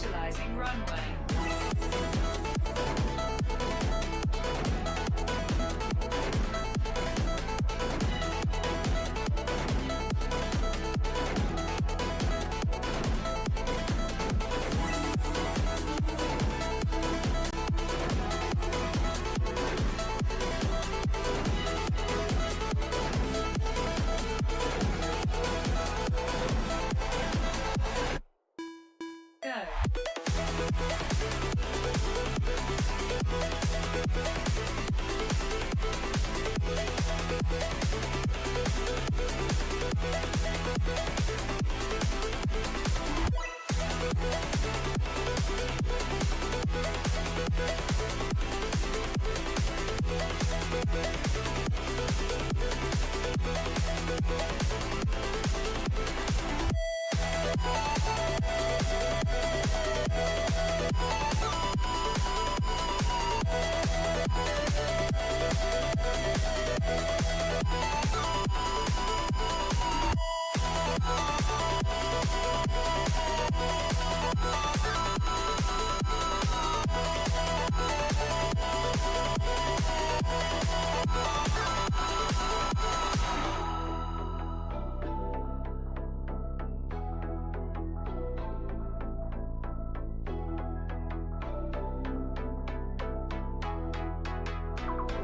Initializing runway.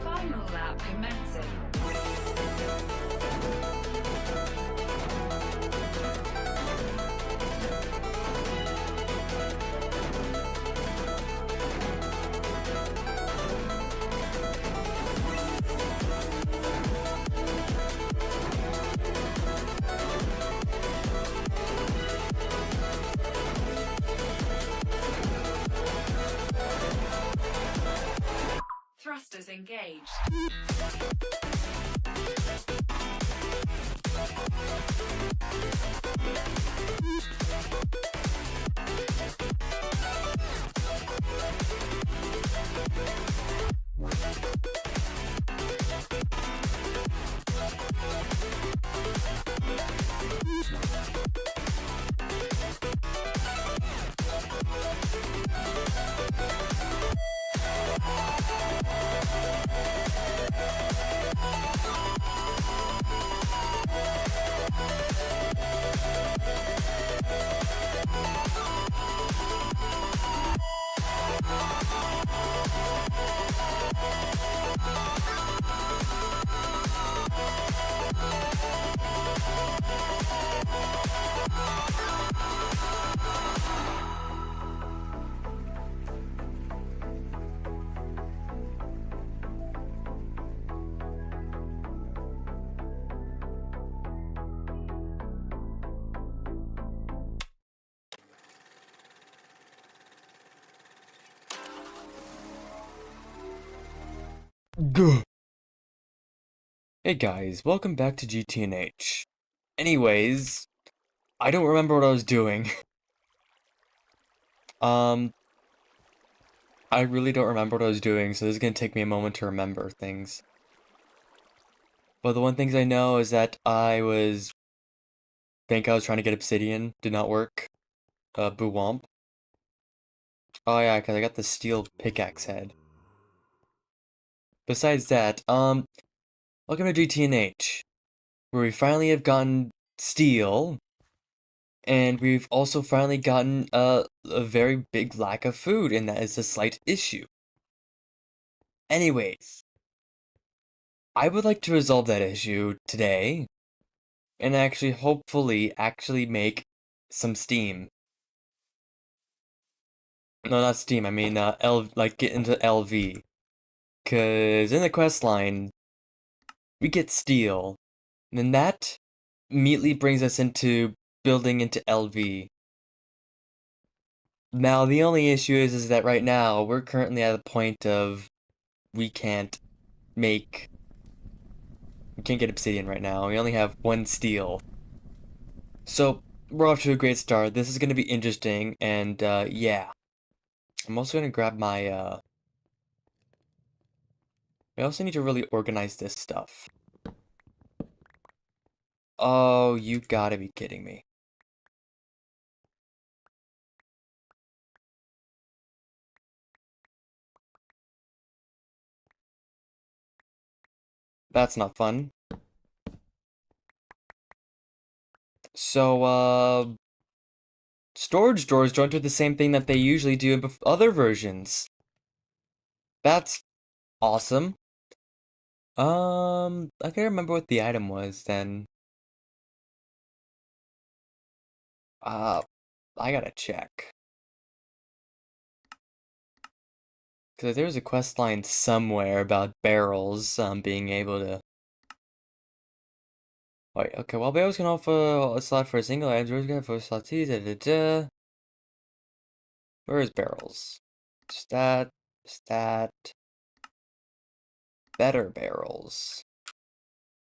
Final lap commencing. Thrusters engaged. Gah. Hey guys, welcome back to GTNH. Anyways, I don't remember what I was doing. I really don't remember what I was doing, so this is gonna take me a moment to remember things. But the one things I know is that I was trying to get obsidian, did not work. Boo womp. Oh yeah, because I got the steel pickaxe head. Besides that, welcome to GTNH, where we finally have gotten steel. And we've also finally gotten a very big lack of food, and that is a slight issue. Anyways, I would like to resolve that issue today, and actually, hopefully, make some steam. No, not steam, I mean, get into LV. Cause in the quest line, we get steel, and then that immediately brings us into building into LV. Now, the only issue is that right now, we're currently at a point of we can't get obsidian right now. We only have one steel. So, we're off to a great start. This is going to be interesting, and, yeah. I'm also going to grab my, I also need to really organize this stuff. Oh, you gotta be kidding me. That's not fun. So, storage drawers don't do the same thing that they usually do in other versions. That's awesome. I can't remember what the item was then. Uh, I gotta check. Because there's a quest line somewhere about barrels, being able to... Wait, okay, while barrels can offer a slot for a single item, drawers can offer slots, da da da. Where is barrels? Stat, stat, better barrels.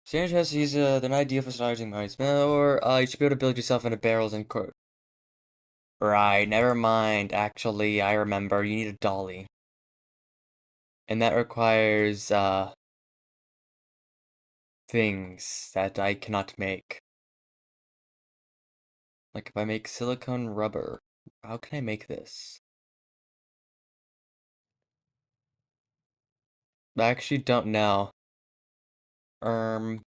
Strange has to use an idea for starting mines, or you should be able to build yourself into barrels and court. Right, never mind. Actually, I remember. You need a dolly. And that requires, things that I cannot make. Like if I make silicone rubber, how can I make this? I actually don't know. Um,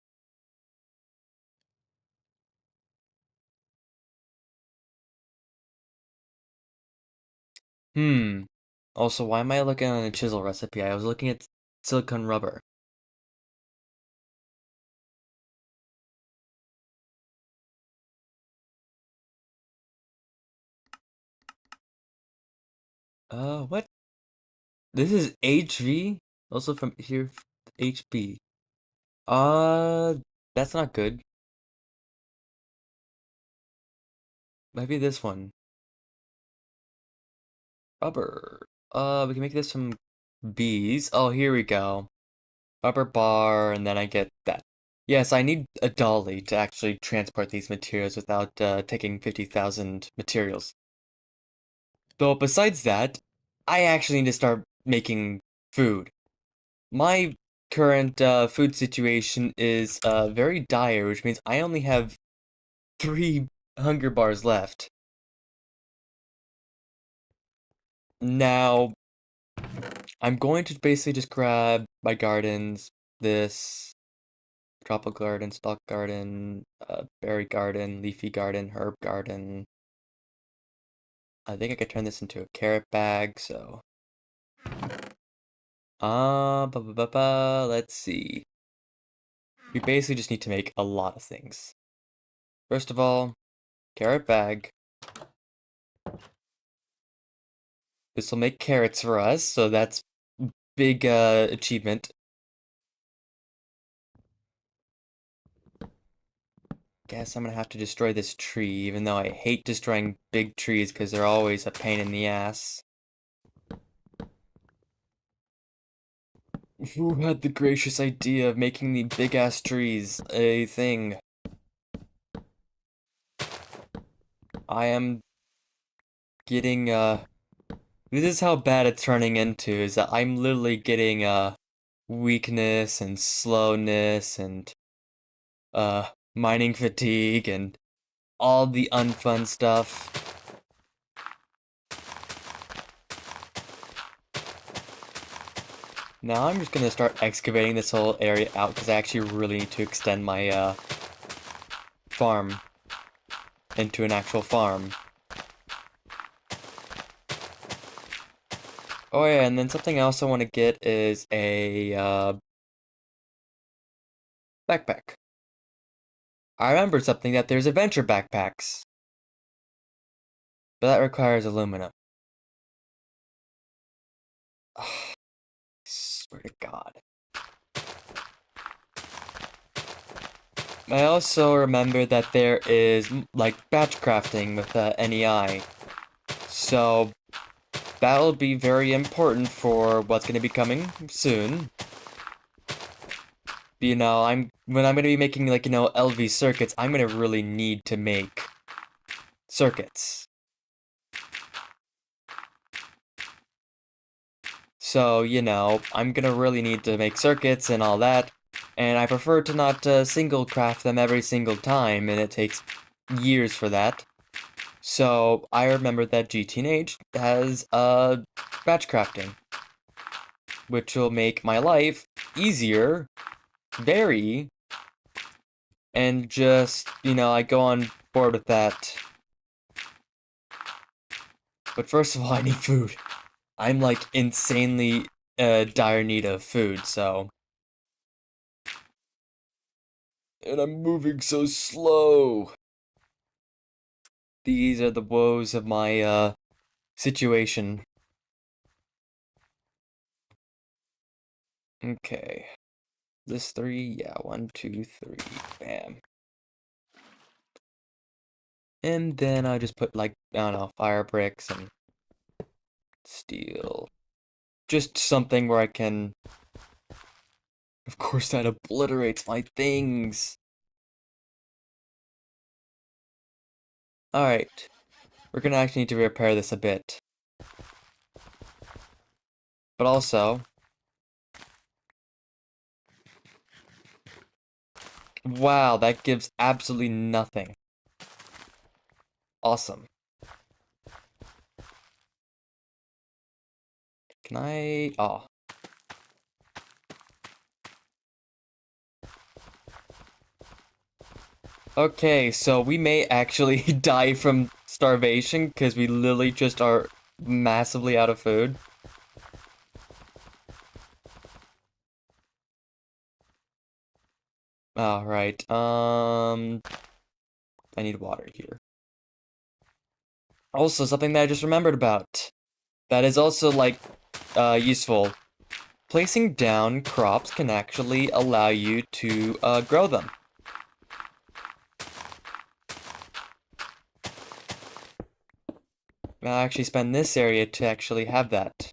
hmm. Also, why am I looking on a chisel recipe? I was looking at silicone rubber. What? This is HV? Also from here, HB. Uh, that's not good. Maybe this one. Rubber. We can make this from bees. Oh, here we go. Rubber bar, and then I get that. Yes, I need a dolly to actually transport these materials without taking 50,000 materials. Though besides that, I actually need to start making food. My current food situation is very dire, which means I only have 3 hunger bars left. Now, I'm going to basically just grab my gardens, this tropical garden, stock garden, berry garden, leafy garden, herb garden. I think I could turn this into a carrot bag, so. Let's see. We basically just need to make a lot of things. First of all, carrot bag. This will make carrots for us, so that's big achievement. Guess I'm gonna have to destroy this tree, even though I hate destroying big trees because they're always a pain in the ass. Who had the gracious idea of making the big-ass trees a thing? I am getting, this is how bad it's turning into, is that I'm literally getting, weakness and slowness and, mining fatigue and all the unfun stuff. Now I'm just gonna start excavating this whole area out because I actually really need to extend my, farm into an actual farm. Oh yeah, and then something else I want to get is a, backpack. I remember something that there's adventure backpacks. But that requires aluminum. I swear to God. I also remember that there is, like, batch crafting with NEI. So, that'll be very important for what's going to be coming soon. You know, when I'm going to be making, like, LV circuits, I'm going to really need to make circuits. So, I'm gonna really need to make circuits and all that, and I prefer to not single craft them every single time, and it takes years for that. So, I remember that GTNH has batch crafting, which will make my life easier vary and just, I go on board with that. But first of all, I need food. I'm like insanely dire need of food, so. And I'm moving so slow. These are the woes of my situation. Okay. This 3, yeah, 1, 2, 3, bam. And then I just put like, I don't know, fire bricks and steel. Just something where I can. Of course, that obliterates my things. Alright. We're gonna actually need to repair this a bit. But also. Wow, that gives absolutely nothing. Awesome. Can I. Oh. Okay, so we may actually die from starvation because we literally just are massively out of food. Alright, I need water here. Also, something that I just remembered about. That is also, like, useful. Placing down crops can actually allow you to, grow them. I'll actually spend this area to actually have that.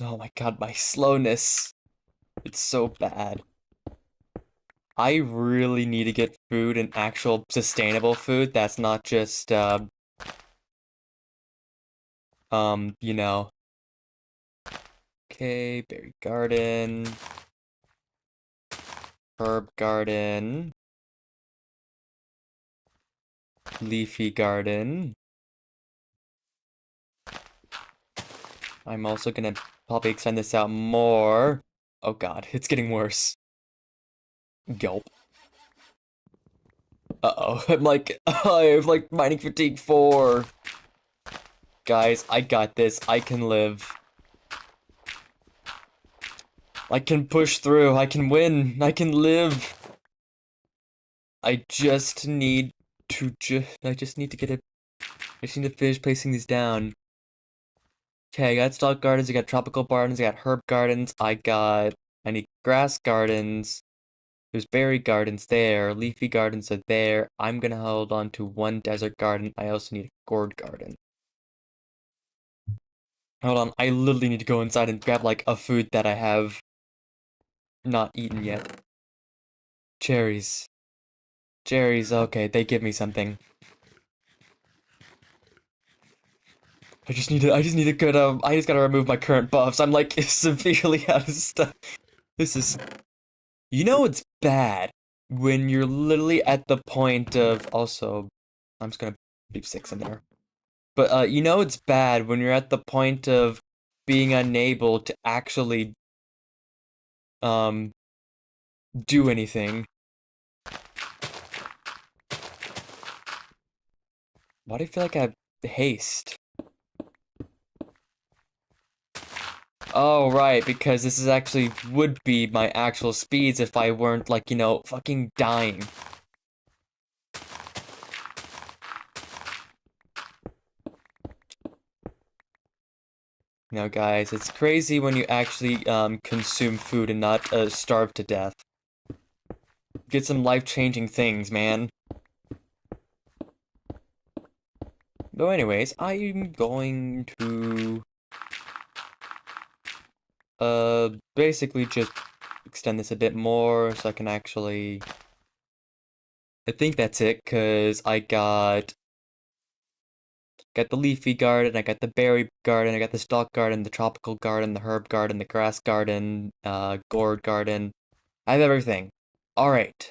Oh my god, my slowness. It's so bad. I really need to get food and actual sustainable food that's not just, you know. Okay, berry garden. Herb garden. Leafy garden. I'm also gonna probably extend this out more. Oh god, it's getting worse. Gulp. Uh-oh, I'm like, I have like mining fatigue 4. Guys, I got this. I can live. I can push through. I can win. I can live. I just need to I just need to get it. I just need to finish placing these down. Okay, I got stock gardens, I got tropical gardens, I got herb gardens, I need grass gardens. There's berry gardens there, leafy gardens are there. I'm gonna hold on to one desert garden. I also need a gourd garden. Hold on, I literally need to go inside and grab like a food that I have not eaten yet. Cherries. Cherries, okay, they give me something. I just need a good, I just gotta remove my current buffs. I'm like severely out of stuff. This is, it's bad when you're literally at the point of, also, I'm just gonna leave 6 in there. But, it's bad when you're at the point of being unable to actually, um, do anything. Why do I feel like I have haste? Oh, right, because this is actually would be my actual speeds if I weren't, like, fucking dying. Guys, it's crazy when you actually, consume food and not, starve to death. Get some life-changing things, man. Though anyways, I'm going to, basically just extend this a bit more so I can actually... I think that's it, because I got the leafy garden, I got the berry garden, I got the stock garden, the tropical garden, the herb garden, the grass garden, gourd garden. I have everything. Alright.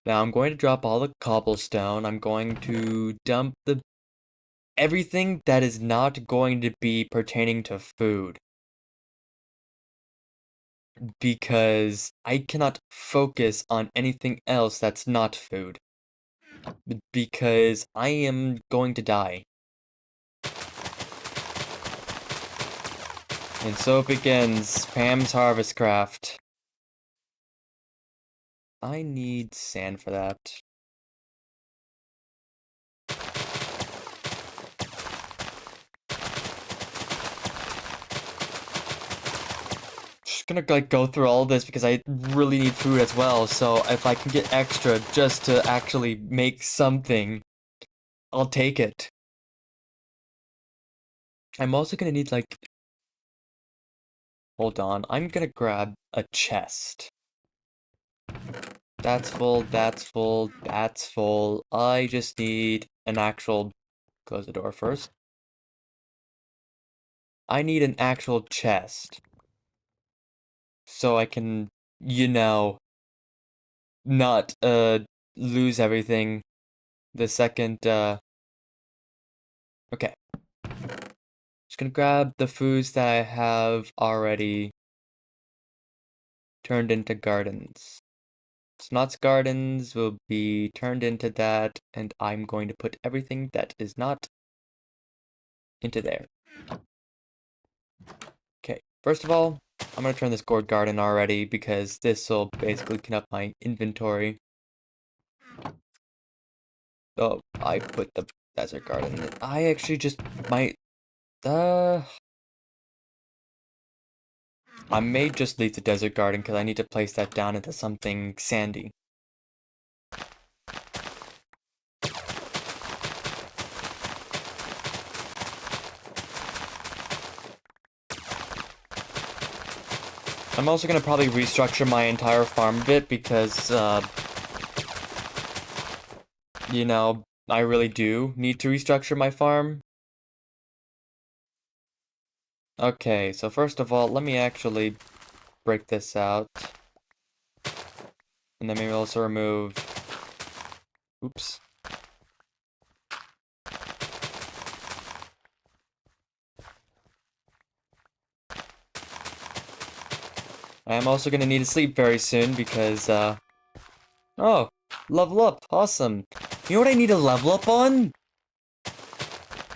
Now I'm going to drop all the cobblestone. I'm going to dump everything that is not going to be pertaining to food. because I cannot focus on anything else that's not food. Because I am going to die. And so begins Pam's Harvest Craft. I need sand for that. Just gonna like go through all this because I really need food as well. So if I can get extra just to actually make something, I'll take it. I'm also gonna need like, hold on, I'm gonna grab a chest. That's full, that's full, that's full. I just need an actual, close the door first. I need an actual chest. So I can, you know, not, lose everything the second, okay. Just gonna grab the foods that I have already turned into gardens. Snot's gardens will be turned into that, and I'm going to put everything that is not into there. Okay, first of all, I'm gonna turn this gourd garden already because this will basically clean up my inventory. Oh, I put the desert garden. I actually just might, I may just leave the desert garden because I need to place that down into something sandy. I'm also gonna probably restructure my entire farm a bit because, you know, I really do need to restructure my farm. Okay, so first of all, let me actually break this out. And then maybe also remove... Oops. I am also gonna need to sleep very soon because, oh, level up, awesome. You know what I need to level up on?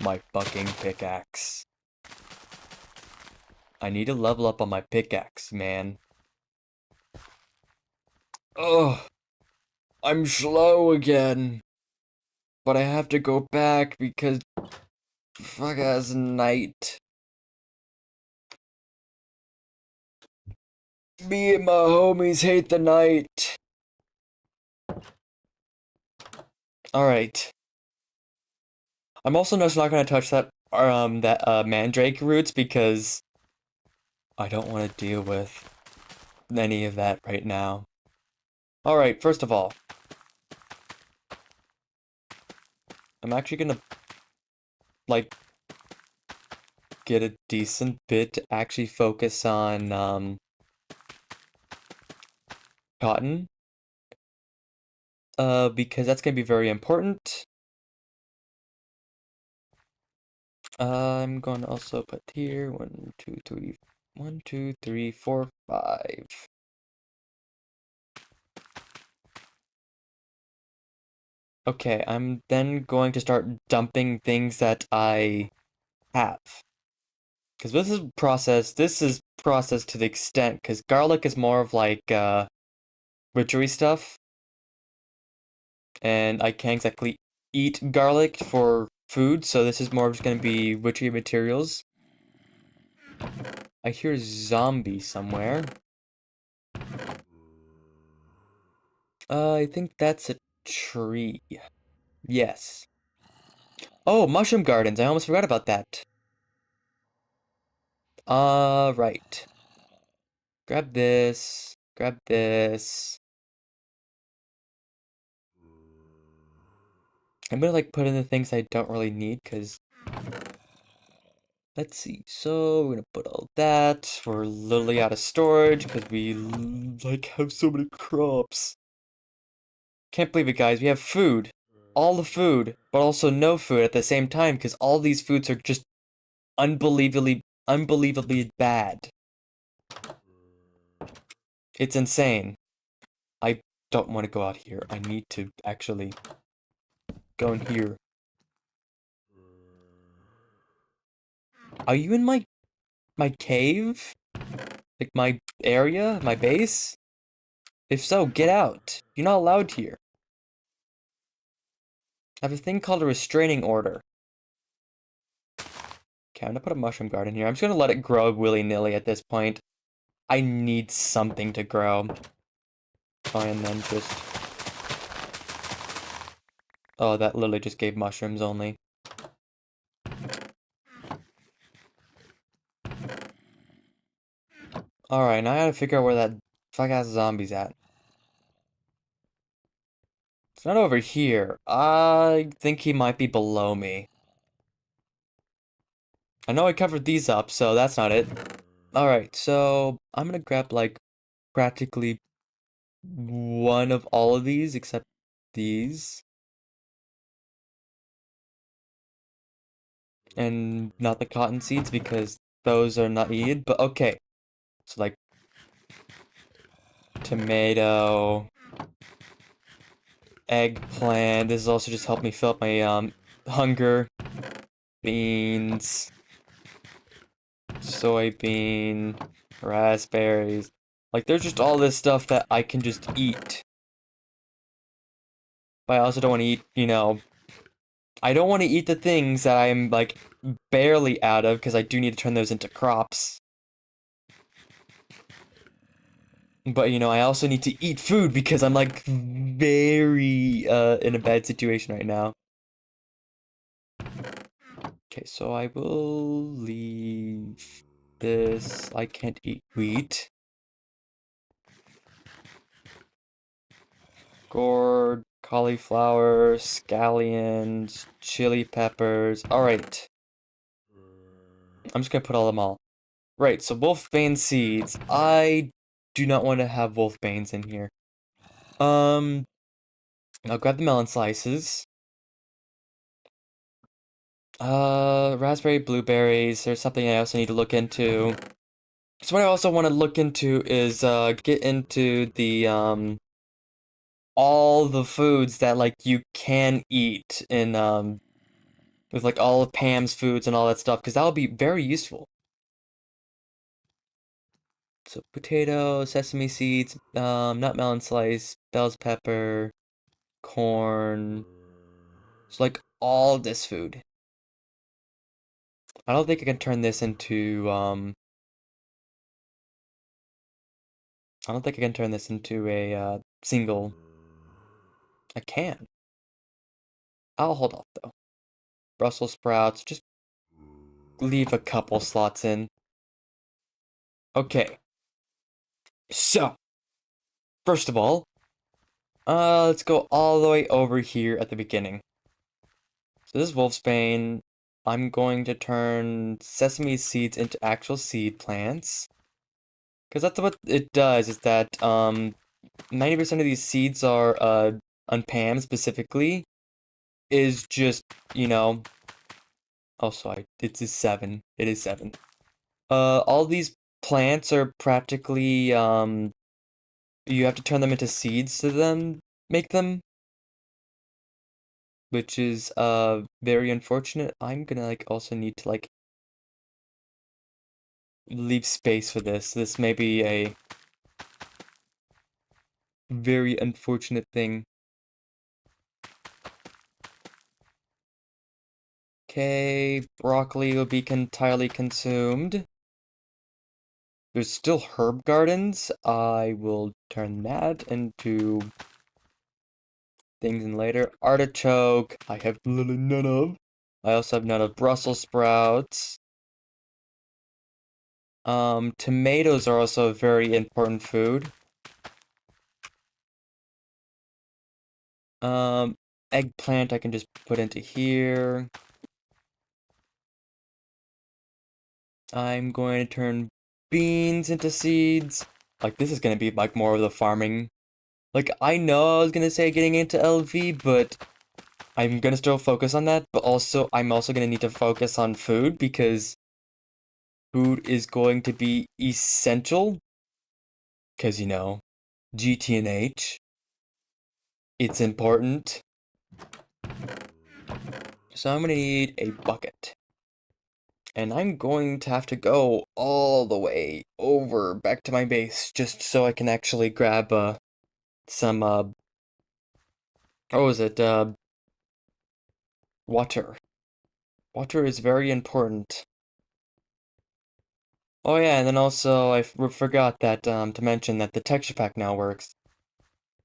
My fucking pickaxe. I need to level up on my pickaxe, man. Ugh. I'm slow again. But I have to go back because fuck ass night. Me and my homies hate the night. Alright. I'm also just not gonna touch that mandrake roots because I don't want to deal with any of that right now. Alright, first of all, I'm actually gonna like get a decent bit to actually focus on cotton. Because that's gonna be very important. I'm going to also put here 1, 2, 3, 1, 2, 3, 4, 5. Okay, I'm then going to start dumping things that I have. Because this is processed to the extent, because garlic is more of like, witchery stuff. And I can't exactly eat garlic for food, so this is more just gonna be witchery materials. I hear zombie somewhere. I think that's a tree. Yes. Oh, mushroom gardens. I almost forgot about that. Right. Grab this. Grab this. I'm gonna like put in the things I don't really need because let's see. So we're gonna put all that. We're literally out of storage because we like have so many crops. Can't believe it, guys. We have food. All the food, but also no food at the same time because all these foods are just unbelievably bad. It's insane. I don't want to go out here. I need to actually go in here. Are you in my cave? Like my area? My base? If so, get out. You're not allowed here. I have a thing called a restraining order. Okay, I'm gonna put a mushroom garden here. I'm just gonna let it grow willy-nilly at this point. I need something to grow. Oh, and then just... Oh, that literally just gave mushrooms only. Alright, now I gotta figure out where that fuck-ass zombie's at. It's not over here. I think he might be below me. I know I covered these up, so that's not it. Alright, so I'm gonna grab, like, practically one of all of these, except these. And not the cotton seeds, because those are not needed, but okay. So, like, tomato, eggplant. This has also just helped me fill up my, hunger. Beans, soybean, raspberries. Like, there's just all this stuff that I can just eat. But I also don't want to eat, I don't want to eat the things that I'm, like, barely out of, because I do need to turn those into crops. But, I also need to eat food, because I'm, like, very, in a bad situation right now. Okay, so I will leave this. I can't eat wheat. Gourd, cauliflower, scallions, chili peppers. Alright. I'm just gonna put all them all. Right, so wolfbane seeds. I do not want to have wolfbanes in here. I'll grab the melon slices. Raspberry, blueberries. There's something I also need to look into. So what I also want to look into is, get into the, all the foods that, like, you can eat in, with, like, all of Pam's foods and all that stuff, because that'll be very useful. So, potato, sesame seeds, nut melon slice, bell's pepper, corn. So, like, all this food. I don't think I can turn this into, I don't think I can turn this into a, single. I can. I'll hold off, though. Brussels sprouts, just leave a couple slots in. Okay. So, first of all, let's go all the way over here at the beginning. So this is Wolfsbane. I'm going to turn sesame seeds into actual seed plants. Because that's what it does, is that, 90% of these seeds are, on Pam specifically, is just, oh, sorry, it's a 7. It is 7. All these plants are practically, you have to turn them into seeds to make them. Which is, very unfortunate. I'm gonna, like, also need to, like, leave space for this. This may be a very unfortunate thing. Okay, broccoli will be entirely consumed. There's still herb gardens. I will turn that into things in later. Artichoke, I have literally none of. I also have none of Brussels sprouts. Tomatoes are also a very important food. Um, Eggplant I can just put into here. I'm going to turn beans into seeds. Like, this is gonna be, like, more of the farming. Like, I know I was gonna say getting into LV, but I'm gonna still focus on that, but also, I'm also gonna need to focus on food, because food is going to be essential. 'Cause, GT&H, it's important. So I'm gonna need a bucket. And I'm going to have to go all the way over back to my base just so I can actually grab, some, what was it, water. Water is very important. Oh yeah, and then also I forgot that, to mention that the texture pack now works.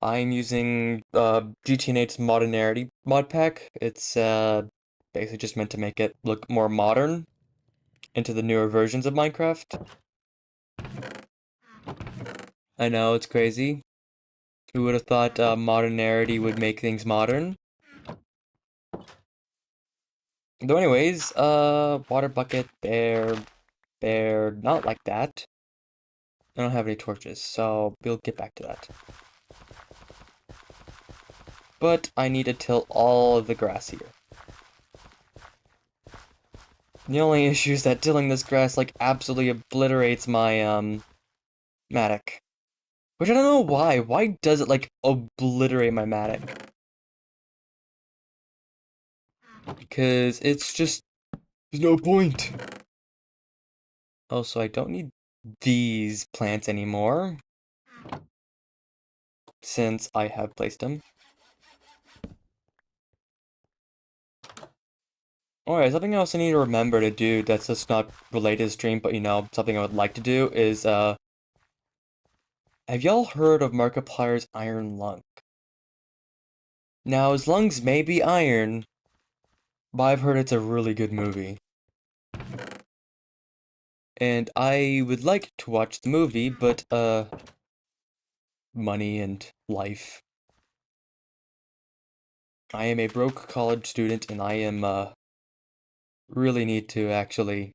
I'm using, GTNH's Modernity mod pack. It's, basically just meant to make it look more modern into the newer versions of Minecraft. I know, it's crazy. Who would have thought, modernity would make things modern? Though anyways, water bucket, there, not like that. I don't have any torches, so we'll get back to that. But I need to till all of the grass here. The only issue is that tilling this grass, like, absolutely obliterates my, mattock. Which I don't know why. Why does it, like, obliterate my mattock? Because it's just... there's no point. Also, I don't need these plants anymore, since I have placed them. Alright, something else I need to remember to do that's just not related to stream, but something I would like to do is, have y'all heard of Markiplier's Iron Lung? Now, his lungs may be iron, but I've heard it's a really good movie. And I would like to watch the movie, but, money and life. I am a broke college student, and I am, really need to actually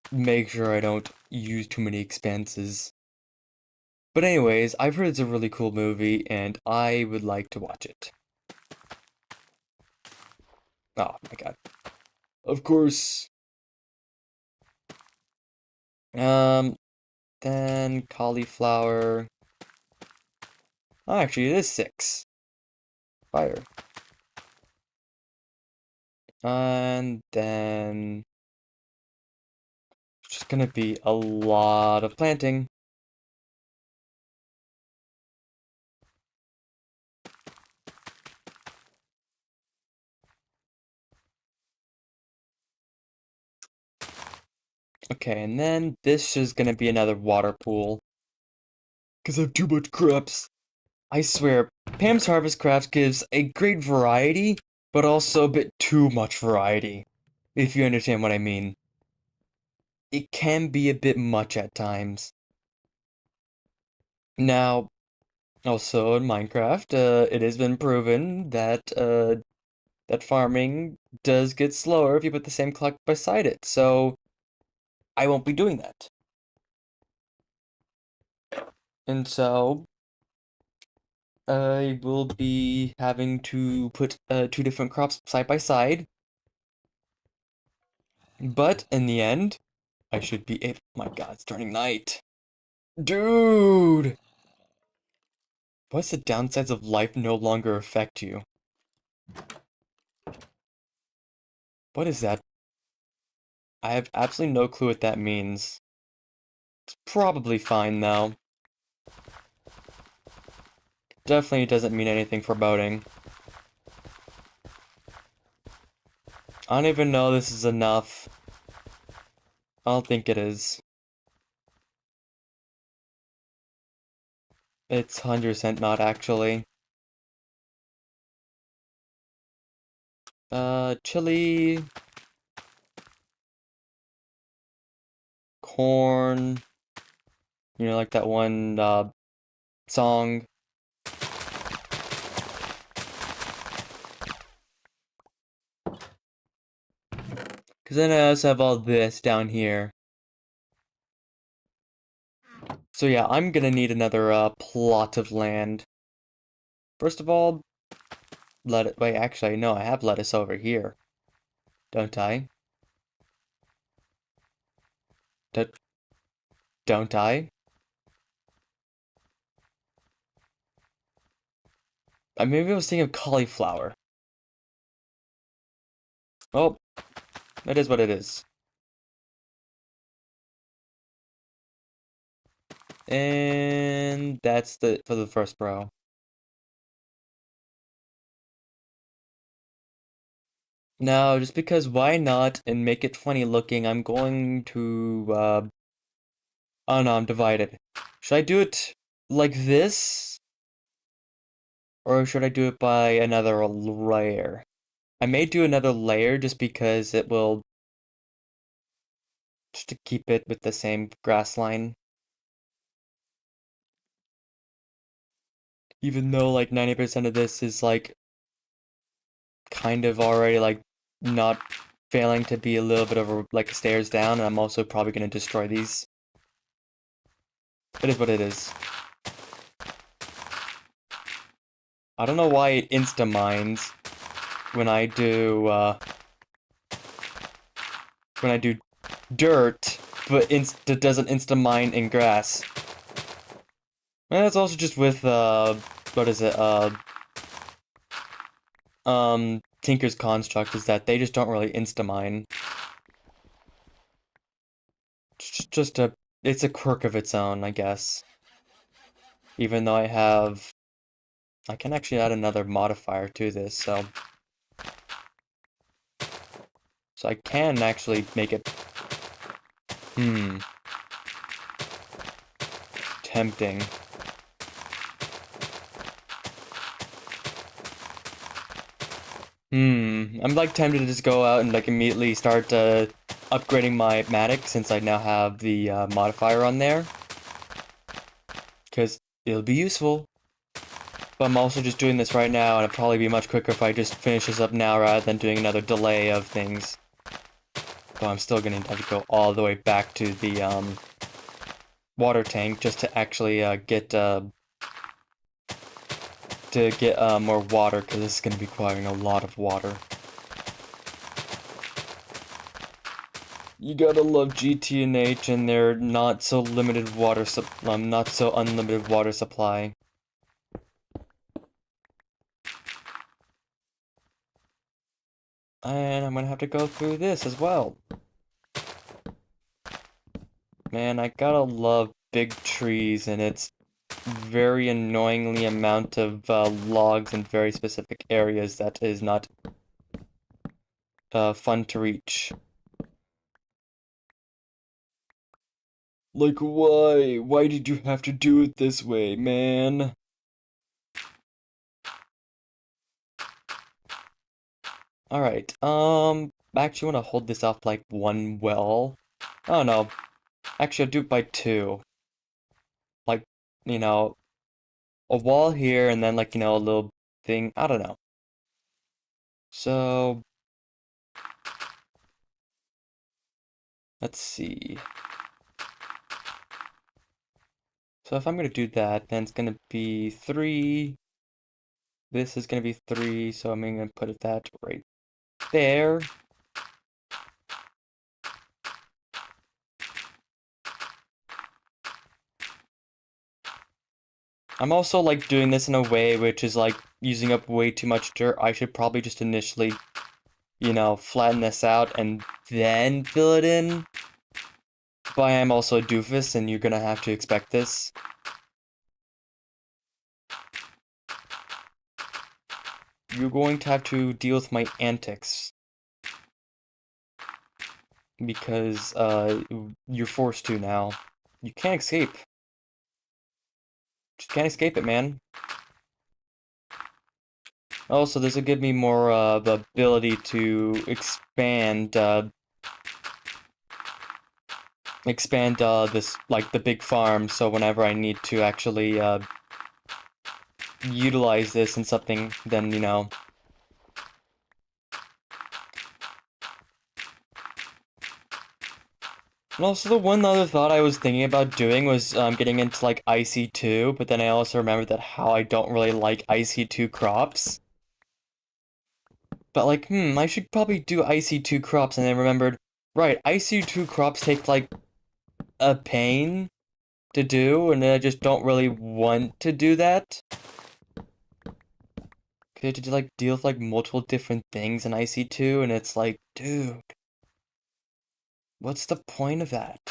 make sure I don't use too many expenses. But anyways, I've heard it's a really cool movie, and I would like to watch it. Oh my god. Of course. Then cauliflower. Oh, actually, it is 6. Fire. And then... it's just gonna be a lot of planting. Okay, and then this is gonna be another water pool. Because I have too much crops. I swear, Pam's Harvest Crafts gives a great variety, but also a bit too much variety. If you understand what I mean. It can be a bit much at times. Now, also in Minecraft, it has been proven that, that farming does get slower if you put the same clock beside it, so I won't be doing that. And so, I will be having to put, 2 different crops side by side. But, in the end, I should be able— my god, it's turning night. Dude! What's the downsides of life no longer affect you? What is that? I have absolutely no clue what that means. It's probably fine, though. Definitely doesn't mean anything foreboding. I don't even know this is enough. I don't think it is. It's 100% not actually. Chili. Corn. Like that one, song. Because then I also have all this down here. So yeah, I'm gonna need another, plot of land. First of all, wait, actually, no, I have lettuce over here. Don't I? D don't I? Maybe I was thinking of cauliflower. Oh, it is what it is. And that's for the first row. Now, just because why not and make it funny looking, I'm going to, oh no, I'm divided. Should I do it like this? Or should I do it by another layer? I may do another layer just because it will, just to keep it with the same grass line. Even though like 90% of this is like kind of already like not failing to be a little bit of a, like stairs down, and I'm also probably going to destroy these. It is what it is. I don't know why it insta-mines when I do dirt, but it doesn't insta-mine in grass. And that's also just with what is it, Tinker's Construct, is that they just don't really insta-mine. It's just it's a quirk of its own, I guess. Even though I can actually add another modifier to this, so I can actually make it, tempting. I'm like tempted to just go out and like immediately start upgrading my Matic since I now have the modifier on there. Because it'll be useful. But I'm also just doing this right now, and it'll probably be much quicker if I just finish this up now rather than doing another delay of things. But I'm still gonna have to go all the way back to the water tank just to actually get more water, because this is gonna be requiring a lot of water. You gotta love GT&H and their not so limited water not so unlimited water supply. And I'm gonna have to go through this as well. Man, I gotta love big trees and its very annoyingly amount of logs in very specific areas that is not fun to reach. Like, why? Why did you have to do it this way, man? Alright, I actually want to hold this off like one well. Oh no, actually I'll do it by two. Like, you know, a wall here and then like, a little thing, I don't know. So, let's see. So if I'm gonna do that, then it's gonna be 3. This is gonna be 3, so I'm gonna put that right there. I'm also like doing this in a way which is like using up way too much dirt. I should probably just initially, flatten this out and then fill it in. But I am also a doofus, and you're gonna have to expect this. You're going to have to deal with my antics. Because, you're forced to now. You can't escape. Just can't escape it, man. Also, this will give me more, the ability to expand this, like, the big farm, so whenever I need to actually, utilize this in something, then, And also, the one other thought I was thinking about doing was, getting into, like, IC2, but then I also remembered that how I don't really like IC2 crops. But, like, I should probably do IC2 crops, and then remembered, right, IC2 crops take, like, a pain to do, and I just don't really want to do that. You have to like deal with like multiple different things in IC2, and it's like, dude, what's the point of that?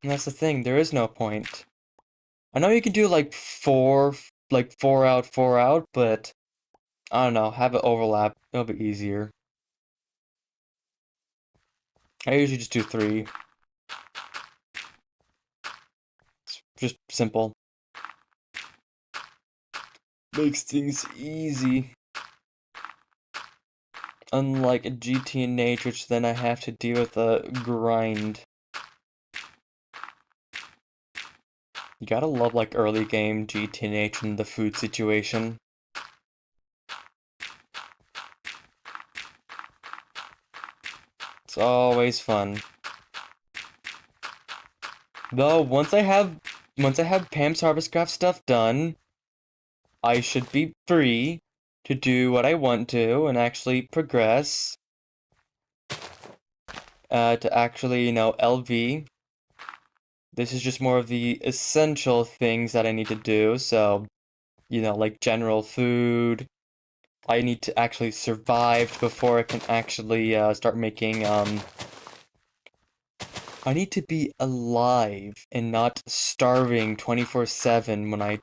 And that's the thing, there is no point. I know you can do like four out, 4 out, but I don't know, have it overlap, it'll be easier. I usually just do 3. It's just simple. Makes things easy. Unlike a GT and H, which then I have to deal with a grind. You gotta love like early game GT and H and the food situation. It's always fun. Though once I have Pam's Harvestcraft stuff done, I should be free to do what I want to and actually progress. To actually, LV. This is just more of the essential things that I need to do, so, like general food. I need to actually survive before I can actually start making, I need to be alive and not starving 24/7 when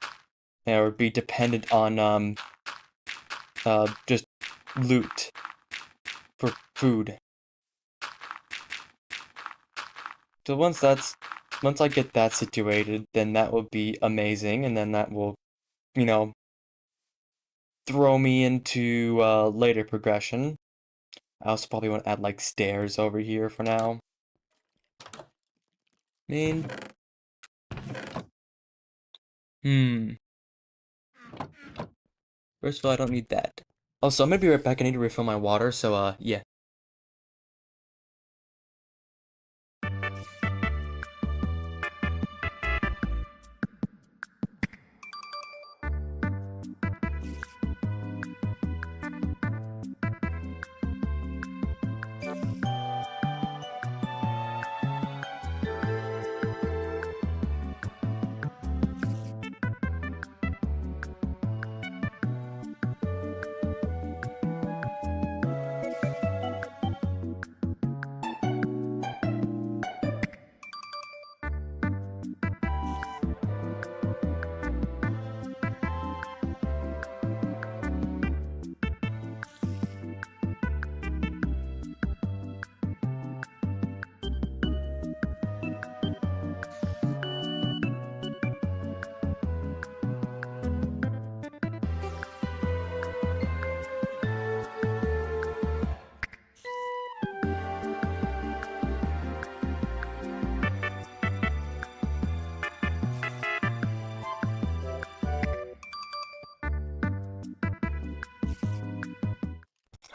or be dependent on, just loot for food. So once I get that situated, then that will be amazing, and then that will, throw me into later progression. I also probably want to add like stairs over here for now. I mean, first of all, I don't need that. Also, I'm gonna be right back. I need to refill my water, so yeah.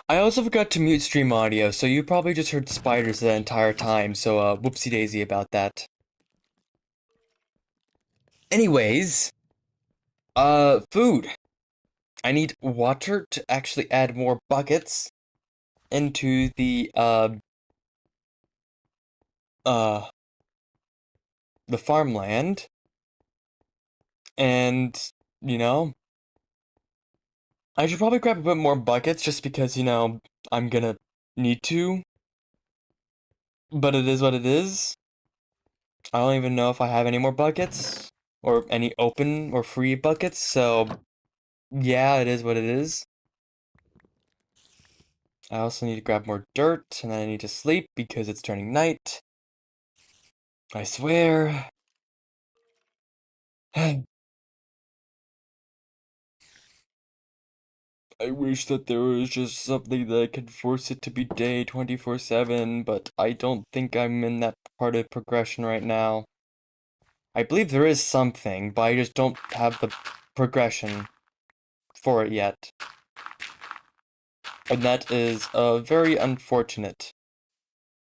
I also forgot to mute stream audio, so you probably just heard spiders the entire time, so whoopsie daisy about that. Anyways, food. I need water to actually add more buckets into uh, the farmland. And, I should probably grab a bit more buckets just because, I'm gonna need to. But it is what it is. I don't even know if I have any more buckets or any open or free buckets, so yeah, it is what it is. I also need to grab more dirt, and then I need to sleep because it's turning night. I swear. I wish that there was just something that could force it to be day 24/7, but I don't think I'm in that part of progression right now. I believe there is something, but I just don't have the progression for it yet. And that is very unfortunate.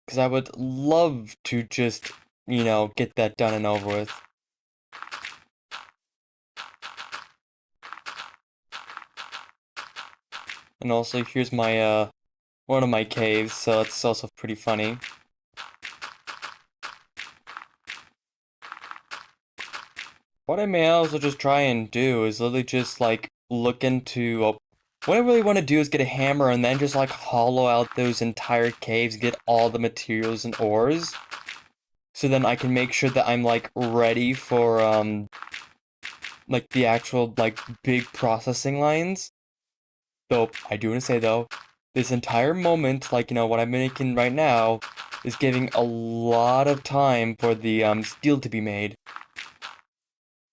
Because I would love to just, get that done and over with. And also, here's my, one of my caves, so it's also pretty funny. What I may also just try and do is literally just, like, look into what I really want to do is get a hammer and then just like hollow out those entire caves, get all the materials and ores. So then I can make sure that I'm like ready for like the actual like big processing lines. Though I do want to say though, this entire moment, like what I'm making right now, is giving a lot of time for the steel to be made.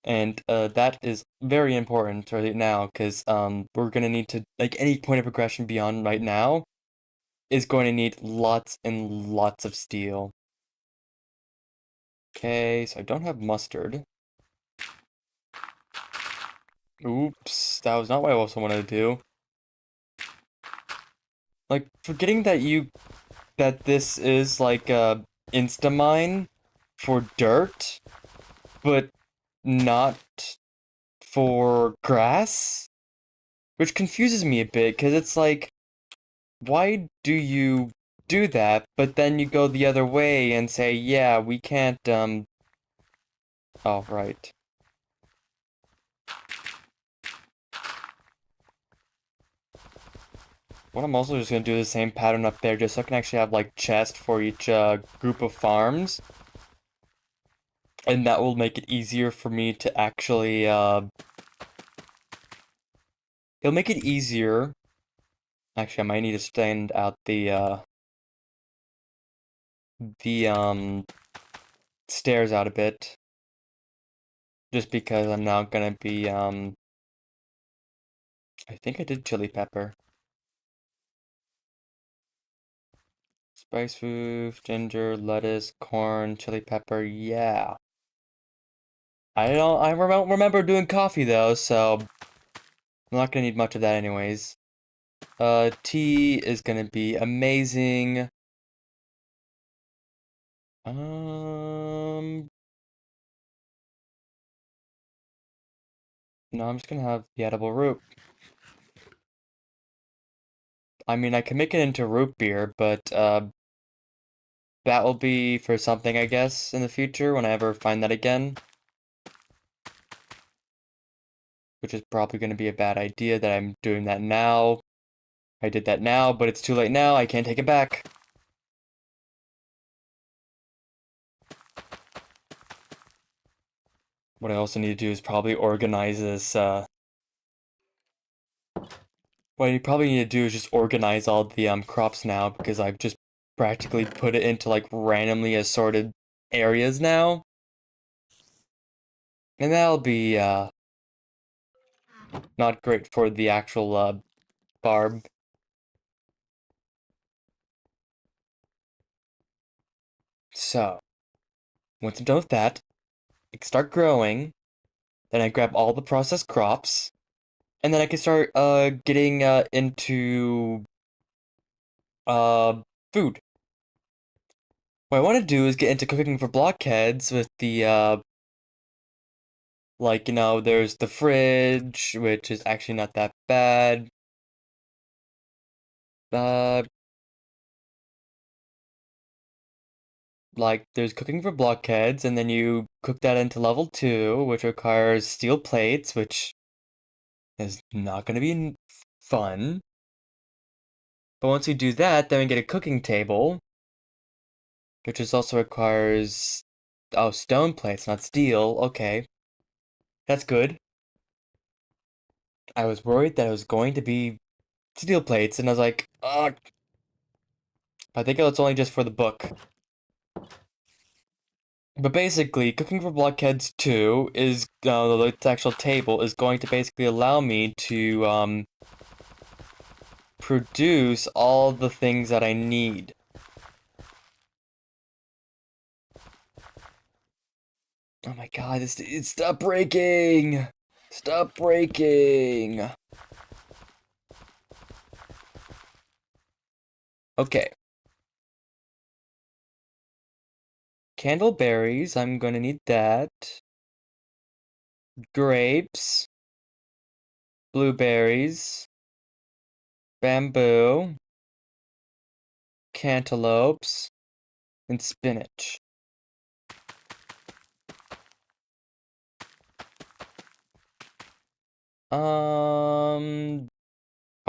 And that is very important right now, because we're gonna need to, like, any point of progression beyond right now is going to need lots and lots of steel. Okay, so I don't have mustard. Oops, that was not what I also wanted to do. Like, forgetting that this is like a insta-mine for dirt, but not for grass, which confuses me a bit, because it's like, why do you do that, but then you go the other way and say, yeah, we can't, oh, right. What I'm also just gonna do the same pattern up there, just so I can actually have, like, chests for each, group of farms. And that will make it easier for me to actually, it'll make it easier. Actually, I might need to stand out the stairs out a bit. Just because I'm now gonna be, I think I did chili pepper. Spice food, ginger, lettuce, corn, chili pepper, yeah. I remember doing coffee though, so I'm not gonna need much of that anyways. Tea is gonna be amazing. Um, no, I'm just gonna have the edible root. I mean, I can make it into root beer, but, that will be for something, I guess, in the future, when I ever find that again. Which is probably gonna be a bad idea that I'm doing that now. I did that now, but it's too late now, I can't take it back. What I also need to do is probably organize this, what you probably need to do is just organize all the crops now, because I've just practically put it into like randomly assorted areas now. And that'll be not great for the actual barb. So, once I'm done with that, I can start growing. Then I grab all the processed crops, and then I can start getting into uh food. What I want to do is get into cooking for blockheads with the like, there's the fridge, which is actually not that bad. Uh, like, there's cooking for blockheads, and then you cook that into level 2, which requires steel plates, which is not gonna be fun. But once you do that, then we get a cooking table, which is also requires, oh, stone plates, not steel. Okay, that's good. I was worried that it was going to be steel plates, and I was like, ugh. I think it's only just for the book. But basically, cooking for blockheads 2 is, the actual table is going to basically allow me to, produce all the things that I need. Oh my god, stop breaking! Stop breaking! Okay. Candleberries, I'm gonna need that. Grapes. Blueberries. Bamboo. Cantaloupes. And spinach. Why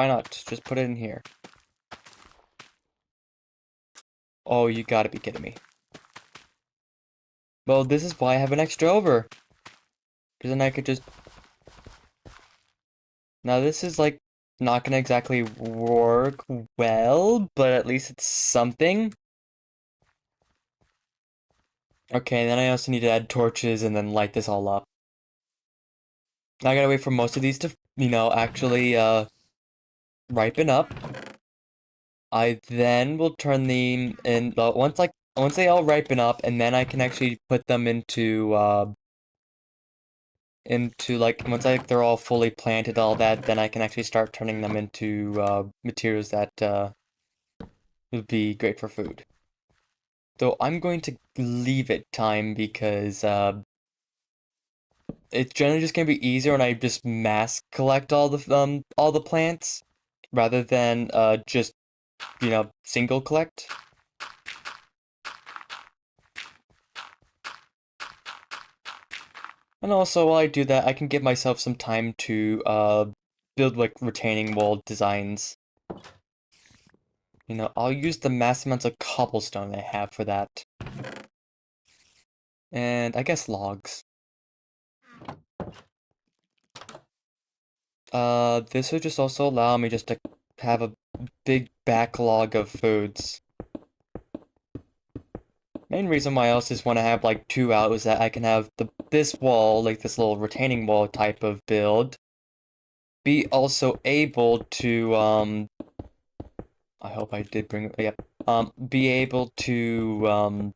not? Just put it in here. Oh, you gotta be kidding me. Well, this is why I have an extra over. Because then I could just... Now, this is, like, not gonna exactly work well, but at least it's something. Okay, then I also need to add torches and then light this all up. I gotta wait for most of these to, actually, ripen up. I then will turn them in, once they all ripen up, and then I can actually put them like, once they're all fully planted, all that, then I can actually start turning them into, materials that, would be great for food. Though I'm going to leave it time because, it's generally just gonna be easier when I just mass collect all the plants, rather than, just, single collect. And also, while I do that, I can give myself some time to, build, like, retaining wall designs. I'll use the mass amounts of cobblestone I have for that. And I guess logs. This would just also allow me just to have a big backlog of foods. Main reason why I also just want to have, like, two out is that I can have this wall, like this little retaining wall type of build, be also able to, I hope I did bring it, yep, be able to,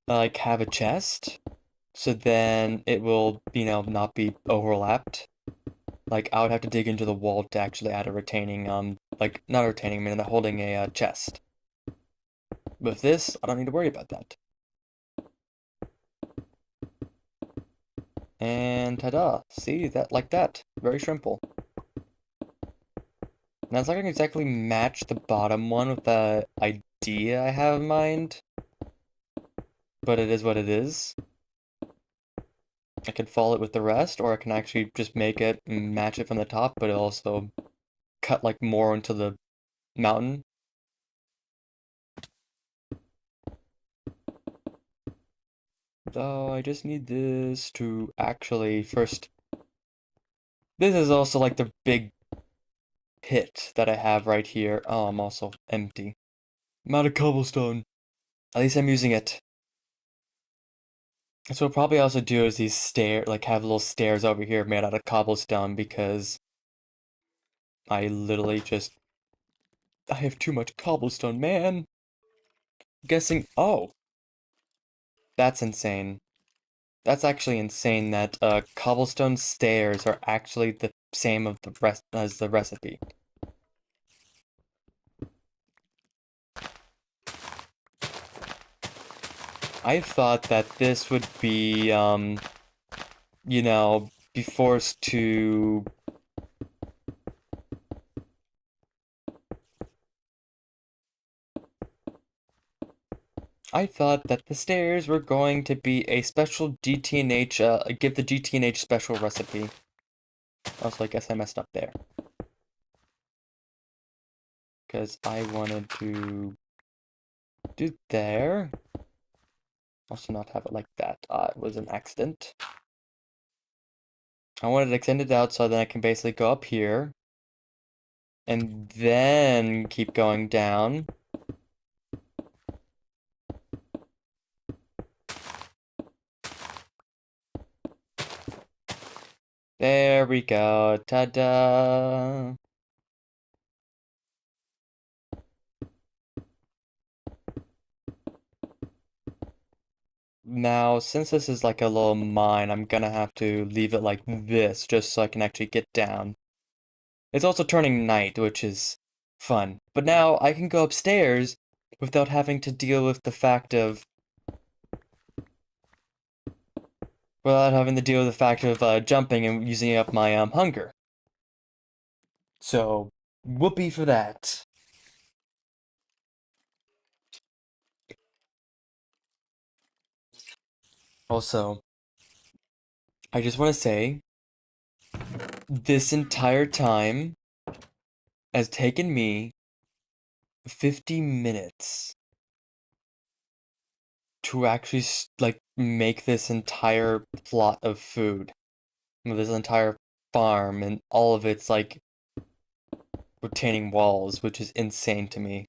like, have a chest, so then it will, not be overlapped. Like, I would have to dig into the wall to actually add a retaining, like, not a retaining, I mean, holding a, chest. With this, I don't need to worry about that. And ta-da! See, that, like that. Very simple. Now, it's not gonna exactly match the bottom one with the idea I have in mind, but it is what it is. I could follow it with the rest, or I can actually just make it and match it from the top, but it'll also cut, like, more into the mountain. So I just need this to actually first... This is also, like, the big pit that I have right here. Oh, I'm also empty. I'm out of cobblestone. At least I'm using it. So we'll probably also do is these like, have little stairs over here made out of cobblestone, because I literally just... I have too much cobblestone, man. Guessing... Oh, that's insane. That's actually insane that, cobblestone stairs are actually the same of the rest as the recipe. I thought that this would be, be forced to... I thought that the stairs were going to be a special GTNH, give the GTNH special recipe. Also, I guess I messed up there. Because I wanted to do there. Also not have it like that. It was an accident. I wanted to extend it out so then I can basically go up here. And then keep going down. There we go. Ta-da! Now, since this is like a little mine, I'm gonna have to leave it like this, just so I can actually get down. It's also turning night, which is fun. But now I can go upstairs without having to deal with the fact of... Without having to deal with the fact of, jumping and using up my, hunger. So, whoopee for that. Also, I just want to say This entire time has taken me 50 minutes to actually like make this entire plot of food, this entire farm, and all of its like retaining walls, which is insane to me.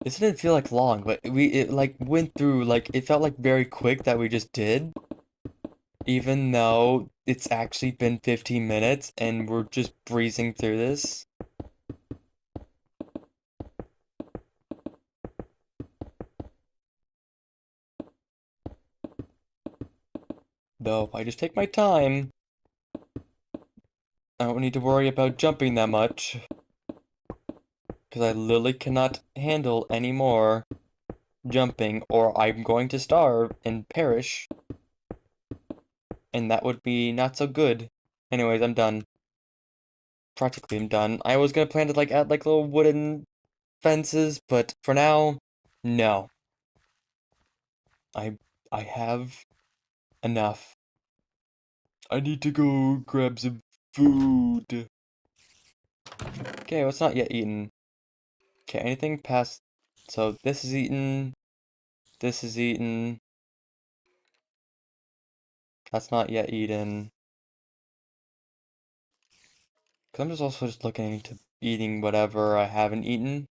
This didn't feel like long, but it like went through like it felt like very quick that we just did, even though it's actually been 15 minutes and we're just breezing through this. Though if I just take my time, I don't need to worry about jumping that much. Because I literally cannot handle any more jumping, or I'm going to starve and perish. And that would be not so good. Anyways, I'm done. Practically I'm done. I was gonna plan to like add like little wooden fences, but for now, no. I I have enough. I need to go grab some food. Okay, well, it's not yet eaten. Okay, anything past... So, this is eaten. This is eaten. That's not yet eaten. Because I'm just also just looking into eating whatever I haven't eaten.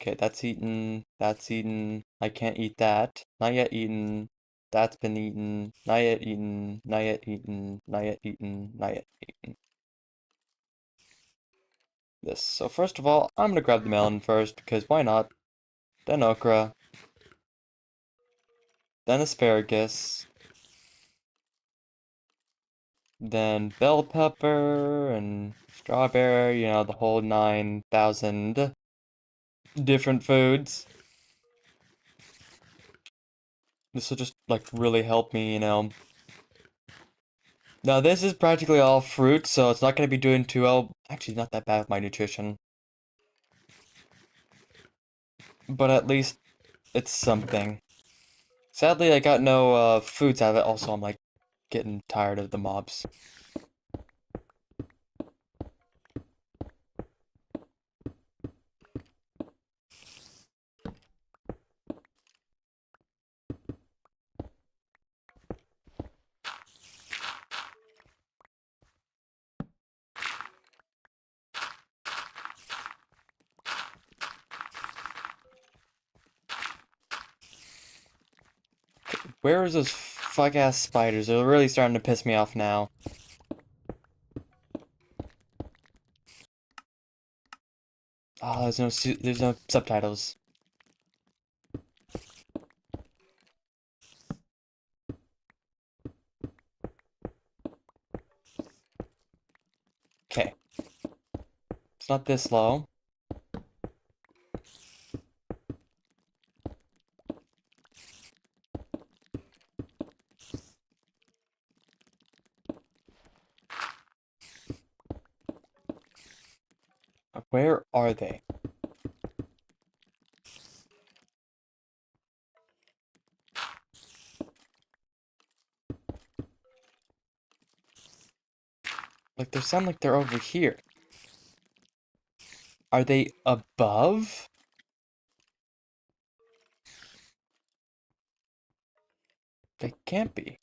Okay, that's eaten. That's eaten. I can't eat that. Not yet eaten. That's been eaten. Not yet eaten. Not yet eaten. Not yet eaten. Not yet eaten. This. So first of all, I'm gonna grab the melon first, because why not? Then okra. Then asparagus. Then bell pepper and strawberry, you know, the whole 9,000 different foods. This will just, like, really help me, you know. Now, this is practically all fruit, so it's not going to be doing too well. Actually, not that bad with my nutrition. But at least it's something. Sadly, I got no foods out of it. Also, I'm, like, getting tired of the mobs. Where is those fuck-ass spiders? They're really starting to piss me off now. Oh, there's no subtitles. Okay. It's not this low. Where are they? Like, they sound like they're over here. Are they above? They can't be.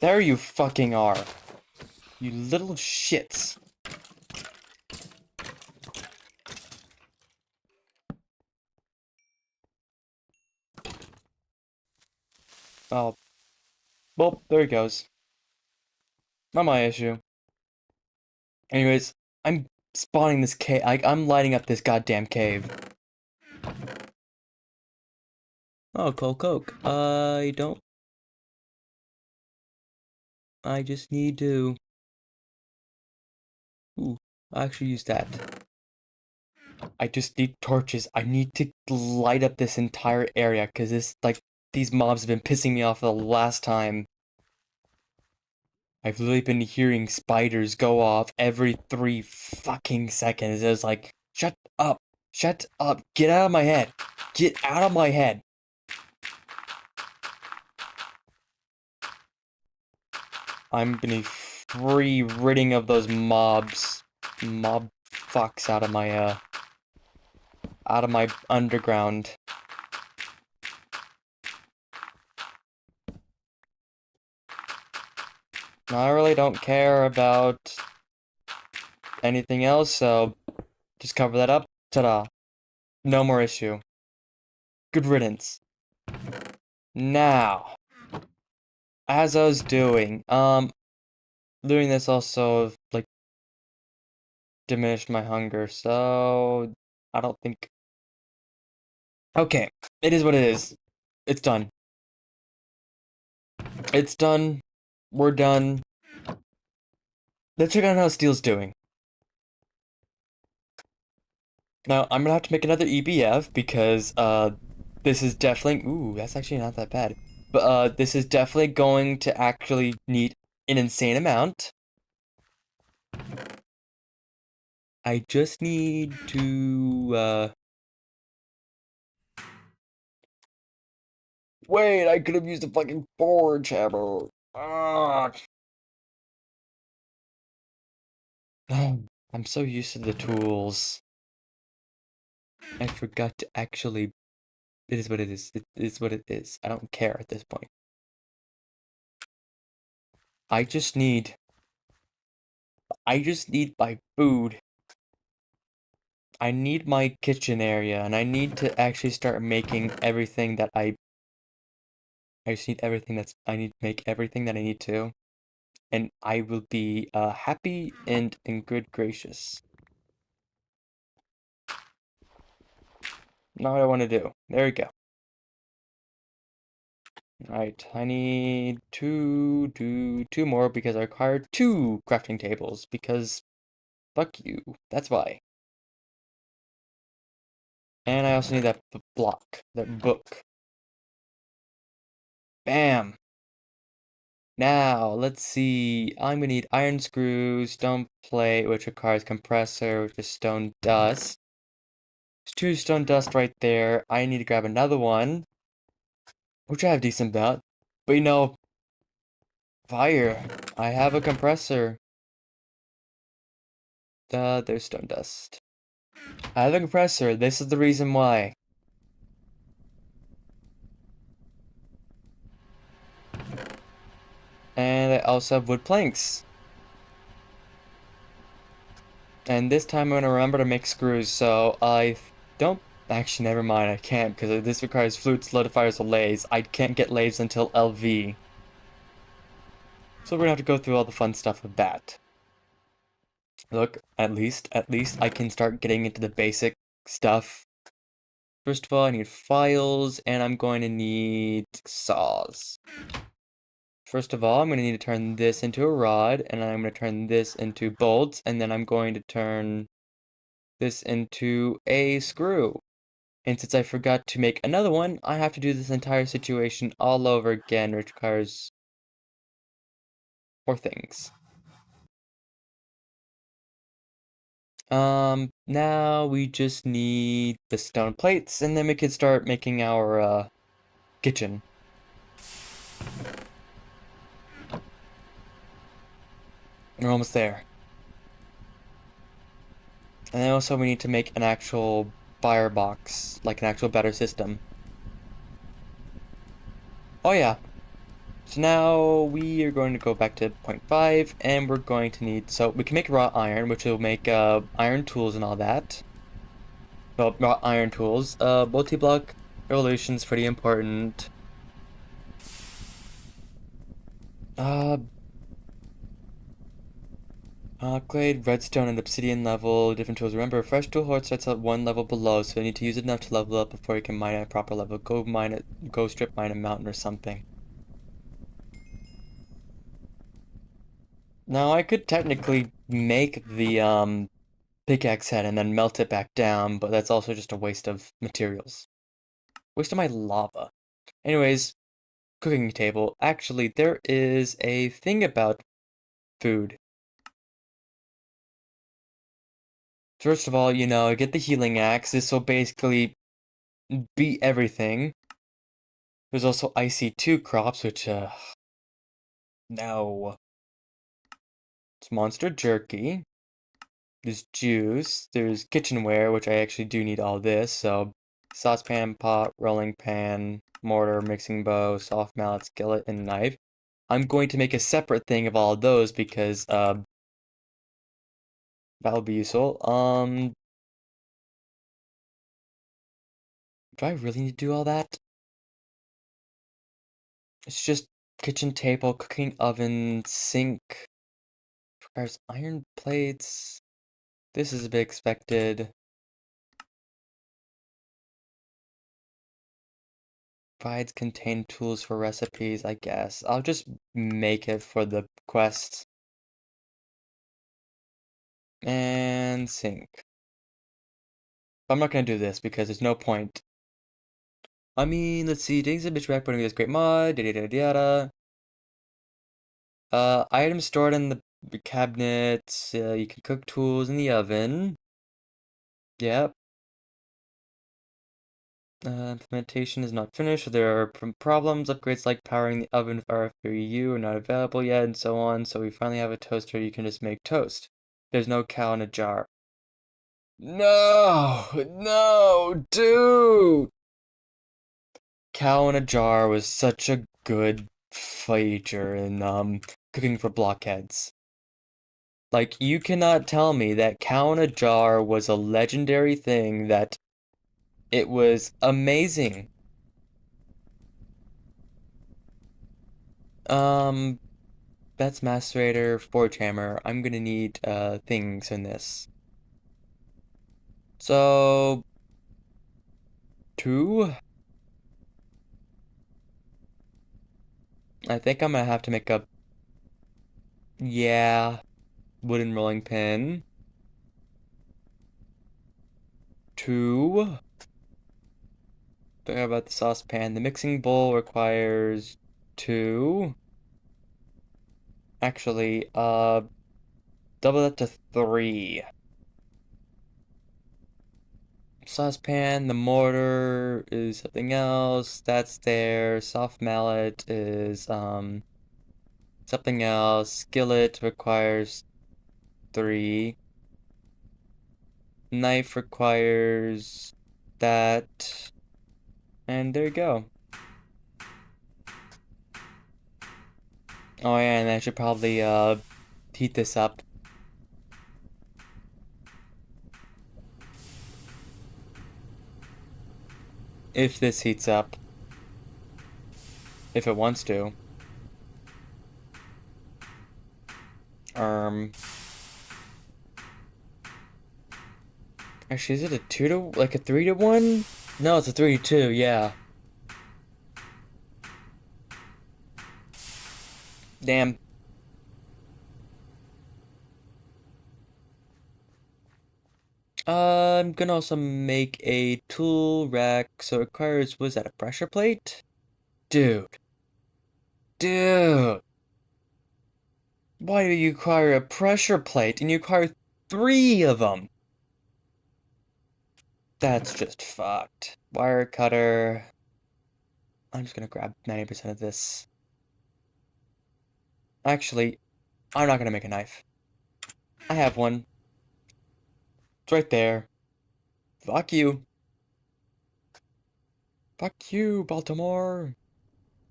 There you fucking are. You little shits. Oh. Well, there he goes. Not my issue. Anyways, I'm spawning this cave. I'm lighting up this goddamn cave. Oh, Coke. I don't. I just need to. Ooh, I actually use that. I just need torches. I need to light up this entire area because these mobs have been pissing me off the last time. I've literally been hearing spiders go off every 3 fucking seconds. It was like, shut up, get out of my head, get out of my head. I'm gonna free ridding of those mob fucks out of my underground. I really don't care about anything else, so just cover that up. Ta-da. No more issue. Good riddance. Now, as I was doing this also, like, diminished my hunger, so I don't think... Okay, it is what it is. It's done. It's done. We're done. Let's check out how Steel's doing. Now, I'm gonna have to make another EBF because, this is definitely... Ooh, that's actually not that bad. But, this is definitely going to actually need an insane amount. I just need to, Wait, I could have used a fucking forge hammer. Ah. I'm so used to the tools. I forgot to actually... It is what it is. It is what it is. I don't care at this point. I just need my food. I need my kitchen area, and I need to actually start making everything that I just need everything I need to make everything that I need to. And I will be happy and in good gracious. Now what I want to do. There we go. Alright, I need to do 2 more because I require 2 crafting tables because fuck you. That's why. And I also need that block, that book. Bam! Now, let's see. I'm gonna need iron screws, stone plate, which requires compressor, which is stone dust. There's 2 stone dust right there. I need to grab another one, which I have decent about. But you know, fire. I have a compressor. There's stone dust. I have a compressor. This is the reason why. And I also have wood planks. And this time I'm gonna remember to make screws, so I don't... Actually, never mind, I can't, because this requires flute, solidifiers, or lathes. I can't get lathes until LV. So we're gonna have to go through all the fun stuff of that. Look, at least I can start getting into the basic stuff. First of all, I need files, and I'm going to need saws. First of all, I'm going to need to turn this into a rod, and I'm going to turn this into bolts, and then I'm going to turn this into a screw. And since I forgot to make another one, I have to do this entire situation all over again, which requires 4 things. Now we just need the stone plates, and then we can start making our, kitchen. We're almost there. And then also we need to make an actual firebox, like an actual better system. Oh yeah. So now we are going to go back to 0.5, and we're going to need... So we can make raw iron, which will make, iron tools and all that. Well, raw iron tools. Multi-block evolution's pretty important. Clay, redstone, and obsidian level, different tools. Remember, a fresh tool hoard starts at 1 level below, so you need to use it enough to level up before you can mine at a proper level. Go strip mine a mountain or something. Now, I could technically make the, pickaxe head and then melt it back down, but that's also just a waste of materials. Waste of my lava. Anyways, cooking table. Actually, there is a thing about food. First of all, get the healing axe. This will basically beat everything. There's also IC2 crops, which, no. It's monster jerky. There's juice. There's kitchenware, which I actually do need all this. So, saucepan, pot, rolling pan, mortar, mixing bowl, soft mallet, skillet, and knife. I'm going to make a separate thing of all of those because, that'll be useful. Do I really need to do all that? It's just kitchen table, cooking oven, sink. Requires iron plates. This is a bit expected. Provides contain tools for recipes, I guess. I'll just make it for the quest. And sink. But I'm not gonna do this because there's no point. I mean, let's see. Things a bitch back putting this great mod. Yada yada yada. Items stored in the cabinets. You can cook tools in the oven. Yep. Implementation is not finished, so there are problems. Upgrades like powering the oven with RFU are not available yet, and so on. So we finally have a toaster. You can just make toast. There's no cow in a jar. No, no, dude. Cow in a jar was such a good feature in cooking for blockheads. Like, you cannot tell me that cow in a jar was a legendary thing, that it was amazing. That's macerator, forge hammer. I'm gonna need things in this. So 2. I think I'm gonna have to make a, yeah, wooden rolling pin. 2. Forgot about the saucepan. The mixing bowl requires 2. Actually, double that to 3. Saucepan, the mortar is something else. That's there. Soft mallet is, something else. Skillet requires 3. Knife requires that. And there you go. Oh yeah, and I should probably, heat this up. If this heats up. If it wants to. Actually, is it a 2 to, like a 3 to 1? No, it's a 3 to 2, yeah. Damn. I'm gonna also make a tool rack, so it requires, was that a pressure plate? Dude. Dude. Why do you require a pressure plate and you require 3 of them? That's just fucked. Wire cutter. I'm just gonna grab 90% of this. Actually, I'm not gonna make a knife. I have one. It's right there. Fuck you. Fuck you, Baltimore.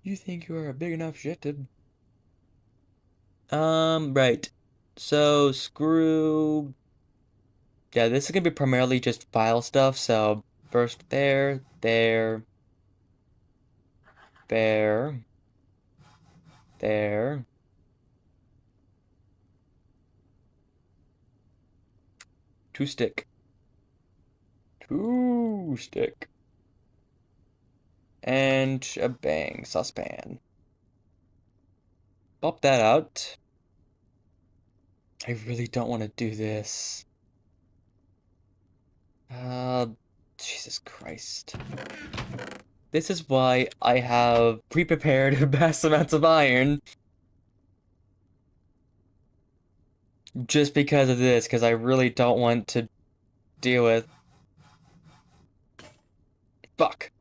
You think you are a big enough shit to... Right. So, screw... Yeah, this is gonna be primarily just file stuff, so first there, there, there, there. Two stick. Two stick. And a bang, saucepan. Pop that out. I really don't want to do this. Jesus Christ. This is why I have pre-prepared vast amounts of iron. Just because of this, because I really don't want to deal with... Fuck.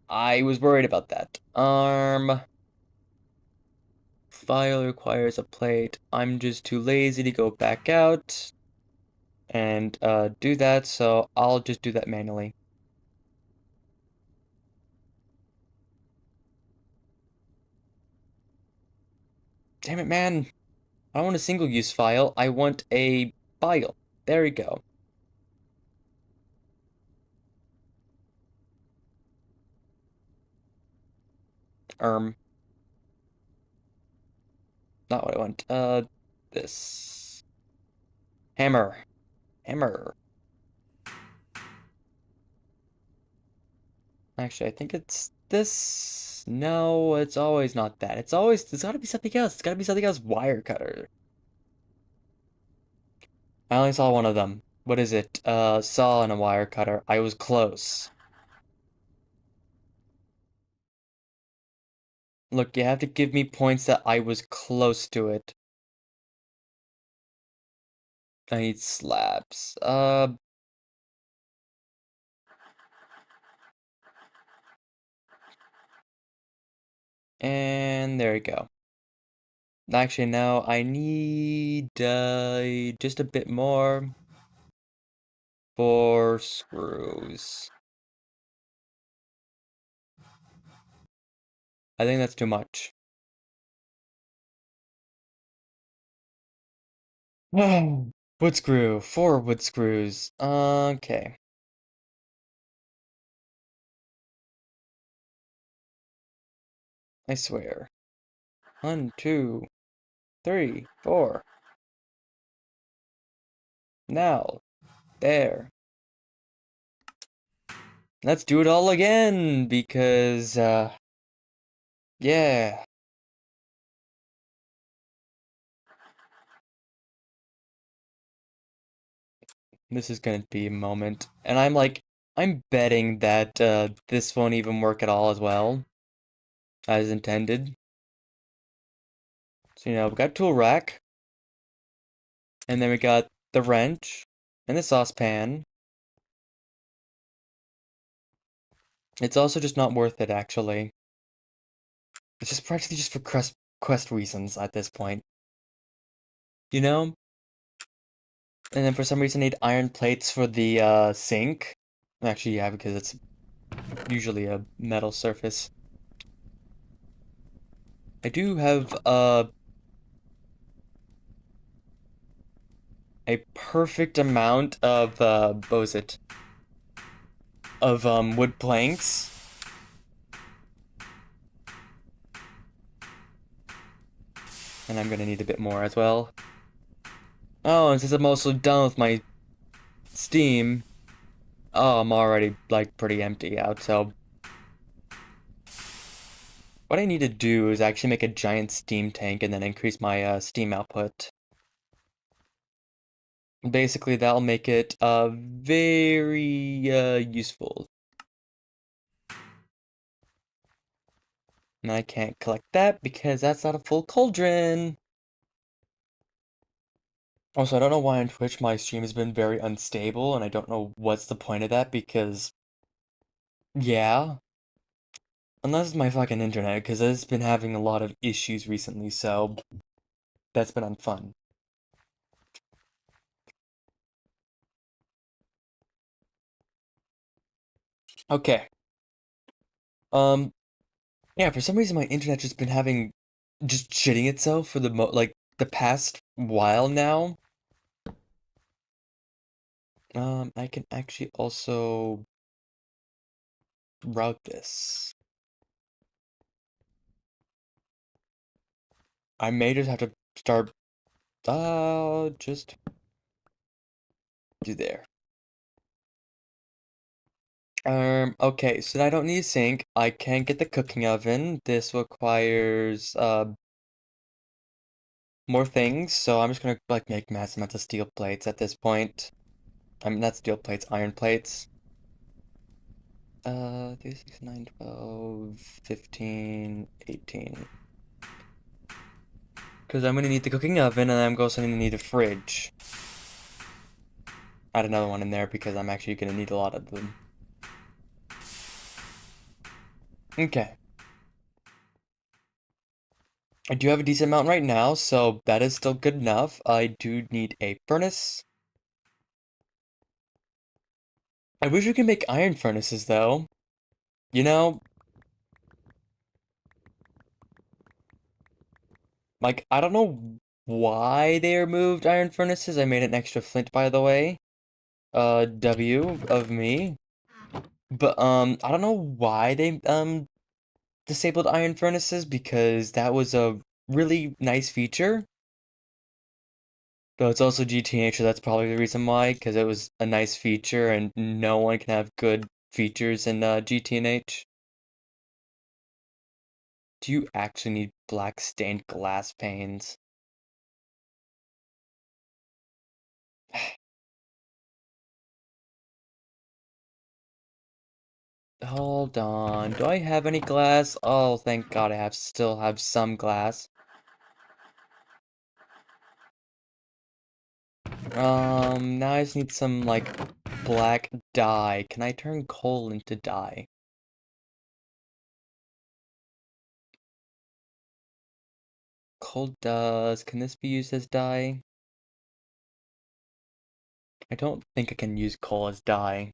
I was worried about that. File requires a plate. I'm just too lazy to go back out and do that, so I'll just do that manually. Damn it, man. I don't want a single-use file. I want a file. There we go. Um, Not what I want. This. Hammer. Hammer. Actually, I think it's this. No, it's always not that. It's gotta be something else. It's gotta be something else. Wire cutter. I only saw one of them. What is it? Saw and a wire cutter. I was close. Look, you have to give me points that I was close to it. I need slabs. And there we go. Actually, no, I need, just a bit more for screws. I think that's too much. Wood screw, 4 wood screws. Okay. I swear. 1, 2, 3, 4. Now, there. Let's do it all again, because, yeah. This is gonna be a moment. And I'm betting that, this won't even work at all as well, as intended. So, we got tool rack, and then we got the wrench, and the saucepan. It's also just not worth it, actually. It's just practically just for quest reasons at this point. You know? And then for some reason I need iron plates for the, sink. Actually, yeah, because it's usually a metal surface. I do have, a perfect amount of, what was it? Of, wood planks. And I'm gonna need a bit more as well. Oh, and since I'm also done with my steam, oh, I'm already, like, pretty empty out, so... What I need to do is actually make a giant steam tank and then increase my, steam output. Basically, that'll make it, very, useful. And I can't collect that because that's not a full cauldron. Also, I don't know why on Twitch my stream has been very unstable, and I don't know what's the point of that because, yeah. Unless it's my fucking internet, because it's been having a lot of issues recently, so that's been unfun. Okay. Um, yeah, for some reason my internet just been having, just shitting itself for the past while now. I can actually also route this. I may just have to start, just do there. Okay, so I don't need a sink. I can get the cooking oven. This requires, more things, so I'm just gonna, like, make massive amounts of steel plates at this point. I mean, not steel plates, iron plates. 3, 6, 9, 12, 15, 18. Because I'm gonna need the cooking oven, and I'm also gonna need a fridge. Add another one in there because I'm actually gonna need a lot of them. Okay. I do have a decent amount right now, so that is still good enough. I do need a furnace. I wish we could make iron furnaces, though. You know, like, I don't know why they removed iron furnaces. I made an extra flint, by the way. W of me. But, I don't know why they, disabled iron furnaces, because that was a really nice feature. But it's also GTH, so that's probably the reason why, because it was a nice feature, and no one can have good features in, GTH. Do you actually need black stained glass panes? Hold on. Do I have any glass? Oh, thank God I still have some glass. Now I just need some, like, black dye. Can I turn coal into dye? Coal does. Can this be used as dye? I don't think I can use coal as dye.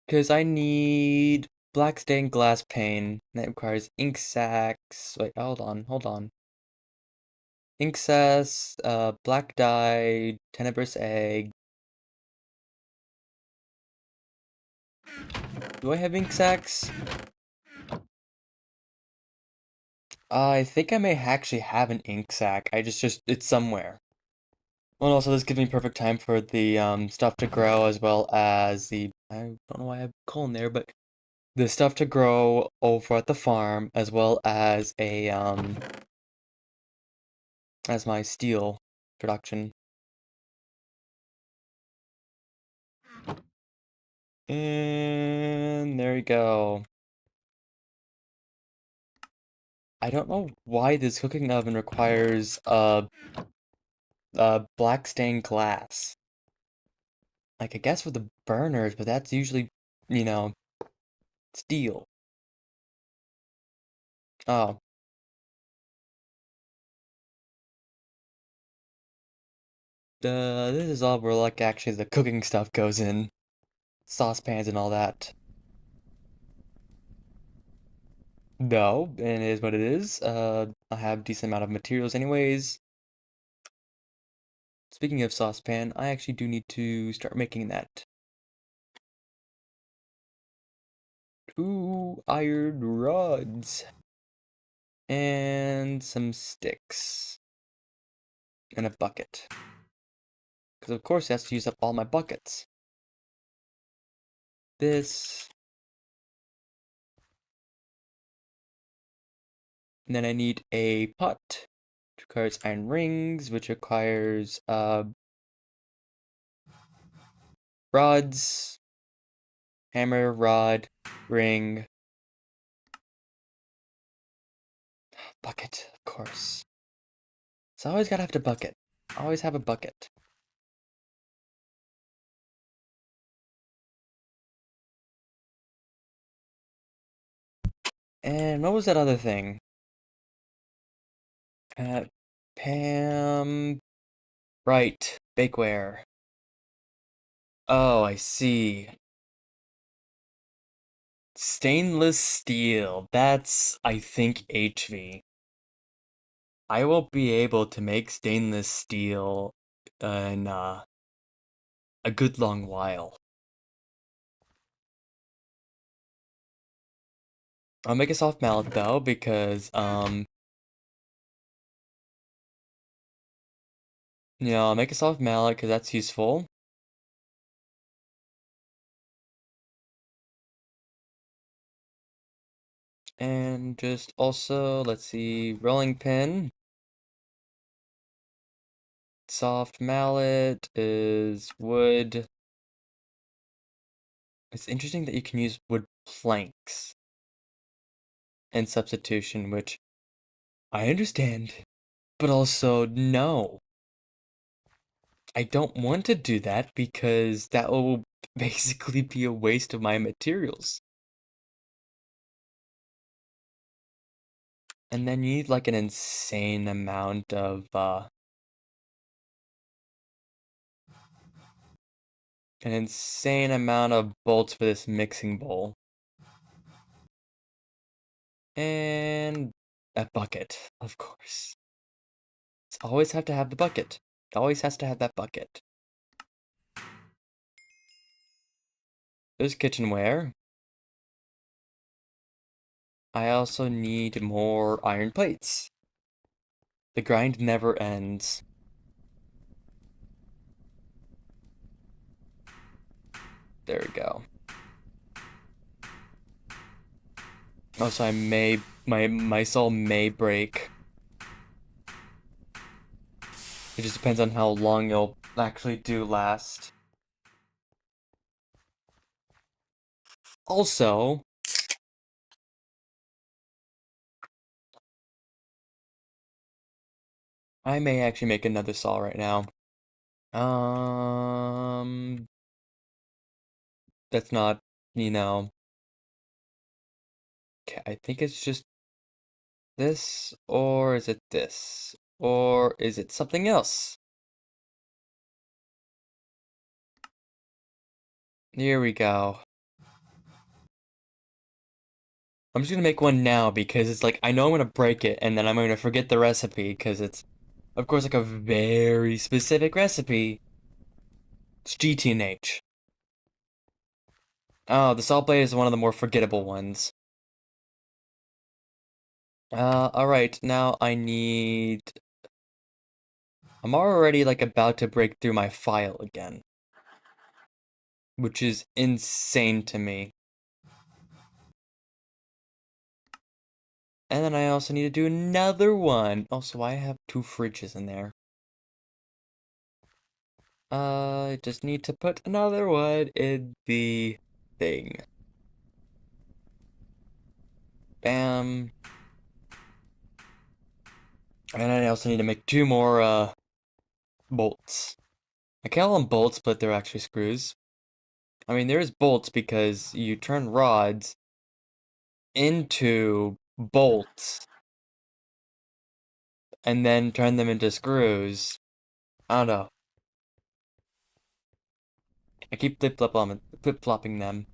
Because I need black stained glass pane. That requires ink sacs. Wait, hold on. Ink sacs, black dye, tenebrous egg. Do I have ink sacs? I think I may actually have an ink sac. It's somewhere. Well, also, this gives me perfect time for the stuff to grow as well as I don't know why I have coal in there, but the stuff to grow over at the farm as well as as my steel production. And there you go. I don't know why this cooking oven requires black stained glass. Like, I guess for the burners, but that's usually, you know, steel. Oh, this is all where, like, actually the cooking stuff goes in. Saucepans and all that. No, and it is what it is. I have a decent amount of materials anyways. Speaking of saucepan, I actually do need to start making that. 2 iron rods. And some sticks. And a bucket. Because of course it has to use up all my buckets. This. And then I need a pot, which requires iron rings, which requires rods, hammer, rod, ring, bucket, of course. So I always gotta have the bucket. Always have a bucket. And what was that other thing? Uh, Pam. Right, bakeware. Oh, I see. Stainless steel. That's, I think, HV. I won't be able to make stainless steel in a good long while. I'll make a soft mallet though, because I'll make a soft mallet because that's useful. And just also, let's see, rolling pin. Soft mallet is wood. It's interesting that you can use wood planks in substitution, which I understand, but also no. I don't want to do that because that will basically be a waste of my materials. And then you need like an insane amount of bolts for this mixing bowl. And a bucket, of course. It's always have to have the bucket. It always has to have that bucket. There's kitchenware. I also need more iron plates. The grind never ends. There we go. Also, my soul may break. It just depends on how long you'll actually do last. Also, I may actually make another saw right now. That's not, you know. Okay, I think it's just this, or is it this? Or is it something else? Here we go. I'm just gonna make one now because it's like, I know I'm gonna break it and then I'm gonna forget the recipe because it's, of course, like a very specific recipe. It's GTNH. Oh, the salt blade is one of the more forgettable ones. Alright, now I'm already like about to break through my file again. Which is insane to me. And then I also need to do another one. Also, I have 2 fridges in there. I just need to put another one in the thing. Bam. And I also need to make 2 more, bolts. I call them bolts, but they're actually screws. I mean, there's bolts because you turn rods into bolts and then turn them into screws. I don't know. I keep flip-flopping them.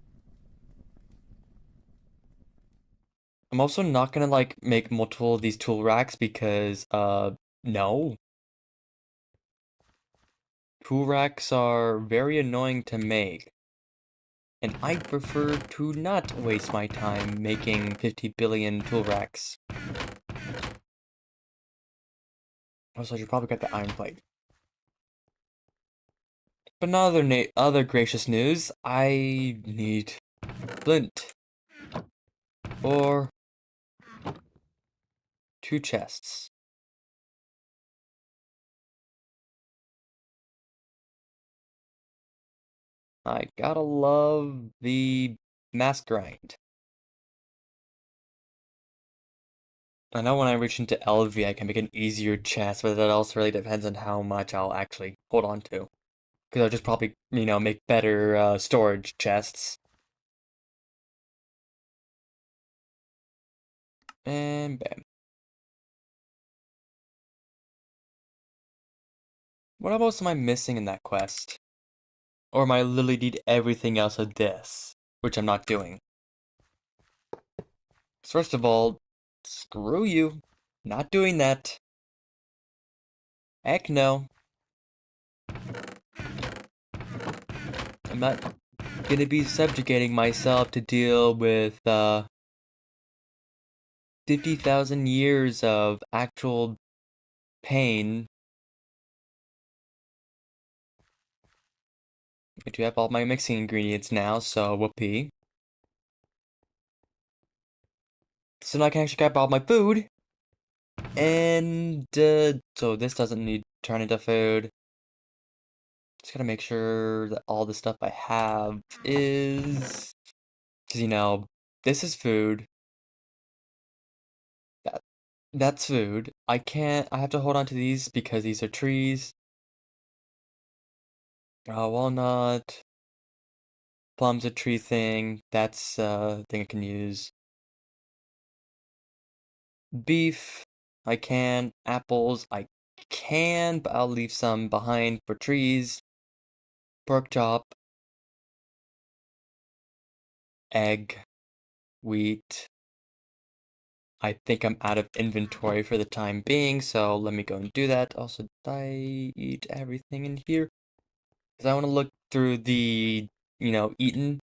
I'm also not gonna like make multiple of these tool racks because no. Tool racks are very annoying to make. And I prefer to not waste my time making 50 billion tool racks. Also, I should probably get the iron plate. But now other gracious news, I need flint for 2 chests. I gotta love the mass grind. I know when I reach into LV, I can make an easier chest, but that also really depends on how much I'll actually hold on to. Because I'll just probably, make better storage chests. And bam. What else am I missing in that quest? Or am I literally need everything else of this? Which I'm not doing. First of all, screw you. Not doing that. Heck no. I'm not gonna be subjugating myself to deal with 50,000 years of actual pain. I do have all my mixing ingredients now, so whoopee. So now I can actually grab all my food. And, so this doesn't need to turn into food. Just gotta make sure that all the stuff I have is... Because, this is food. That, that's food. I have to hold on to these because these are trees. Walnut. Plum's a tree thing. That's a thing I can use. Beef. I can. Apples. I can, but I'll leave some behind for trees. Pork chop. Egg. Wheat. I think I'm out of inventory for the time being, so let me go and do that. Also, did I eat everything in here? Because I want to look through the, eaten.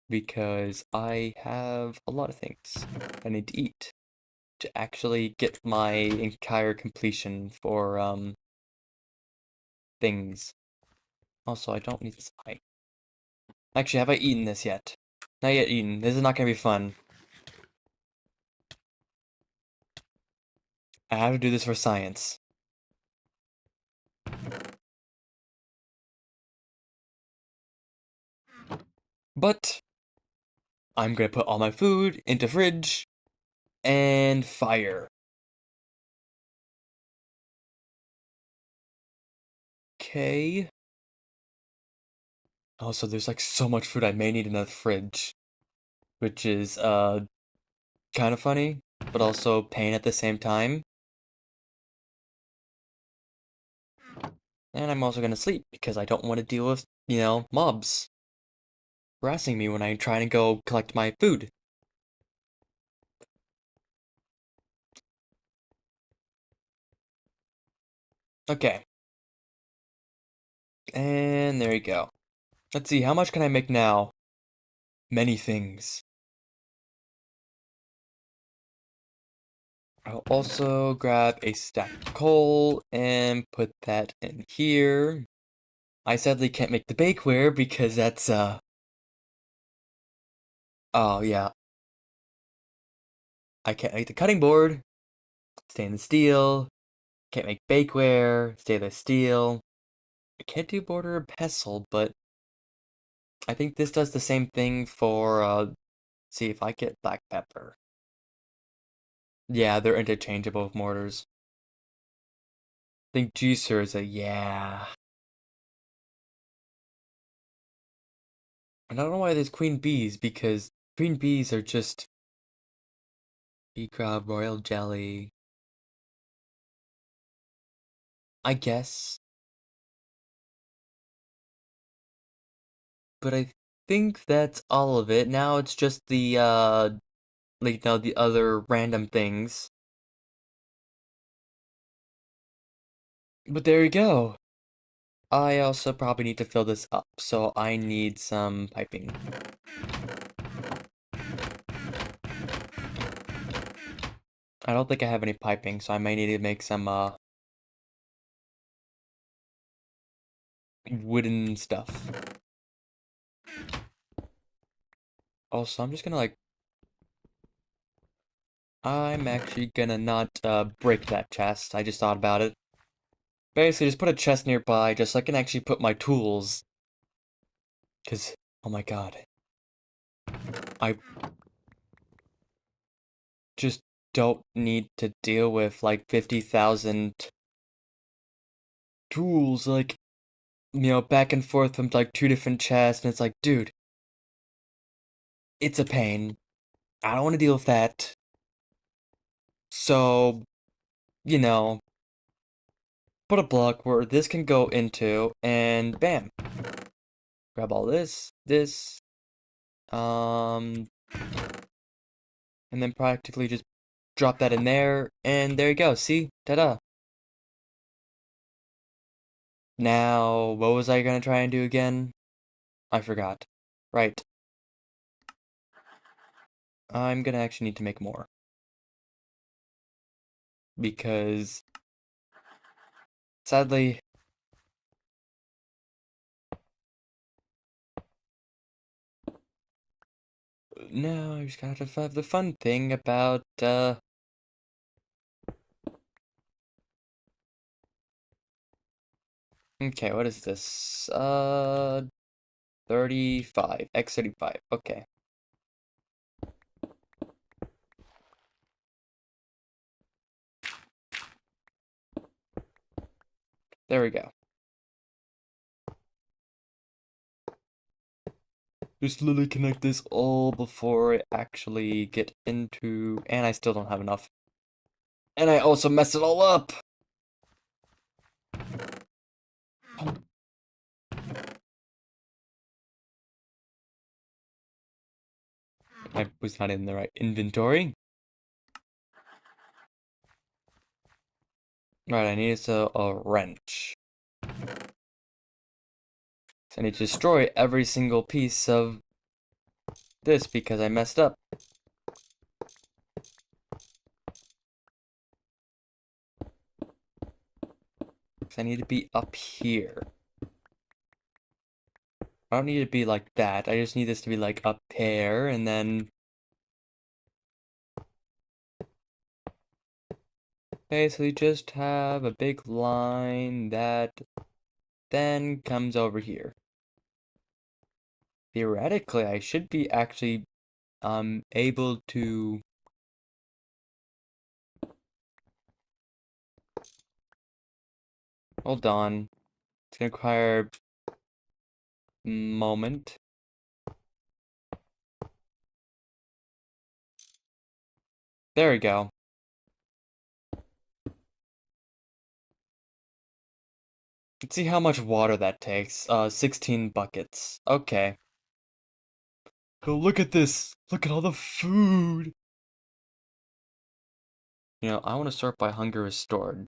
Because I have a lot of things I need to eat to actually get my entire completion for, things. Also, I don't need this eye. Actually, have I eaten this yet? Not yet eaten. This is not gonna be fun. I have to do this for science. But I'm gonna put all my food into fridge and fire. Okay. Also, there's like so much food I may need in the fridge, which is kind of funny, but also pain at the same time. And I'm also gonna sleep because I don't want to deal with, mobs harassing me when I'm trying to go collect my food. Okay. And there you go. Let's see, how much can I make now? Many things. I'll also grab a stack of coal and put that in here. I sadly can't make the bakeware because that's, oh yeah. I can't make the cutting board. Stainless steel. Can't make bakeware. Stainless steel. I can't do mortar and pestle, but I think this does the same thing for, see if I get black pepper. Yeah, they're interchangeable with mortars. I think juicer is a yeah. And I don't know why there's queen bees, because queen bees are just bee crab, royal jelly. I guess. But I think that's all of it. Now it's just the, the other random things. But there you go. I also probably need to fill this up, so I need some piping. I don't think I have any piping, so I might need to make some, wooden stuff. Also, I'm just gonna, I'm actually gonna not, break that chest. I just thought about it. Basically, just put a chest nearby, just so I can actually put my tools. Because, oh my god. I just don't need to deal with, 50,000 tools, back and forth from, two different chests, and it's like, dude, it's a pain. I don't want to deal with that. So, you know, put a block where this can go into, and bam. Grab all this, and then practically just drop that in there, and there you go, see? Ta-da! Now, what was I gonna try and do again? I forgot. Right. I'm gonna actually need to make more. Because, sadly, no, I just gotta have the fun thing about, Okay, what is this? 35. X35. Okay. There we go. Just literally connect this all before I actually get into... And I still don't have enough. And I also messed it all up! I was not in the right inventory. Right, I need a wrench. So I need to destroy every single piece of this because I messed up. So I need to be up here. I don't need it to be like that. I just need this to be like up there and then... Okay, so you just have a big line that then comes over here. Theoretically, I should be actually able to... Hold on. It's gonna require a moment. There we go. Let's see how much water that takes. 16 buckets. Okay. Oh, look at this! Look at all the food! You know, I want to sort by hunger restored.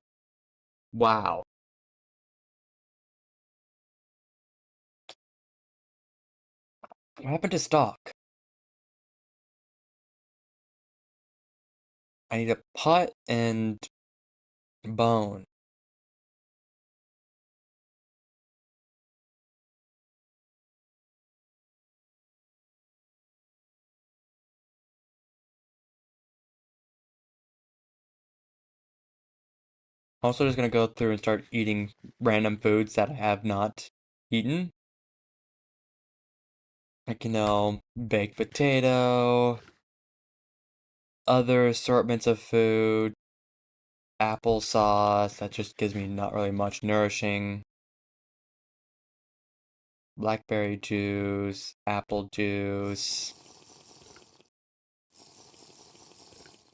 Wow. What happened to stock? I need a pot and bone. Also just gonna go through and start eating random foods that I have not eaten. Like, you know, baked potato, other assortments of food, applesauce, that just gives me not really much nourishing. Blackberry juice, apple juice.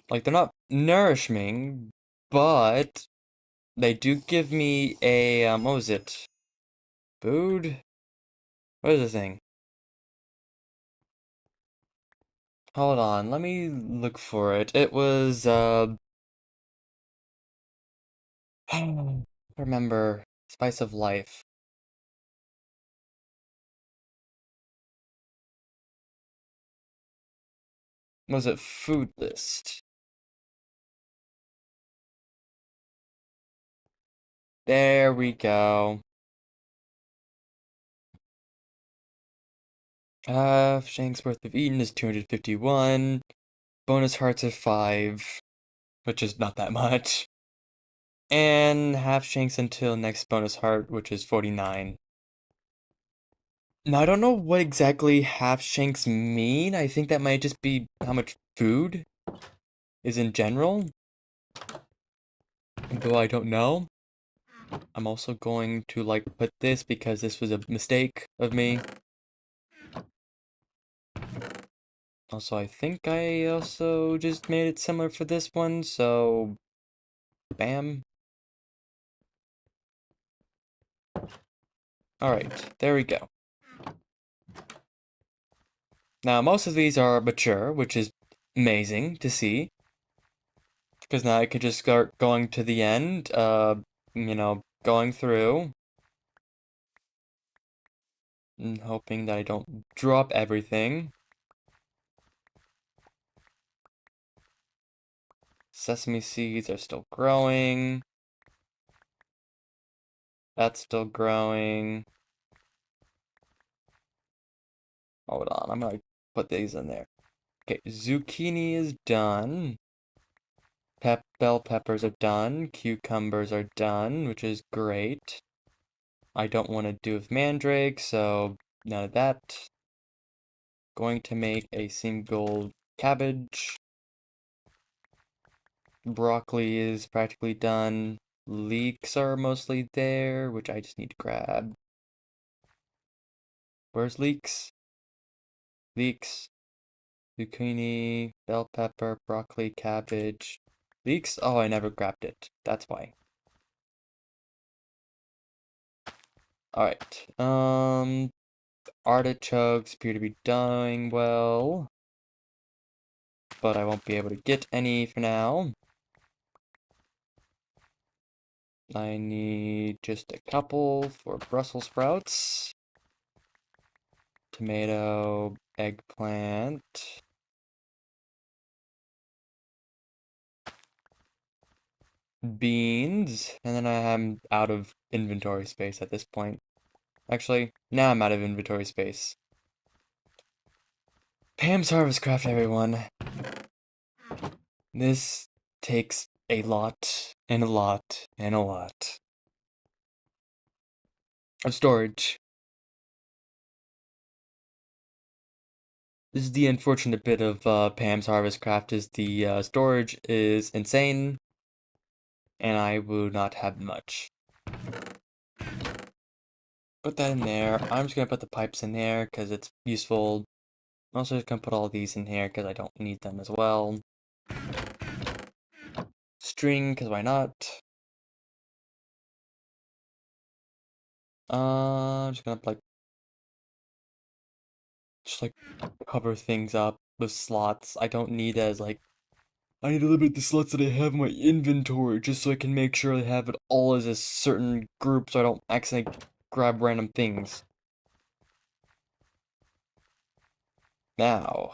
Like, they're not nourishing, but they do give me a, what was it? Food? What is the thing? Hold on, let me look for it. It was, remember, Spice of Life. Was it Food List? There we go. Shank's worth of eaten is 251. Bonus hearts are 5, which is not that much. And half Shanks until next bonus heart, which is 49. Now, I don't know what exactly half Shanks mean. I think that might just be how much food is in general. Though I don't know. I'm also going to, like, put this because this was a mistake of me. Also, I think I also just made it similar for this one, so... Bam. Alright, there we go. Now, most of these are mature, which is amazing to see. Because now I can just start going to the end, you know, going through. And hoping that I don't drop everything. Sesame seeds are still growing. That's still growing. Hold on, I'm gonna put these in there. Okay, zucchini is done. Bell peppers are done. Cucumbers are done, which is great. I don't want to do with mandrake, so none of that. Going to make a single cabbage. Broccoli is practically done. Leeks are mostly there, which I just need to grab. Where's leeks? Leeks. Zucchini, bell pepper, broccoli, cabbage. Leeks? Oh, I never grabbed it. That's why. Alright. Artichokes appear to be doing well, but I won't be able to get any for now. I need just a couple for Brussels sprouts. Tomato, eggplant. Beans, and then I am out of inventory space at this point. Actually, now I'm out of inventory space. Pam's Harvest Craft, everyone. This takes a lot, and a lot, and a lot of storage. This is the unfortunate bit of Pam's Harvest Craft is the storage is insane, and I will not have much. Put that in there. I'm just gonna put the pipes in there because it's useful. I'm also just gonna put all these in here because I don't need them as well. String, because why not? I'm just gonna just cover things up with slots. I don't need as I need to limit the slots that I have in my inventory just so I can make sure I have it all as a certain group so I don't accidentally grab random things. Now,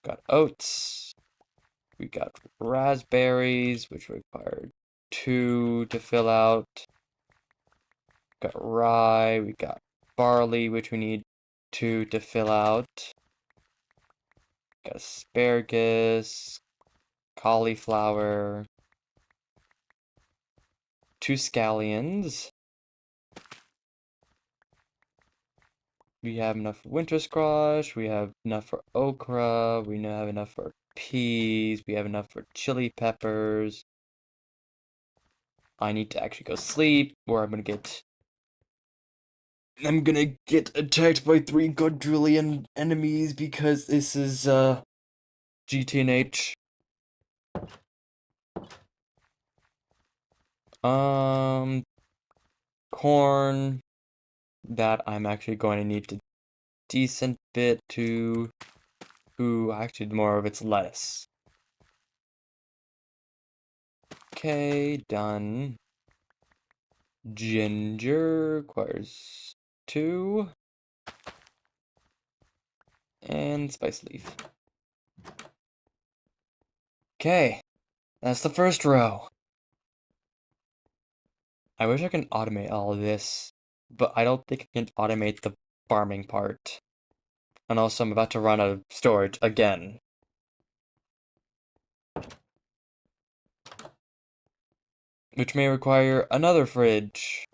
got oats. We got raspberries, which require 2 to fill out. Got rye, we got barley, which we need 2 to fill out. Got asparagus, cauliflower, 2 scallions. We have enough for winter squash, we have enough for okra, we now have enough for peas, we have enough for chili peppers. I need to actually go sleep, or I'm gonna get attacked by 3 quadrillion enemies because this is GTNH. Corn that I'm actually going to need a decent bit to actually more of its lettuce. Okay, done. Ginger requires 2. And spice leaf. Okay, that's the first row. I wish I can automate all of this, but I don't think I can automate the farming part. And also I'm about to run out of storage again. Which may require another fridge.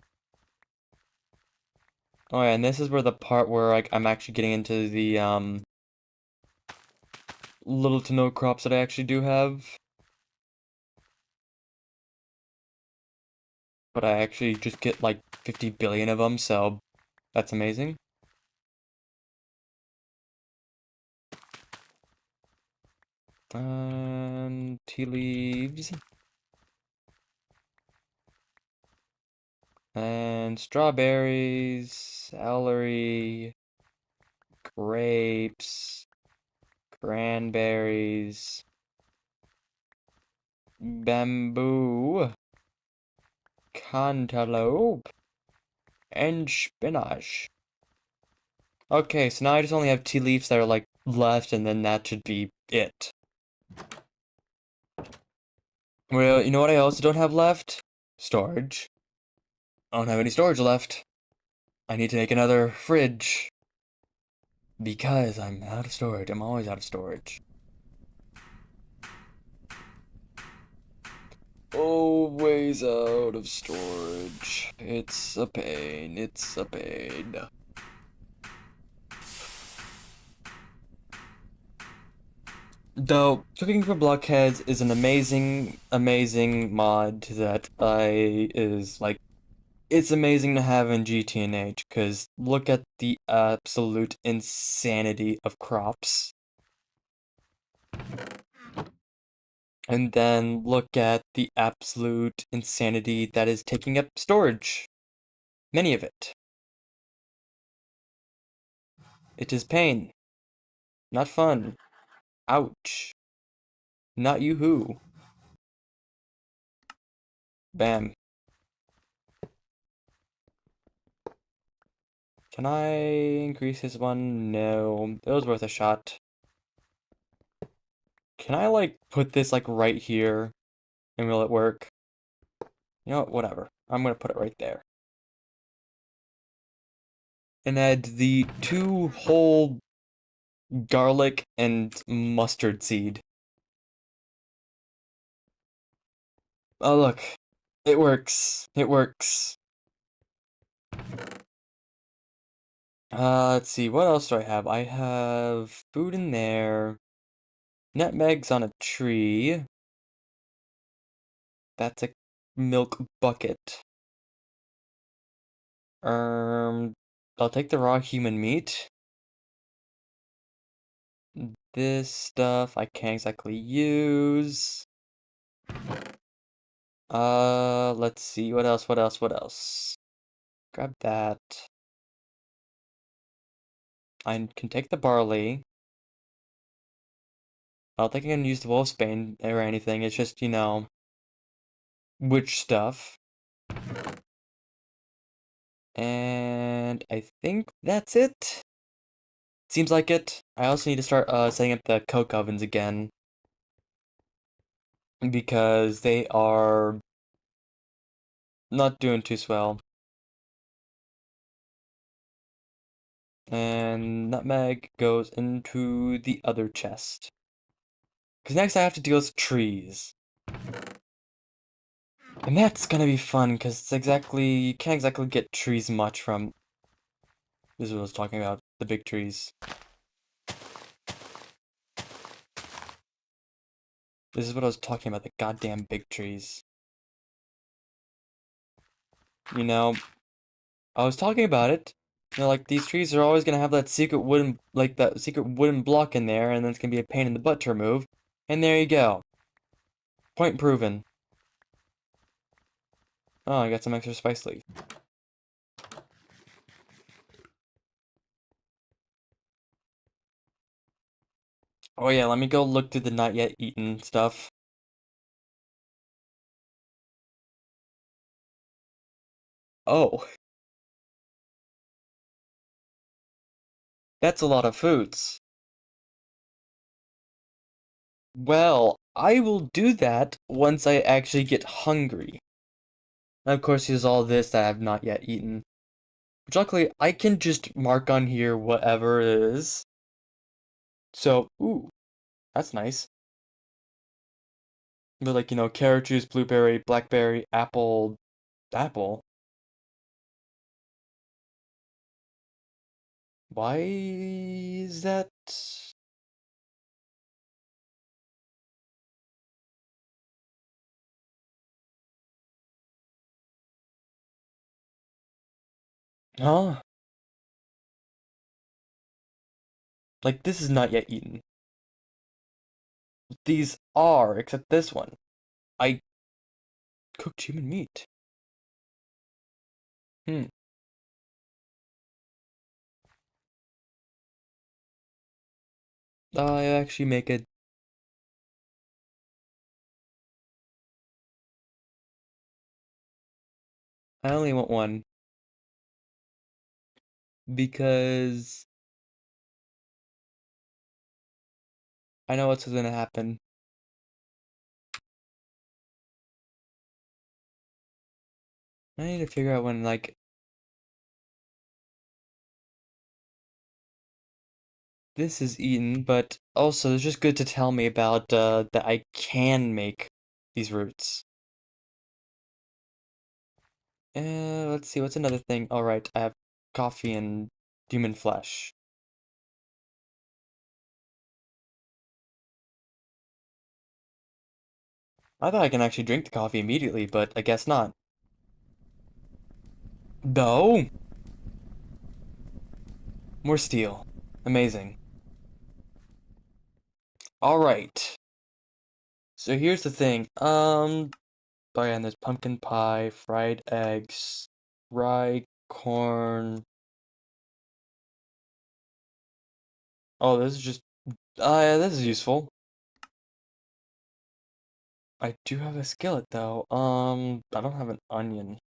Oh yeah, and this is where the part where I'm actually getting into the little to no crops that I actually do have. But I actually just get 50 billion of them, so that's amazing. Tea leaves. And strawberries, celery, grapes, cranberries, bamboo, cantaloupe, and spinach. Okay, so now I just only have tea leaves that are left, and then that should be it. Well, you know what I also don't have left? Storage. I don't have any storage left. I need to make another fridge. Because I'm out of storage. I'm always out of storage. Always out of storage. It's a pain. It's a pain. Though, cooking for blockheads is an amazing, amazing mod that it's amazing to have in GTNH, because look at the absolute insanity of crops. And then look at the absolute insanity that is taking up storage. Many of it. It is pain. Not fun. Ouch. Not yoo-hoo. Bam. Can I increase his one? No. It was worth a shot. Can I, like, put this, like, right here? And will it work? You know what? Whatever. I'm gonna put it right there. And add the 2 whole garlic and mustard seed. Oh, look. It works. It works. Let's see. What else do I have? I have food in there. Nutmegs on a tree. That's a milk bucket. I'll take the raw human meat. This stuff I can't exactly use. Let's see. What else? What else? What else? Grab that. I can take the barley. I don't think I can use the wolfsbane or anything. It's just, witch stuff. And I think that's it. Seems like it. I also need to start setting up the coke ovens again, because they are not doing too swell. And nutmeg goes into the other chest. Because next I have to deal with trees. And that's gonna be fun, because you can't exactly get trees much from... This is what I was talking about, the big trees. This is what I was talking about, the goddamn big trees. You know, I was talking about it. Like, these trees are always gonna have that secret wooden block in there, and then it's gonna be a pain in the butt to remove. And there you go. Point proven. Oh, I got some extra spice leaf. Oh yeah, let me go look through the not yet eaten stuff. Oh, that's a lot of foods. Well, I will do that once I actually get hungry. And of course, here's all this that I have not yet eaten. Which luckily, I can just mark on here whatever it is. So, ooh, that's nice. But like, carrot juice, blueberry, blackberry, apple. Apple? Why is that? Huh? Like, this is not yet eaten. These are, except this one. I cooked human meat. Hmm. I actually make it. I only want one. Because I know what's gonna happen. I need to figure out when, like, this is eaten, but also it's just good to tell me about, that I can make these roots. Let's see, what's another thing? All right, I have coffee and human flesh. I thought I can actually drink the coffee immediately, but I guess not. No! More steel. Amazing. Alright. So here's the thing. Oh yeah, and there's pumpkin pie, fried eggs, rye corn. Oh, this is just yeah, this is useful. I do have a skillet though. I don't have an onion.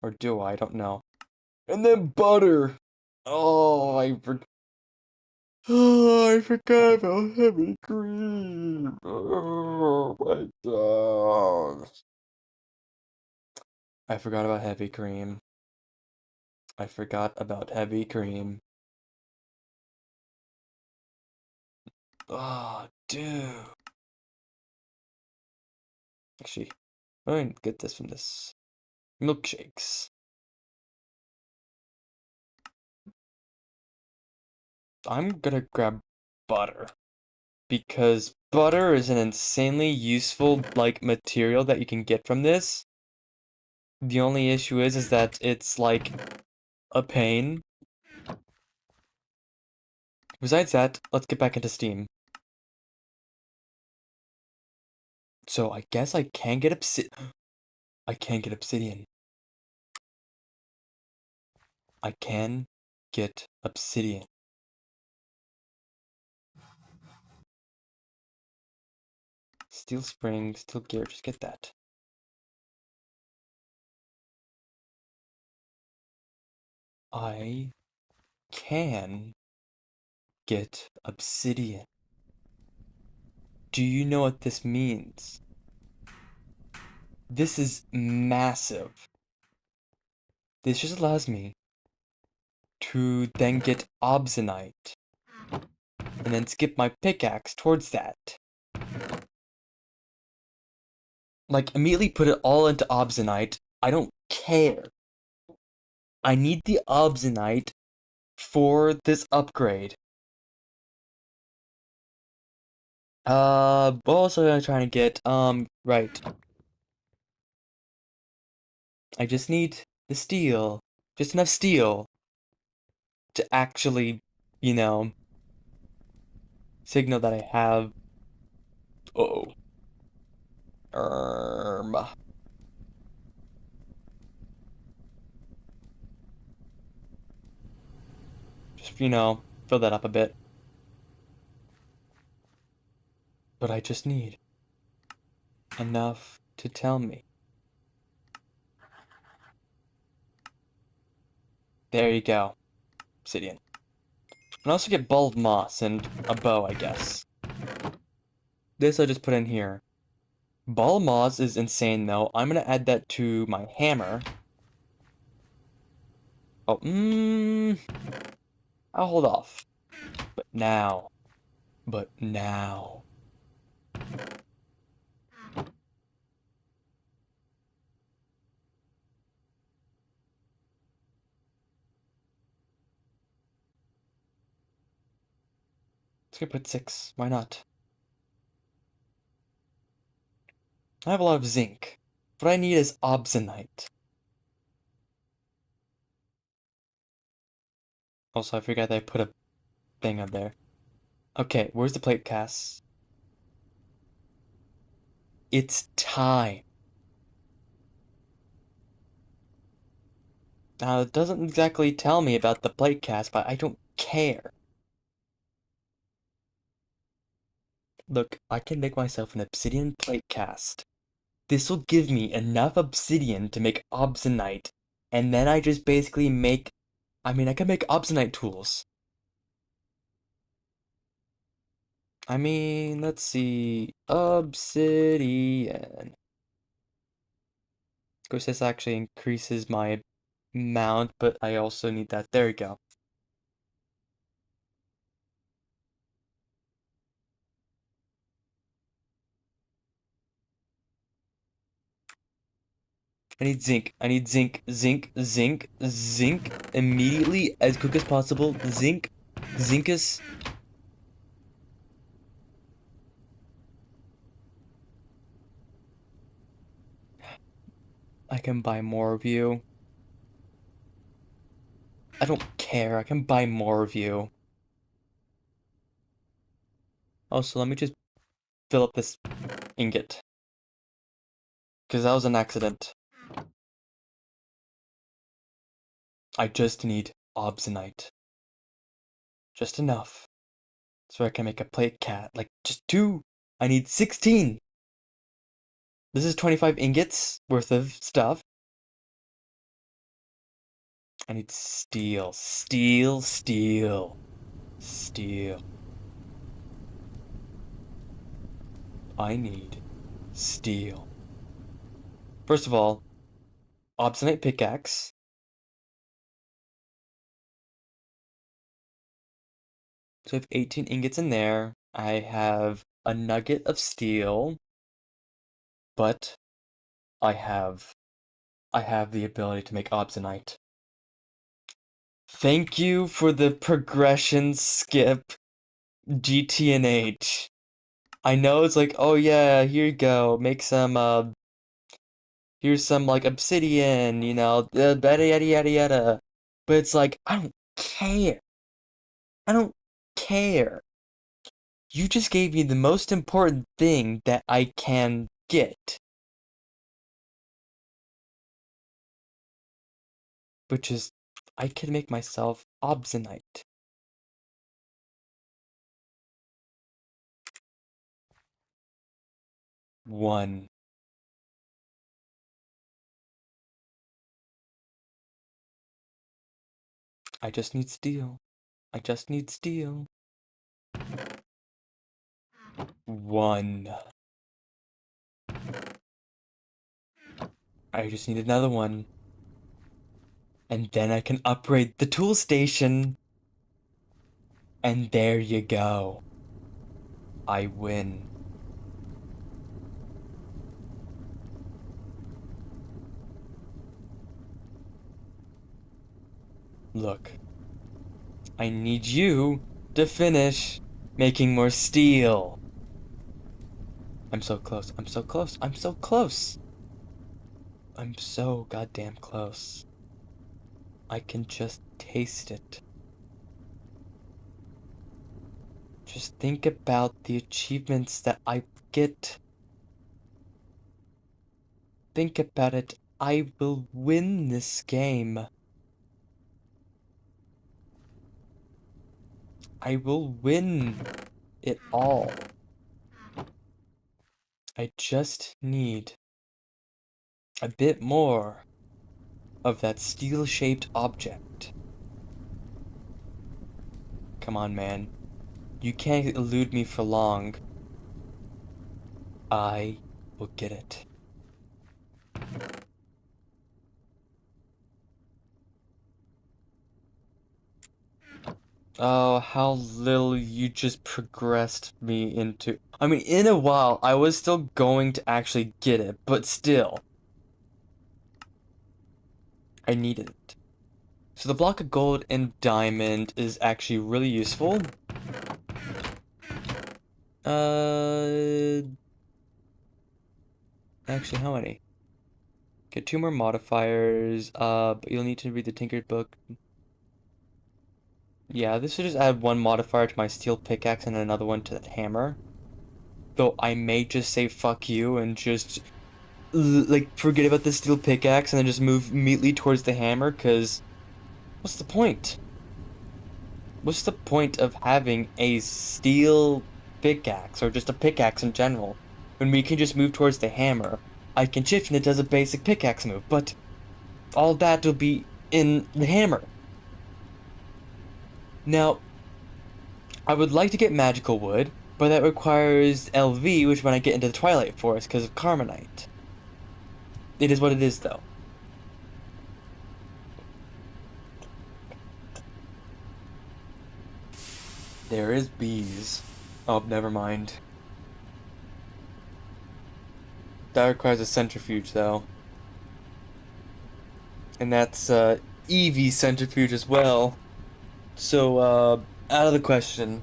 Or do I? I don't know. And then butter. Oh, oh, I forgot about heavy cream. Oh my god. I forgot about heavy cream. I forgot about heavy cream. Oh, dude. Actually, I'm going to get this from this. Milkshakes. I'm gonna grab butter. Because butter is an insanely useful, like, material that you can get from this. The only issue is that it's, like, a pain. Besides that, let's get back into Steam. So I guess I can get I can get obsidian. I can get obsidian. Steel spring, steel gear, just get that. I can get obsidian. Do you know what this means? This is massive. This just allows me to then get obsidianite and then skip my pickaxe towards that. Like, immediately put it all into obsidianite. I don't care. I need the obsidianite for this upgrade. What else am I trying to get? Right. I just need the steel. Just enough steel to actually, you know, signal that I have. Uh-oh. Um, just, fill that up a bit. But I just need enough to tell me. There you go. Obsidian. And also get bulb moss and a bow, I guess. This I just put in here. Ball moss is insane though. I'm gonna add that to my hammer. Oh, I'll hold off. But now. But now. Let's go put 6. Why not? I have a lot of zinc. What I need is obsidianite. Also, I forgot that I put a thing up there. Okay, where's the plate cast? It's time. Now, it doesn't exactly tell me about the plate cast, but I don't care. Look, I can make myself an obsidian plate cast. This will give me enough obsidian to make obsidianite, and then I just basically make... I can make obsidianite tools. Let's see... Obsidian. Of course, this actually increases my amount, but I also need that. There we go. I need zinc. I need zinc, zinc, zinc, zinc. Immediately, as quick as possible. Zinc. Zinkus. I can buy more of you. I don't care. I can buy more of you. Also, let me just fill up this ingot. Because that was an accident. I just need obsonite. Just enough. So I can make a plate cat. Like, just 2. I need 16. This is 25 ingots worth of stuff. I need steel. Steel, steel. Steel. I need steel. First of all, obsonite pickaxe. So I have 18 ingots in there. I have a nugget of steel. But I have the ability to make obsonite. Thank you for the progression skip, GT&H. I know it's like, oh yeah, here you go, make some, here's some, like, obsidian, you know, yada yada yada yada. But it's like, I don't care. I don't care. You just gave me the most important thing that I can get. Which is, I can make myself obsonite. One. I just need steel. I just need steel. 1. I just need another one. And then I can upgrade the tool station. And there you go. I win. Look. I need you to finish making more steel. I'm so close. I'm so close. I'm so close. I'm so goddamn close. I can just taste it. Just think about the achievements that I get. Think about it. I will win this game. I will win it all. I just need a bit more of that steel-shaped object. Come on, man. You can't elude me for long. I will get it. Oh, how little you just progressed me into... I mean, in a while, I was still going to actually get it, but still. I needed it. So the block of gold and diamond is actually really useful. Actually, how many? Get 2 more modifiers, but you'll need to read the Tinkered Book. Yeah, this should just add 1 modifier to my steel pickaxe and another one to that hammer. Though I may just say fuck you and just, like, forget about the steel pickaxe and then just move immediately towards the hammer, cause what's the point? What's the point of having a steel pickaxe, or just a pickaxe in general, when we can just move towards the hammer? I can shift and it does a basic pickaxe move, but all that will be in the hammer. Now, I would like to get magical wood, but that requires LV, which when I get into the Twilight Forest because of Carmonite. It is what it is, though. There is bees. Oh, never mind. That requires a centrifuge, though. And that's EV centrifuge as well. So, out of the question.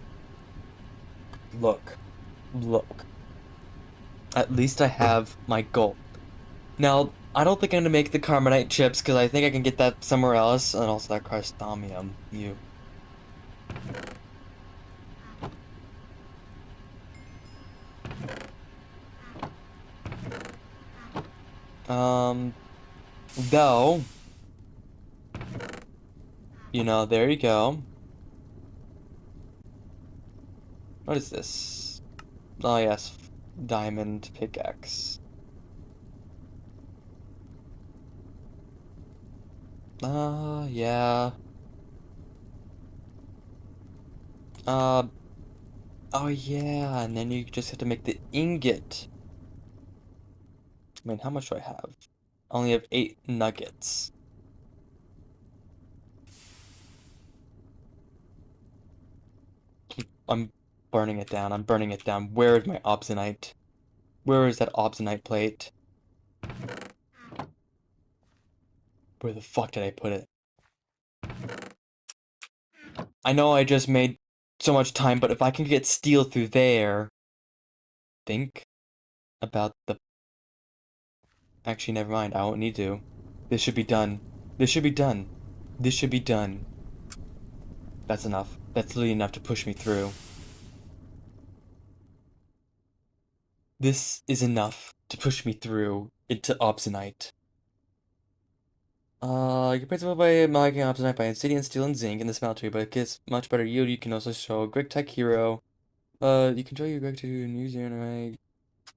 Look. Look. At least I have my gold. Now, I don't think I'm gonna make the carbonite chips because I think I can get that somewhere else, and also that chrysomium. You. Um, though, there you go. What is this? Oh yes, diamond pickaxe. Yeah. Uh, oh yeah, and then you just have to make the ingot. I mean, how much do I have? I only have 8 nuggets. I'm burning it down. I'm burning it down. Where is my obsidianite? Where is that obsidianite plate? Where the fuck did I put it? I know I just made so much time, but if I can get steel through there, think about the... Actually, never mind. I won't need to. This should be done. This should be done. This should be done. That's enough. That's literally enough to push me through. This is enough to push me through into obsidianite. You can principal by making obsidianite by obsidian, steel, and zinc in the smeltery, but it gets much better yield. You can also show GregTech hero. You control your GregTech and use your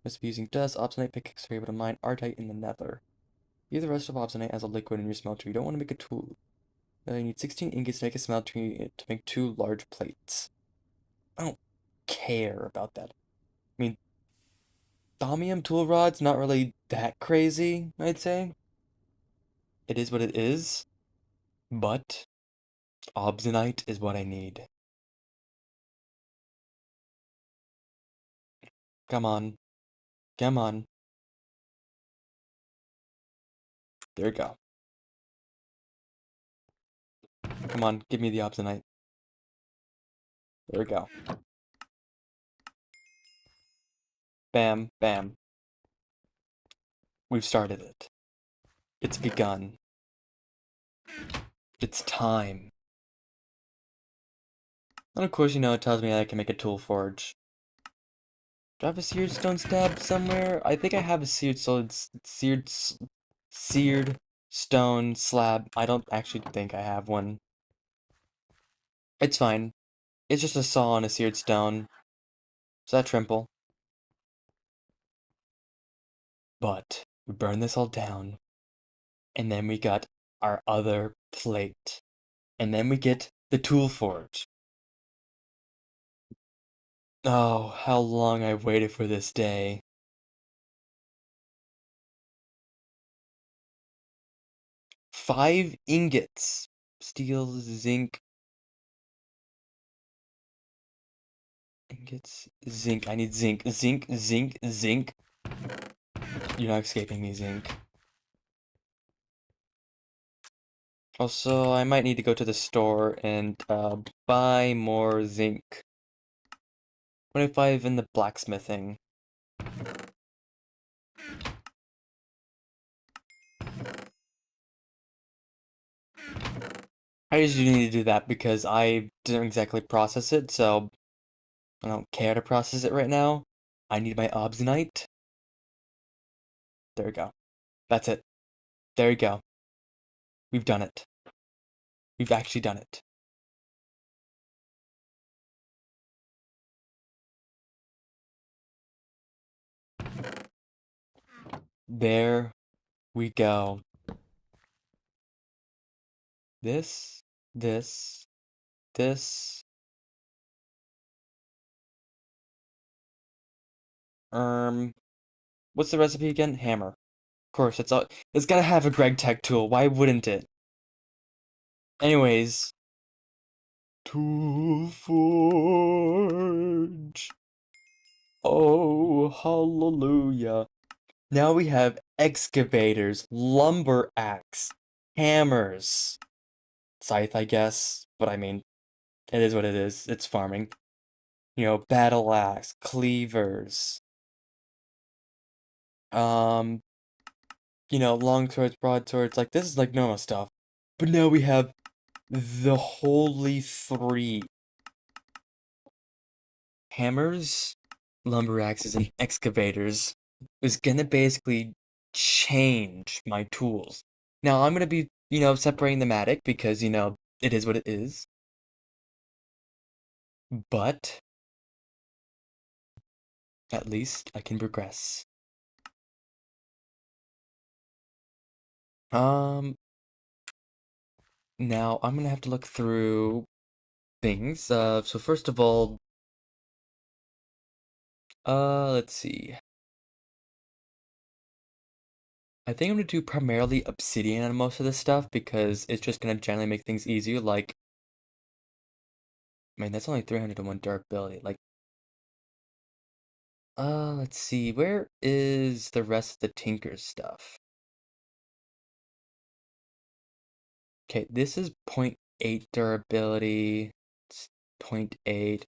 must be using dust. Obsidianite pickaxe are able to mine artite in the nether. Use the rest of obsidianite as a liquid in your smeltery. You don't want to make a tool. You need 16 ingots to make a smeltery to make 2 large plates. I don't care about that. I mean, Thaumium tool rod's not really that crazy, I'd say. It is what it is, but obsidianite is what I need. Come on. Come on. There we go. Come on, give me the obsidianite. There we go. Bam, bam. We've started it. It's begun. It's time. And of course, it tells me I can make a tool forge. Do I have a seared stone stab somewhere? I think I have a seared stone slab. I don't actually think I have one. It's fine. It's just a saw and a seared stone. So that trimple. But we burn this all down. And then we got our other plate. And then we get the tool forge. Oh, how long I've waited for this day. 5 ingots. Steel, zinc. Ingots, zinc. I need zinc. Zinc, zinc, zinc. You're not escaping me, zinc. Also, I might need to go to the store and buy more zinc. 25 in the blacksmithing. I usually need to do that because I didn't exactly process it, so I don't care to process it right now. I need my obsidianite. There we go. That's it. There you go. We've done it. We've actually done it. There we go. This, this, this. What's the recipe again? Hammer. Of course, it's gotta have a GregTech tool. Why wouldn't it? Anyways. Tool Forge. Oh, hallelujah. Now we have excavators, lumber axe, Hammers. Scythe, I guess, but I mean, it is what it is. It's farming. Battle axe, cleavers, um, long swords, broadswords. Like, this is like normal stuff. But now we have the holy three: hammers, lumber axes, and excavators. Is gonna basically change my tools. Now, I'm gonna be, separating the matic because, it is what it is. But at least I can progress. Um, Now I'm gonna have to look through things. So first of all, let's see. I think I'm gonna do primarily obsidian on most of this stuff because it's just gonna generally make things easier. Like, man, that's only 301 durability. Like, let's see. Where is the rest of the Tinker stuff? Okay, this is 0.8 durability. It's 0.8.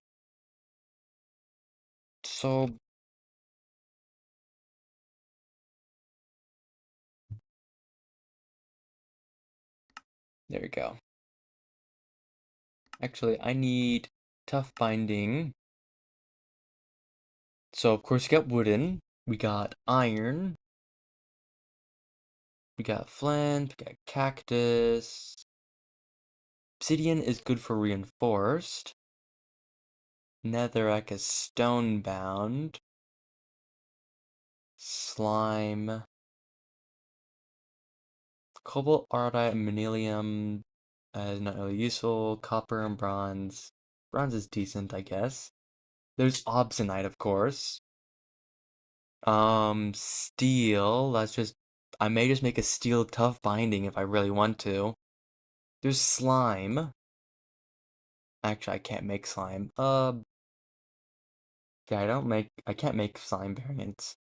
So there we go. Actually, I need tough binding. So of course we got wooden, we got iron, we got flint, we got cactus. Obsidian is good for reinforced. Netherrack is stone bound. Slime. Cobalt, ardite, and manilium is not really useful. Copper and bronze. Bronze is decent, I guess. There's obsidianite, of course. Steel. I may just make a steel tough binding if I really want to. There's slime. Actually, I can't make slime. Yeah, I can't make slime variants.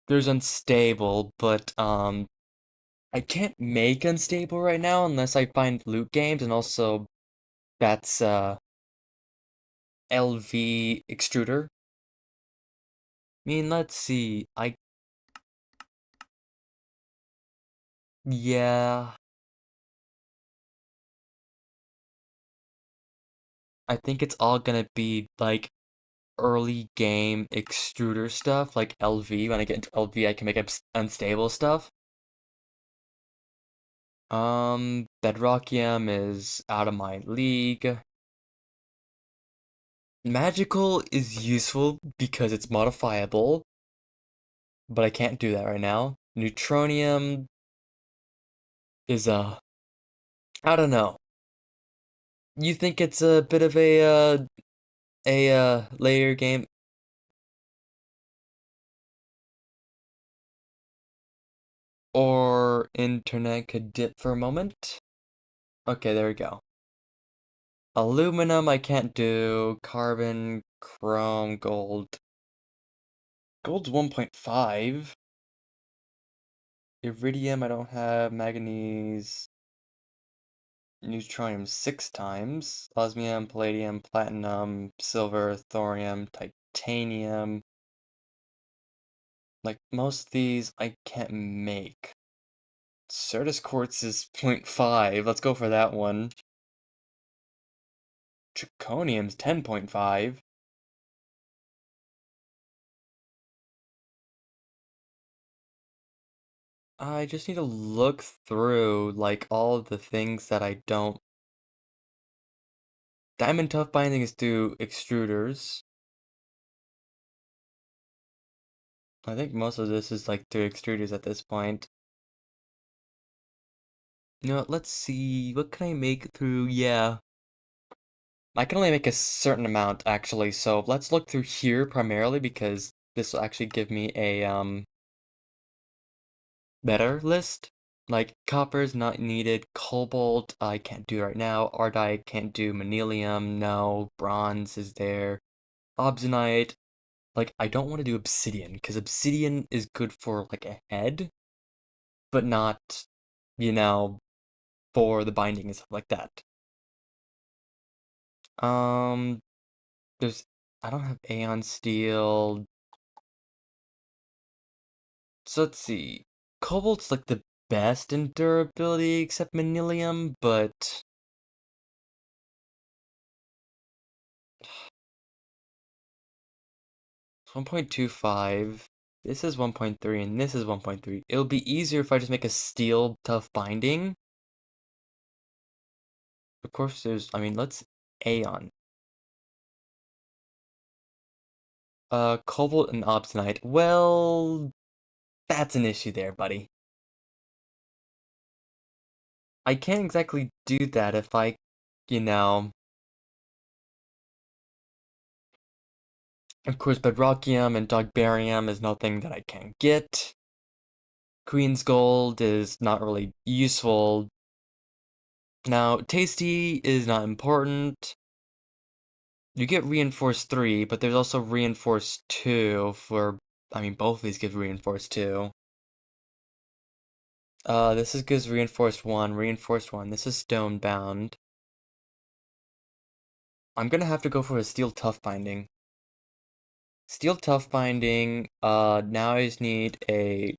There's unstable, but, I can't make unstable right now unless I find loot games, and also, that's, LV extruder. I mean, let's see, yeah, I think it's all gonna be, like, early game extruder stuff, like LV. When I get into LV, I can make unstable stuff. Bedrockium is out of my league. Magical is useful because it's modifiable, but I can't do that right now. Neutronium is I don't know. You think it's a bit of a later game? Or internet could dip for a moment? Okay, there we go. Aluminum I can't do. Carbon, chrome, gold. Gold's 1.5. Iridium I don't have. Manganese. Neutronium 6 times. Osmium, palladium, platinum, silver, thorium, titanium. Like, most of these I can't make. Certus quartz is 0.5. Let's go for that one. Zirconium's 10.5. I just need to look through, like, all of the things that I don't. Diamond tough binding is through extruders. I think most of this is, like, through extruders at this point. Let's see. What can I make through? Yeah. I can only make a certain amount, actually, so let's look through here primarily because this will actually give me a, better list. Like, copper's not needed, cobalt I can't do right now, ardite can't do, manilium, no, bronze is there, obsidianite, like, I don't want to do obsidian, because obsidian is good for, like, a head, but not you know, for the binding and stuff like that. Um, there's I don't have Aeon Steel. So let's see. Cobalt's like the best in durability except Manilium, but 1.25. This is 1.3 and this is 1.3. It'll be easier if I just make a steel tough binding. Of course, let's Aeon. Cobalt and Obstinite. Well, that's an issue there, buddy. I can't exactly do that if I, you know... Of course, Bedrockium and Dogbarium is nothing that I can get. Queen's Gold is not really useful. Now, Tasty is not important. You get Reinforced 3, but there's also Reinforced 2 for... both of these give Reinforced 2. This is gives Reinforced 1, Reinforced 1. This is Stone Bound. I'm gonna have to go for a Steel Tough Binding. Steel Tough Binding, now I just need a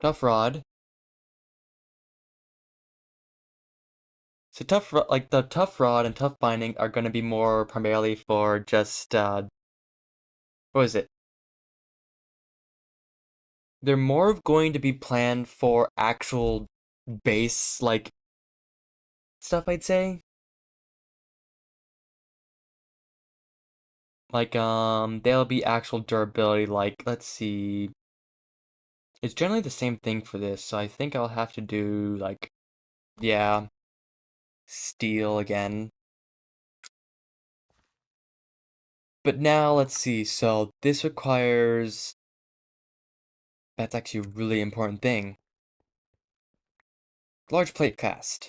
Tough Rod. So the Tough Rod and Tough Binding are gonna be more primarily for just, what is it? They're more of going to be planned for actual base, like, stuff, I'd say. Like, they'll be actual durability, like, let's see. It's generally the same thing for this, so I think I'll have to do, like, yeah, steel again. But now, let's see, so this requires... That's actually a really important thing. Large plate cast.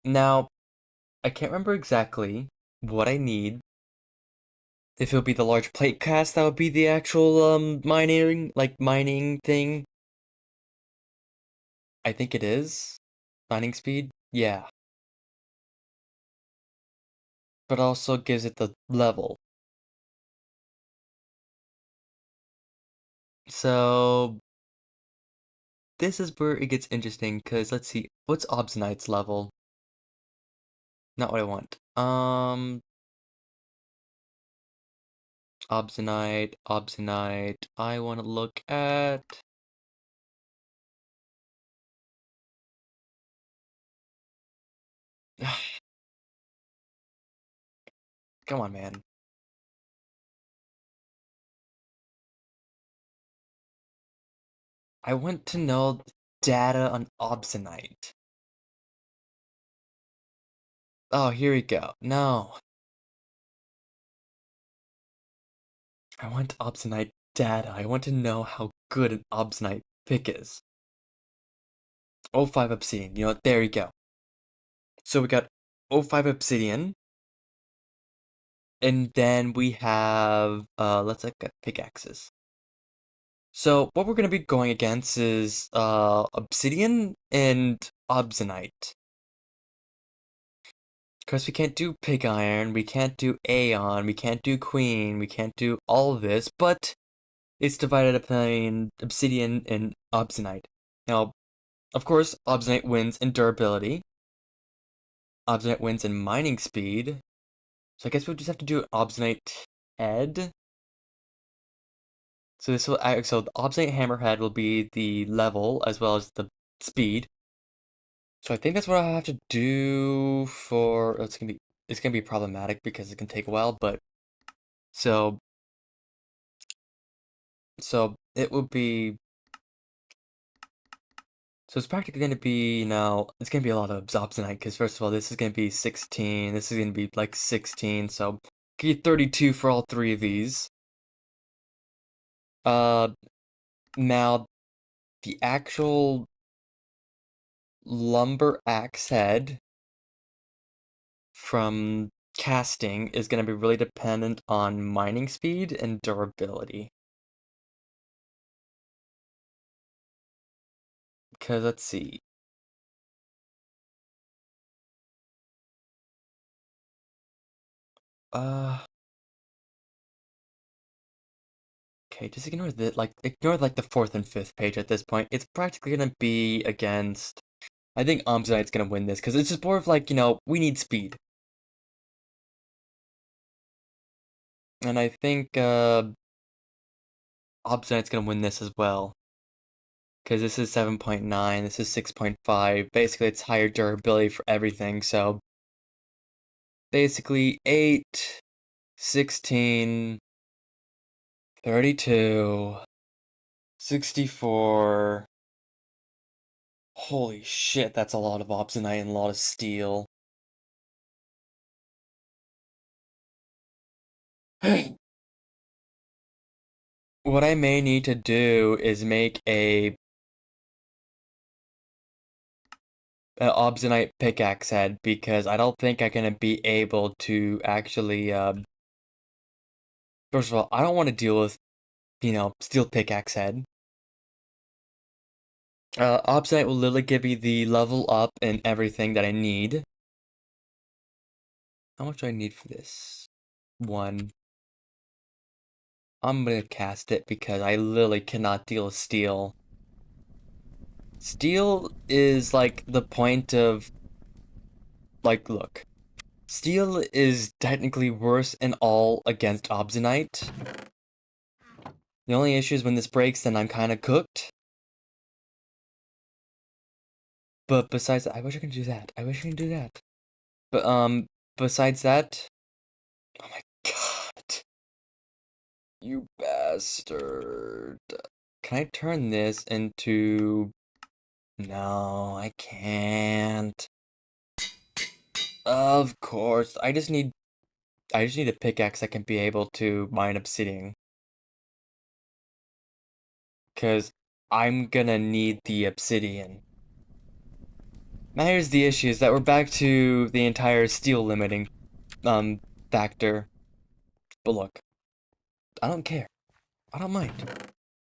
Now, I can't remember exactly what I need. If it would be the large plate cast, that would be the actual, mining thing. I think it is. Mining speed? Yeah. But also gives it the level. So, this is where it gets interesting, because let's see, what's Obstinite's level? Not what I want. Obstinite. I want to look at... Come on, man. I want to know data on Obstinite. Oh, here we go. No. I want Obstinite data. I want to know how good an Obstinite pick is. O5 Obsidian. You know what? There you go. So we got O5 Obsidian. And then we have, let's look at pickaxes. So what we're going to be going against is, Obsidian and Obstinite. Because we can't do pig iron, we can't do Aeon, we can't do Queen, we can't do all of this, but it's divided between Obsidian and Obstinite. Now, of course, Obstinite wins in durability. Obstinite wins in mining speed. So I guess we'll just have to do Obstinite Head. So so the Obstinate Hammerhead will be the level as well as the speed. So I think that's what I have to do for... It's gonna be problematic because it can take a while, but... So it would be... So it's practically gonna be, it's gonna be a lot of Obstinite, because first of all, this is gonna be 16, this is gonna be like 16, so... Get 32 for all three of these. Now, the actual lumber axe head from casting is going to be really dependent on mining speed and durability. Cause let's see. Uh, okay, just ignore the fourth and fifth page at this point. It's practically gonna be against. I think Omzonite's gonna win this because it's just more of like, we need speed. And I think Omzonite's gonna win this as well. Because this is 7.9, this is 6.5. Basically, it's higher durability for everything, so basically 8, 16, 32, 64. Holy shit, that's a lot of Obsonite and a lot of steel. What I may need to do is make a Obsonite pickaxe head because I don't think I'm gonna be able to actually first of all, I don't want to deal with, steel pickaxe head. Obsonite will literally give me the level up and everything that I need. How much do I need for this? 1. I'm gonna cast it because I literally cannot deal with steel. Steel is like the point of, like, look. Steel is technically worse in all against Obsonite. The only issue is when this breaks, then I'm kind of cooked. But besides that, I wish I could do that. I wish I could do that. But, besides that... Oh my god. You bastard. Can I turn this into... No, I can't. Of course. I just need a pickaxe that can be able to mine obsidian. Because I'm gonna need the obsidian. Now here's the issue, is that we're back to the entire steel limiting, factor. But look, I don't care. I don't mind.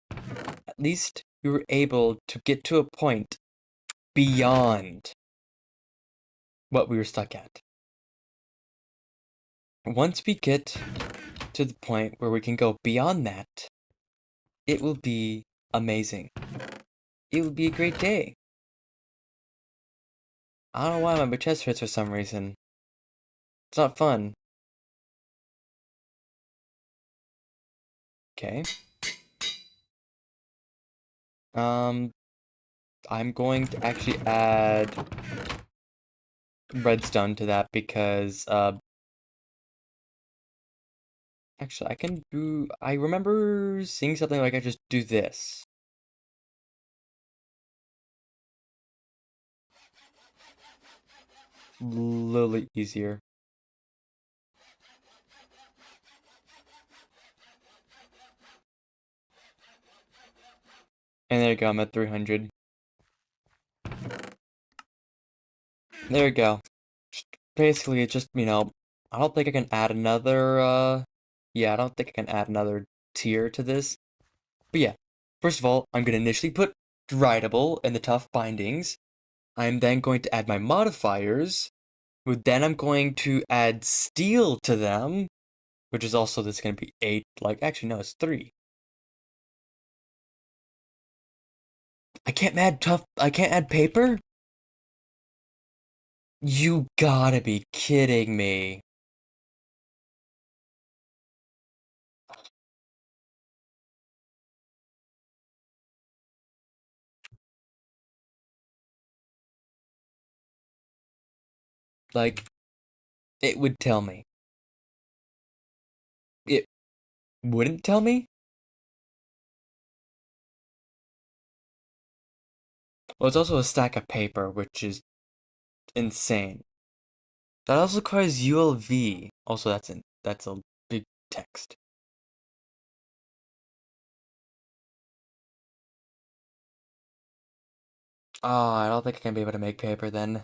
At least we were able to get to a point beyond what we were stuck at. Once we get to the point where we can go beyond that, it will be amazing. It will be a great day. I don't know why my chest hurts for some reason. It's not fun. Okay. I'm going to actually add redstone to that because, actually, I remember seeing something like I just do this. Literally easier. And there you go, I'm at 300. There you go. Basically, it's just, I don't think I can add another, yeah, I don't think I can add another tier to this. But yeah, first of all, I'm going to initially put writable in the tough bindings. I'm then going to add my modifiers. Then I'm going to add steel to them, which is also, this going to be 8, actually, no, it's 3. I can't add paper? You gotta be kidding me. Like, it would tell me. It wouldn't tell me? Well, it's also a stack of paper, which is insane. That also requires ULV. Also, that's a big text. Oh, I don't think I can be able to make paper then.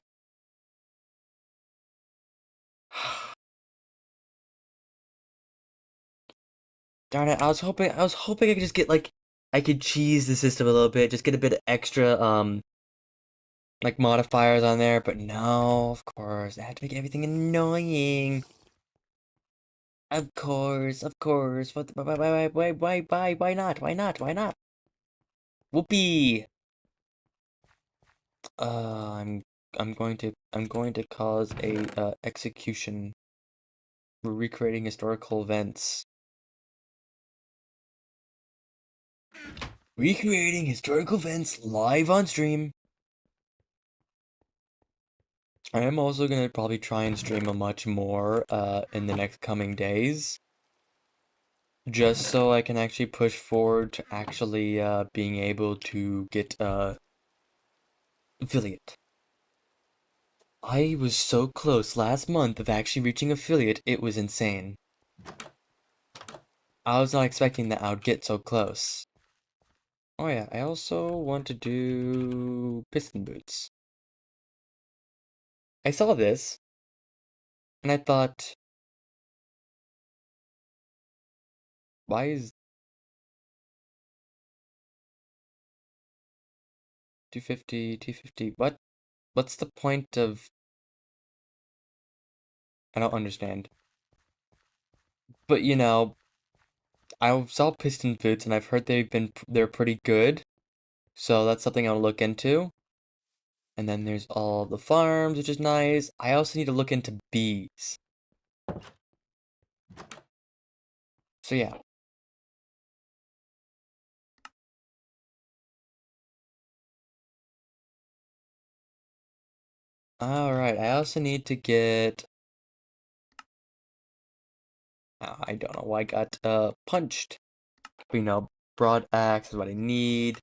Darn it, I was hoping I could just get, I could cheese the system a little bit, just get a bit of extra, like modifiers on there, but no, of course, I had to make everything annoying. Of course. What? Why not? Why not? Why not? Whoopee! Uh, I'm, I'm going to cause a execution. We're recreating historical events. Recreating historical events live on stream. I am also gonna probably try and stream a much more in the next coming days. Just so I can actually push forward to actually being able to get affiliate. I was so close last month of actually reaching affiliate, it was insane. I was not expecting that I would get so close. Oh yeah, I also want to do piston boots. I saw this, and I thought, why is 250, 250, what? What's the point of... I don't understand. But you know, I saw piston boots, and I've heard they're pretty good, so that's something I'll look into. And then there's all the farms, which is nice. I also need to look into bees. So yeah. Alright, I also need to get... I don't know why I got punched. You know, broad axe is what I need.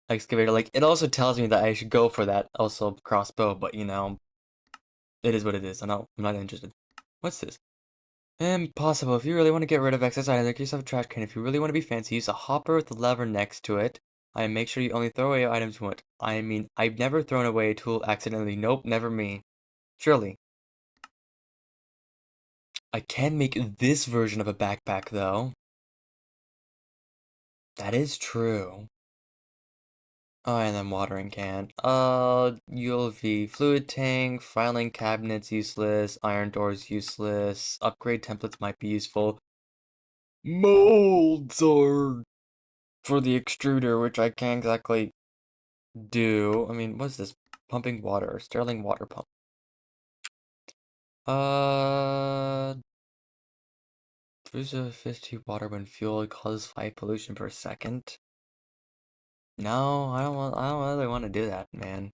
Excavator, like, it also tells me that I should go for that, also crossbow, but you know, it is what it is. I'm not interested. What's this? Impossible. If you really want to get rid of excess items, make yourself a trash can. If you really want to be fancy, use a hopper with the lever next to it. And make sure you only throw away items you want. I mean, I've never thrown away a tool accidentally. Nope, never me. Surely. I can make this version of a backpack, though. That is true. Oh, and then watering can. ULV fluid tank, filing cabinets useless, iron doors useless, upgrade templates might be useful. Molds are for the extruder, which I can't exactly do. I mean, what's this? Pumping water, Sterling water pump. Produces 50 water when fuel causes 5 pollution per second. No, I don't really want to do that, man.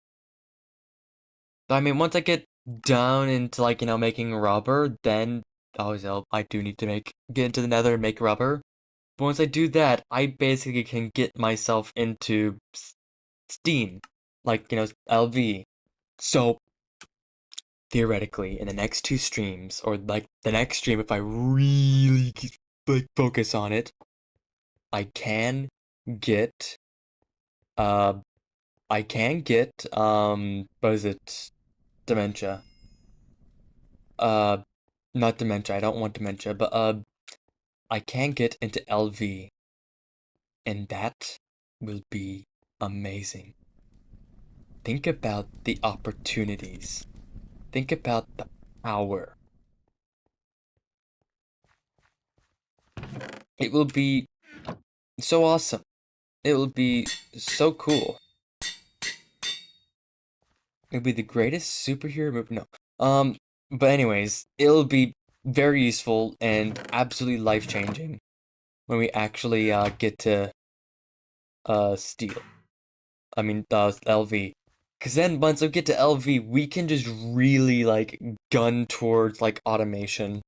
I mean, once I get down into, like, you know, making rubber, then I do need to get into the nether and make rubber. But once I do that, I basically can get myself into steam, like, you know, LV. So, theoretically, in the next 2 streams, or like the next stream, if I really like focus on it, I can get, uh, what is it? Dementia. Uh, Not dementia, I don't want dementia, but, I can get into LV, and that will be amazing. Think about the opportunities. Think about the power. It will be so awesome. It will be so cool. It'll be the greatest superhero movie. No. But anyways, it'll be very useful and absolutely life-changing when we actually get to steal. I mean, LV. Cause then once we get to LV, we can just really like gun towards like automation.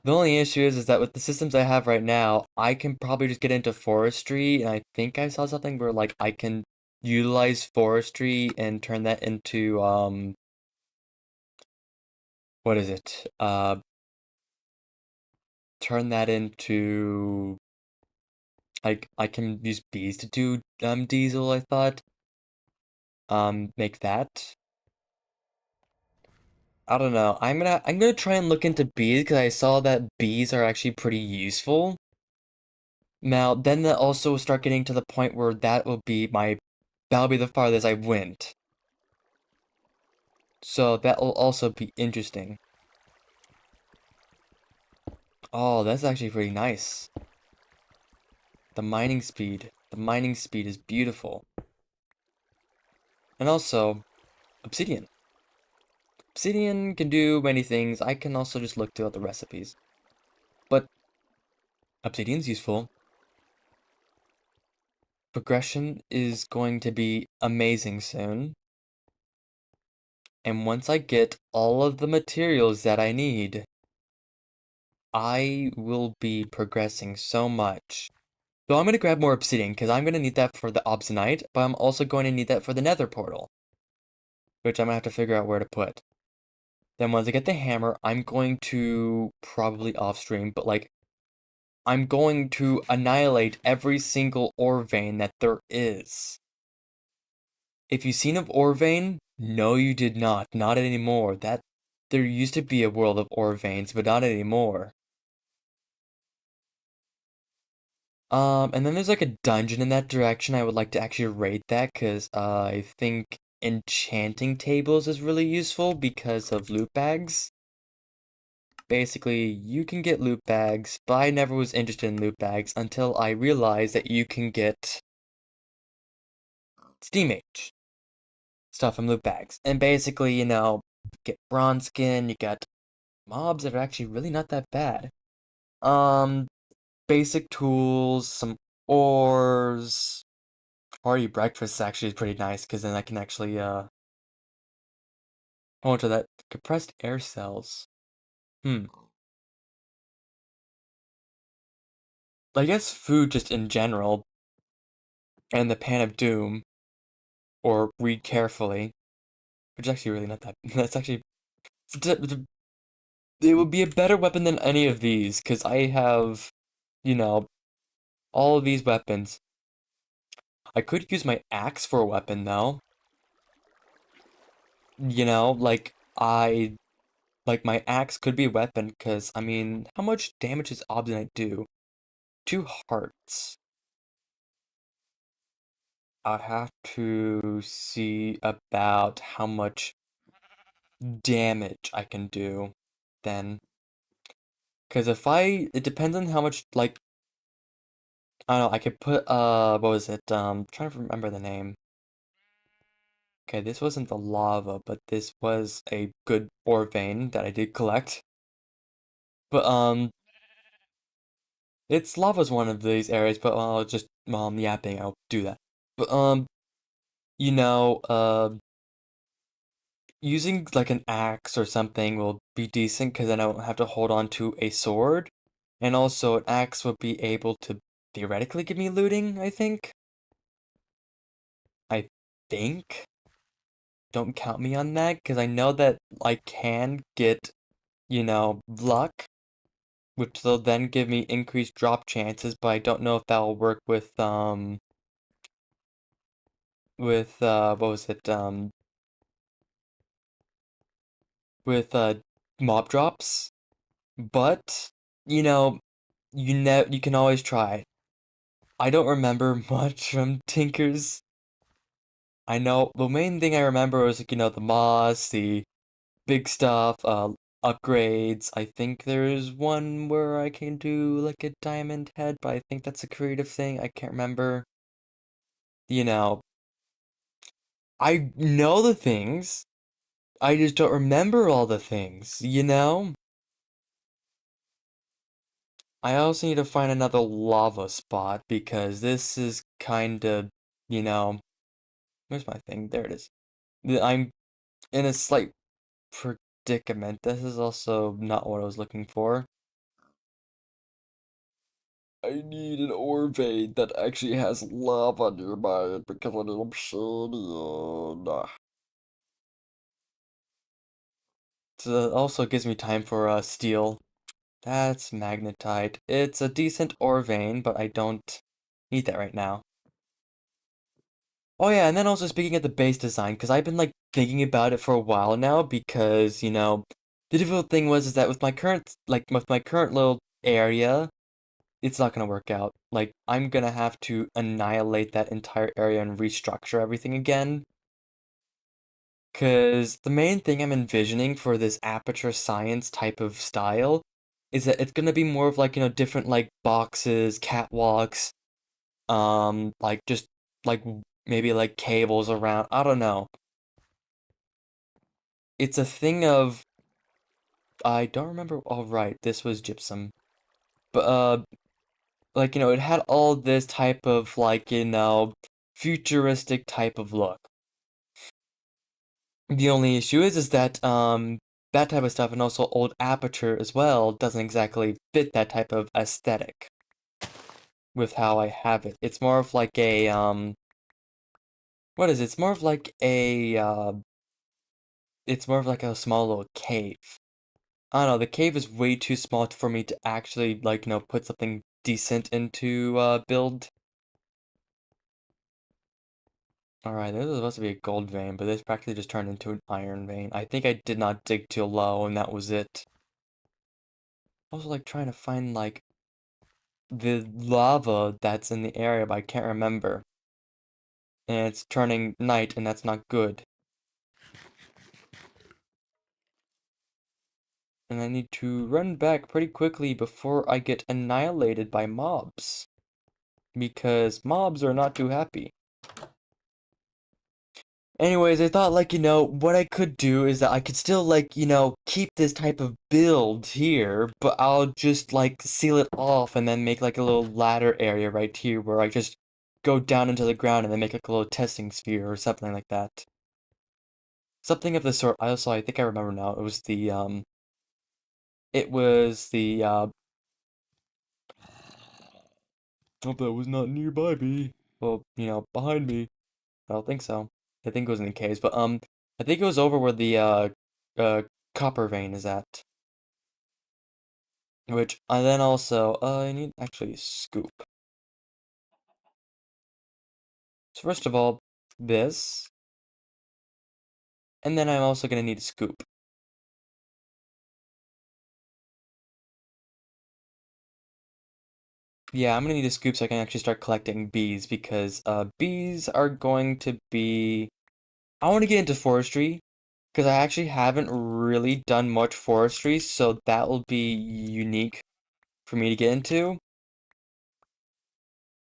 The only issue is that with the systems I have right now, I can probably just get into forestry, and I think I saw something where like I can utilize forestry and turn that into what is it? Turn that into like I can use bees to do diesel, I thought. Make that. I don't know. I'm gonna try and look into bees because I saw that bees are actually pretty useful. Now, then that also start getting to the point where that will be my that'll be the farthest I went. So that'll also be interesting. Oh, that's actually pretty nice. The mining speed. The mining speed is beautiful. And also, obsidian. Obsidian can do many things. I can also just look throughout the recipes. But obsidian's useful. Progression is going to be amazing soon. And once I get all of the materials that I need, I will be progressing so much. So I'm going to grab more obsidian, because I'm going to need that for the obsidianite, but I'm also going to need that for the nether portal, which I'm going to have to figure out where to put. Then once I get the hammer, I'm going to, probably off stream, but like, I'm going to annihilate every single ore vein that there is. If you've seen of ore vein, no you did not. Not anymore. There used to be a world of ore veins, but not anymore. And then there's like a dungeon in that direction. I would like to actually raid that because I think enchanting tables is really useful because of loot bags. Basically, you can get loot bags, but I never was interested in loot bags until I realized that you can get Steam Age stuff from loot bags. And basically, get bronze skin, you got mobs that are actually really not that bad. Um, Basic tools, some ores. Party breakfast actually is pretty nice because then I can actually hold on to that compressed air cells. I guess food just in general, and the pan of doom, or read carefully, which is actually really not that. That's actually it would be a better weapon than any of these because I have, you know, all of these weapons. I could use my axe for a weapon though. Like my axe could be a weapon because I mean, how much damage does Obsidianite do? 2 hearts. I'd have to see about how much damage I can do then. Because it depends on how much, like, I don't know, I could put, what was it? Trying to remember the name. Okay, this wasn't the lava, but this was a good ore vein that I did collect. But, it's lava's one of these areas, but I'll just, yapping, I'll do that. But, you know, uh, using like an axe or something will be decent because then I won't have to hold on to a sword. And also an axe would be able to theoretically give me looting, I think. I think. Don't count me on that because I know that I can get, luck, which will then give me increased drop chances, but I don't know if that will work what was it, with mob drops. But, you know, you can always try. I don't remember much from Tinkers. I know the main thing I remember was like, the moss, the big stuff, upgrades. I think there's one where I can do like a diamond head, but I think that's a creative thing. I can't remember. You know, I know the things. I just don't remember all the things. I also need to find another lava spot because this is kind of, you know, where's my thing? There it is. I'm in a slight predicament. This is also not what I was looking for. I need an ore vein that actually has lava nearby it because I need obsidian. So it also gives me time for steel. That's magnetite. It's a decent ore vein, but I don't need that right now. Oh yeah, and then also speaking of the base design, because I've been like thinking about it for a while now, because the difficult thing was is that with my current little area, it's not gonna work out. Like, I'm gonna have to annihilate that entire area and restructure everything again. Because the main thing I'm envisioning for this aperture science type of style is that it's gonna be more of like, different like boxes, catwalks, like just like maybe like cables around. I don't know. It's a thing of I don't remember. All right, this was gypsum, but like it had all this type of like futuristic type of look. The only issue is that that type of stuff and also old aperture as well doesn't exactly fit that type of aesthetic with how I have it. It's more of like a what is it? It's more of like a it's more of like a small little cave. I don't know, the cave is way too small for me to actually like, put something decent into build. Alright, this was supposed to be a gold vein, but this practically just turned into an iron vein. I think I did not dig too low, and that was it. Also, like, trying to find, like, the lava that's in the area, but I can't remember. And it's turning night, and that's not good. And I need to run back pretty quickly before I get annihilated by mobs. Because mobs are not too happy. Anyways, I thought, like, what I could do is that I could still, like, keep this type of build here, but I'll just, like, seal it off and then make, like, a little ladder area right here where I just go down into the ground and then make, like, a little testing sphere or something like that. Something of the sort. I think I remember now. It was the, hope that was not nearby me. Well, behind me. I don't think so. I think it was in the caves, but I think it was over where the uh copper vein is at. Which I then also I need actually a scoop. So first of all, this, and then I'm also gonna need a scoop. Yeah, I'm gonna need a scoop so I can actually start collecting bees because bees are going to be. I want to get into forestry because I actually haven't really done much forestry, so that will be unique for me to get into.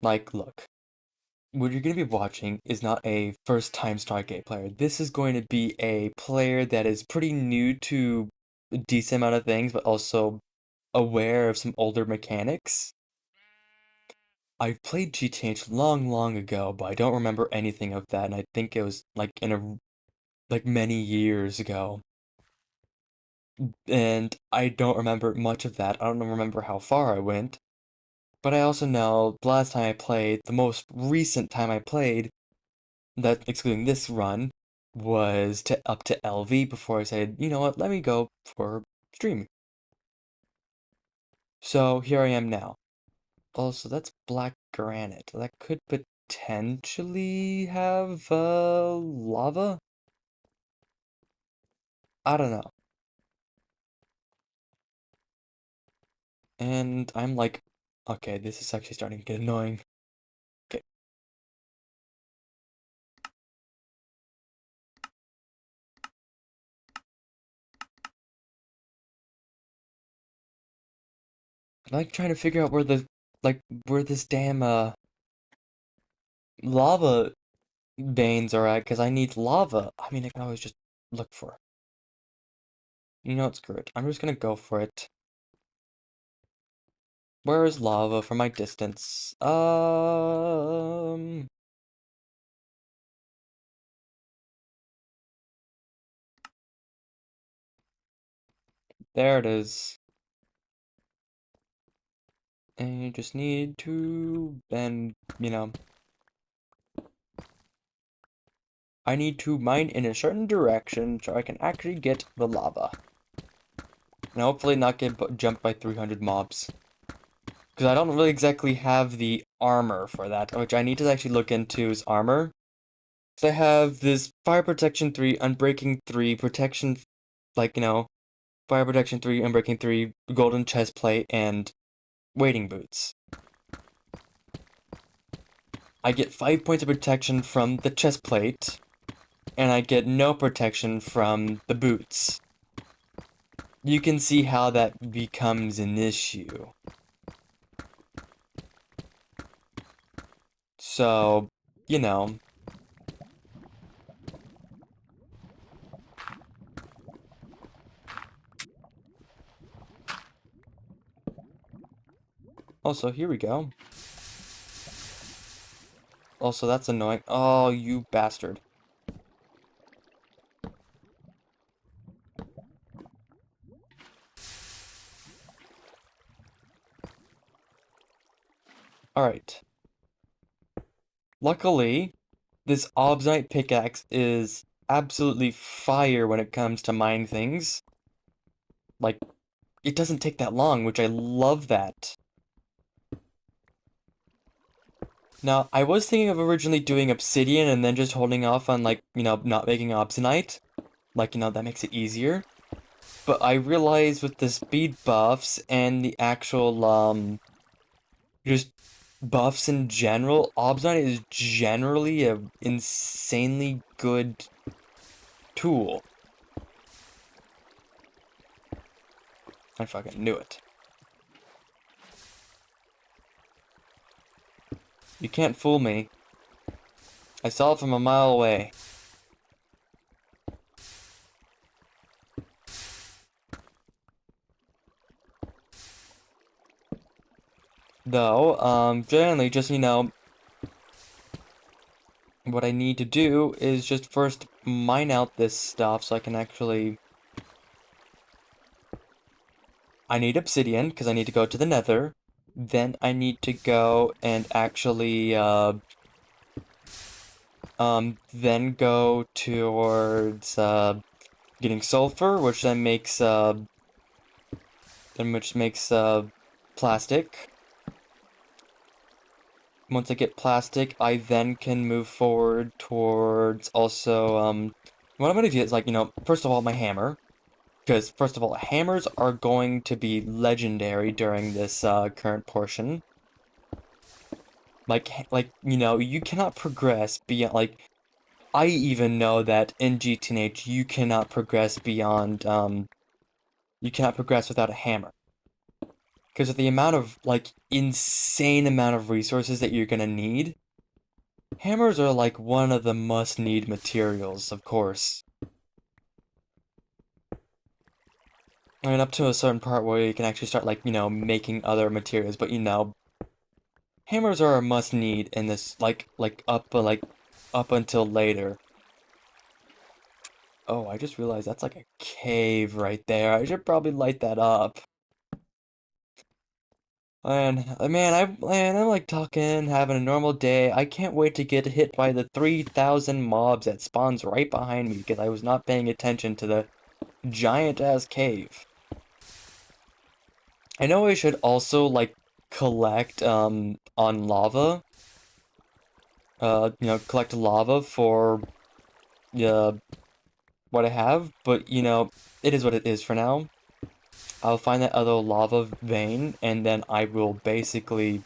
Like, look. What you're going to be watching is not a first-time Stargate player. This is going to be a player that is pretty new to a decent amount of things, but also aware of some older mechanics. I've played GTH long, long ago, but I don't remember anything of that, and I think it was like like many years ago. And I don't remember much of that. I don't remember how far I went. But I also know the last time I played, the most recent time I played, that excluding this run, was to up to LV before I said, you know what, let me go for stream. So here I am now. Also, that's black granite. That could potentially have lava? I don't know. And I'm like, okay, this is actually starting to get annoying. Okay. I like trying to figure out where this damn lava veins are at, because I need lava. I mean, I can always just look for it. You know what, screw it. I'm just gonna go for it. Where is lava from my distance? There it is. And you just need to, then, I need to mine in a certain direction so I can actually get the lava. And hopefully not get jumped by 300 mobs. Because I don't really exactly have the armor for that, which I need to actually look into is armor. Because I have this fire protection 3, unbreaking 3, protection, like, fire protection 3, unbreaking 3, golden chest plate, and wading boots. I get 5 points of protection from the chest plate, and I get no protection from the boots. You can see how that becomes an issue. So, you know. Also, here we go. Also, that's annoying. Oh, you bastard. Alright. Luckily, this Obsidian pickaxe is absolutely fire when it comes to mine things. Like, it doesn't take that long, which I love that. Now, I was thinking of originally doing obsidian and then just holding off on, like, not making obsidianite. Like, that makes it easier. But I realized with the speed buffs and the actual, just buffs in general, obsidian is generally a insanely good tool. I fucking knew it. You can't fool me. I saw it from a mile away. Though, generally, just, what I need to do is just first mine out this stuff so I can actually... I need obsidian, because I need to go to the nether. Then I need to go and actually, then go towards, getting sulfur, which then makes, plastic. Once I get plastic, I then can move forward towards also, what I'm gonna do is, like, first of all, my hammer. Because, first of all, hammers are going to be legendary during this, current portion. Like, you cannot progress beyond, like, I even know that in GTNH, you cannot progress beyond, you cannot progress without a hammer. Because of the amount of, like, insane amount of resources that you're gonna need, hammers are, like, one of the must-need materials, of course. I mean, up to a certain part where you can actually start, like, making other materials, but, hammers are a must-need in this, up until later. Oh, I just realized that's like a cave right there. I should probably light that up. And I'm like talking, having a normal day. I can't wait to get hit by the 3,000 mobs that spawns right behind me because I was not paying attention to the giant-ass cave. I know I should also, like, collect, on lava. Collect lava for, what I have, but, it is what it is for now. I'll find that other lava vein, and then I'll basically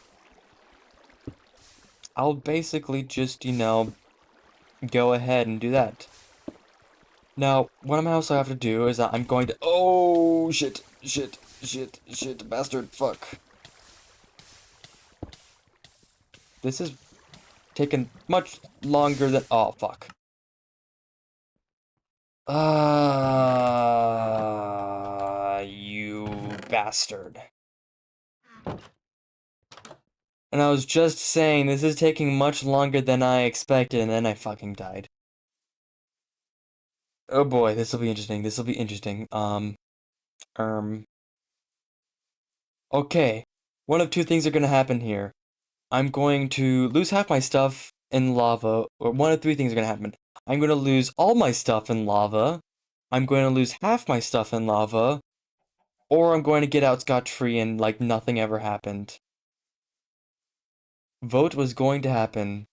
just, go ahead and do that. Now, what I'm also have to do is that I'm going to, oh, shit, bastard, fuck. This is taking much longer than, oh, fuck. You bastard. And I was just saying, this is taking much longer than I expected, and then I fucking died. Oh boy, this will be interesting. This will be interesting. Okay. One of two things are gonna happen here. I'm going to lose half my stuff in lava, or one of three things are gonna happen. I'm gonna lose all my stuff in lava, I'm going to lose half my stuff in lava, or I'm going to get out scot-free and, like, nothing ever happened. Vote was going to happen,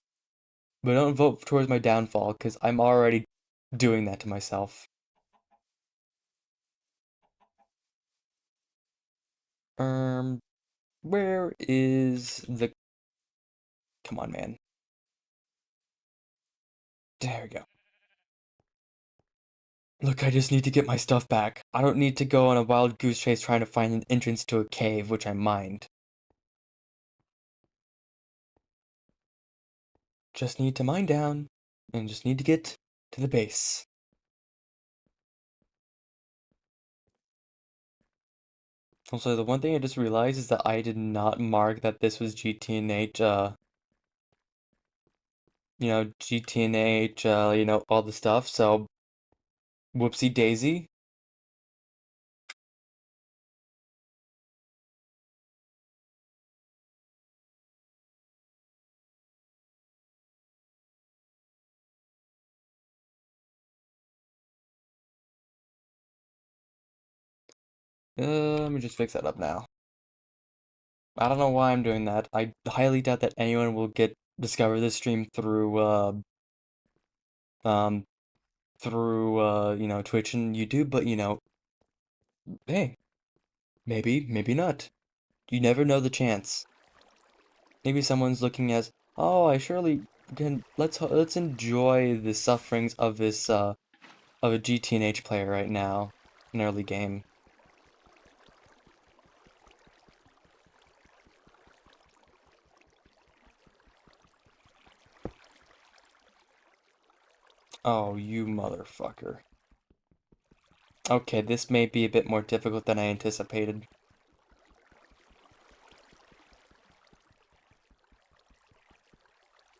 but don't vote towards my downfall, because I'm already doing that to myself. Where is the... Come on, man. There we go. Look, I just need to get my stuff back. I don't need to go on a wild goose chase trying to find an entrance to a cave, which I mined. Just need to mine down, and just need to get to the base. Also, the one thing I just realized is that I did not mark that this was GTNH, GTNH, all the stuff, so whoopsie daisy. Let me just fix that up now. I don't know why I'm doing that. I highly doubt that anyone will discover this stream um, Twitch and YouTube, but hey, maybe not. You never know the chance. Maybe someone's looking as, oh, I surely can. Let's enjoy the sufferings of this of a GTNH player right now, an early game. Oh, you motherfucker. Okay, this may be a bit more difficult than I anticipated.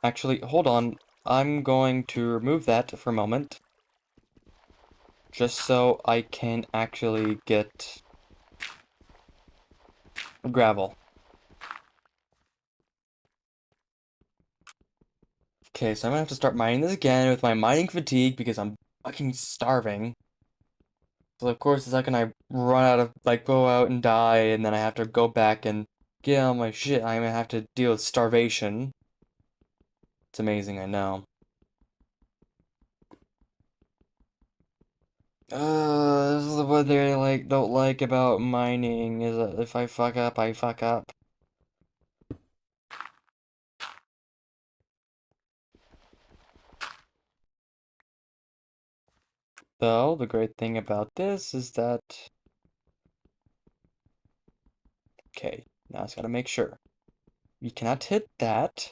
Actually, hold on. I'm going to remove that for a moment. Just so I can actually get gravel. Okay, so I'm gonna have to start mining this again with my mining fatigue because I'm fucking starving. So of course the second I run out of, go out and die and then I have to go back and get all my shit, I'm gonna have to deal with starvation. It's amazing, I know. This is what they don't like about mining is that if I fuck up, I fuck up. Though the great thing about this is that okay, now I just gotta make sure. We cannot hit that.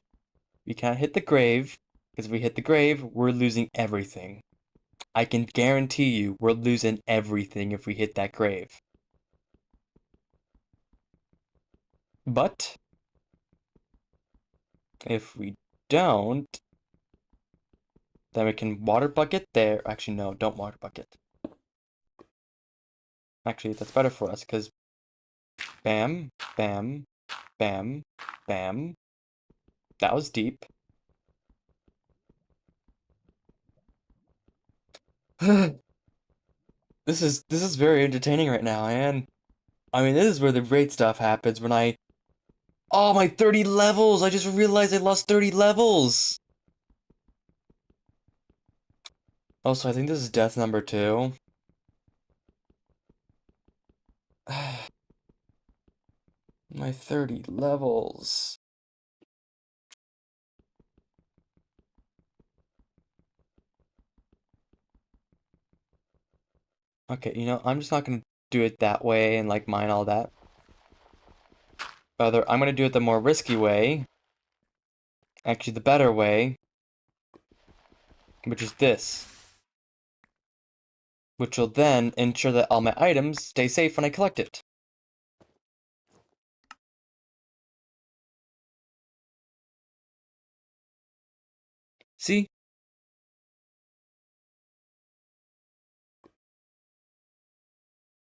We cannot hit the grave, because if we hit the grave, we're losing everything. I can guarantee you we're losing everything if we hit that grave. But if we don't, then we can water bucket there. Actually, no, don't water bucket. Actually, that's better for us, because bam, bam, bam, bam. That was deep. This is very entertaining right now, and I mean, this is where the great stuff happens when I... Oh, my 30 levels! I just realized I lost 30 levels! Also, I think this is death number 2. My 30 levels. Okay, I'm just not gonna do it that way and mine all that. Rather, I'm gonna do it the more risky way. Actually, the better way. Which is this. Which will then ensure that all my items stay safe when I collect it. See?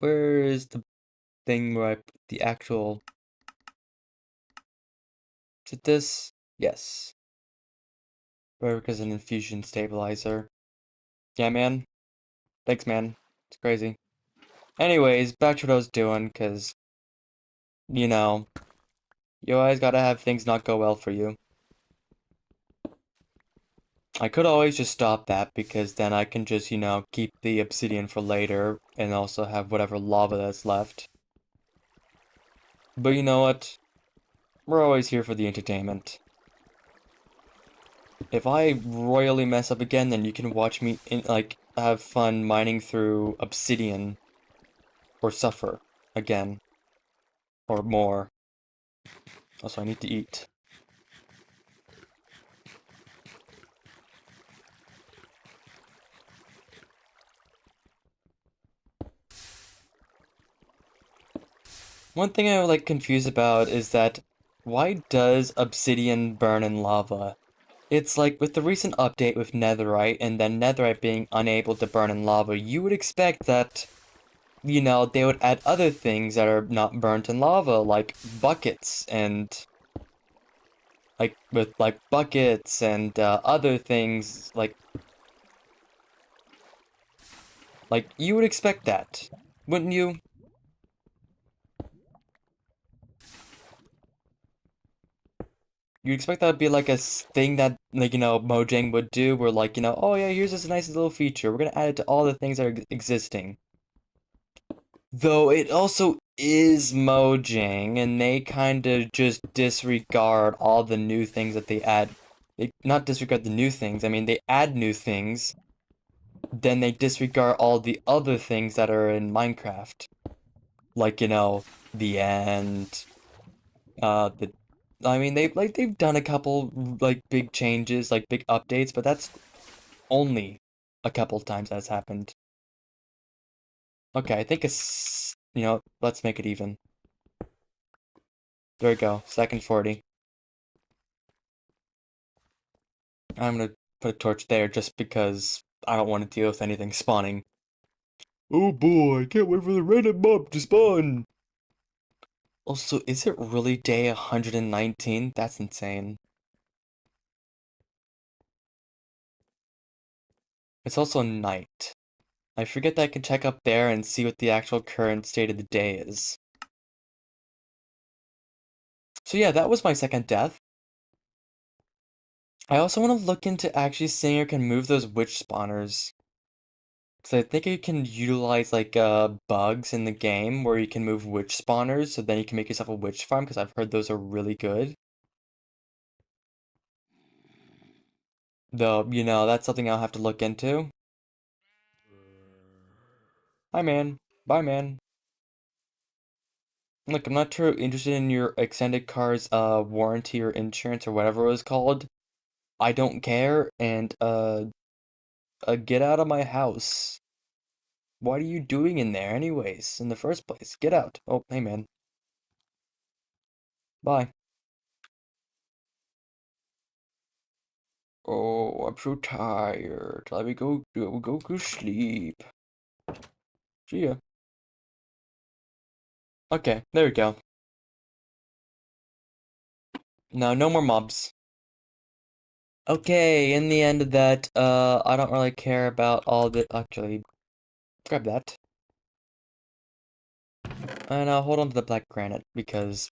Where is the thing where I put the actual... Is it this? Yes. Work as an infusion stabilizer. Yeah, man. Thanks, man. It's crazy. Anyways, back to what I was doing, because, you know, you always gotta have things not go well for you. I could always just stop that, because then I can just, keep the obsidian for later, and also have whatever lava that's left. But you know what? We're always here for the entertainment. If I royally mess up again, then you can watch me have fun mining through obsidian or suffer again or more. Also, I need to eat. One thing I'm confused about is that why does obsidian burn in lava? It's like with the recent update with netherite and then netherite being unable to burn in lava, you would expect that, you know, they would add other things that are not burnt in lava, like buckets and buckets and other things like you would expect that, wouldn't you? You'd expect that would be like a thing that, like, you know, Mojang would do, where, like, you know, oh yeah, here's this nice little feature. We're gonna add it to all the things that are existing. Though it also is Mojang, and they kind of just disregard all the new things that they add. They not disregard the new things, I mean, they add new things, then they disregard all the other things that are in Minecraft. Like, you know, the end, the I mean, they've done a couple big changes, like big updates, but that's only a couple times that's happened. Okay, I think it's, you know, let's make it even. There we go, second 40. I'm gonna put a torch there just because I don't want to deal with anything spawning. Oh boy, I can't wait for the random mob to spawn! Also, is it really day 119? That's insane. It's also night. I forget that I can check up there and see what the actual current state of the day is. So yeah, that was my second death. I also want to look into actually seeing if I can move those witch spawners. Because I think you can utilize bugs in the game where you can move witch spawners, so then you can make yourself a witch farm, because I've heard those are really good. Though, you know, that's something I'll have to look into. Hi man. Bye man. Look, I'm not too interested in your extended car's warranty or insurance or whatever it was called. I don't care, and get out of my house. What are you doing in there anyways, in the first place? Get out. Oh, hey man. Bye. Oh, I'm so tired. Let me go sleep. See ya. Okay, there we go. Now, no more mobs. Okay, in the end of that, I don't really care about all the, actually, grab that. And I'll hold on to the black granite, because,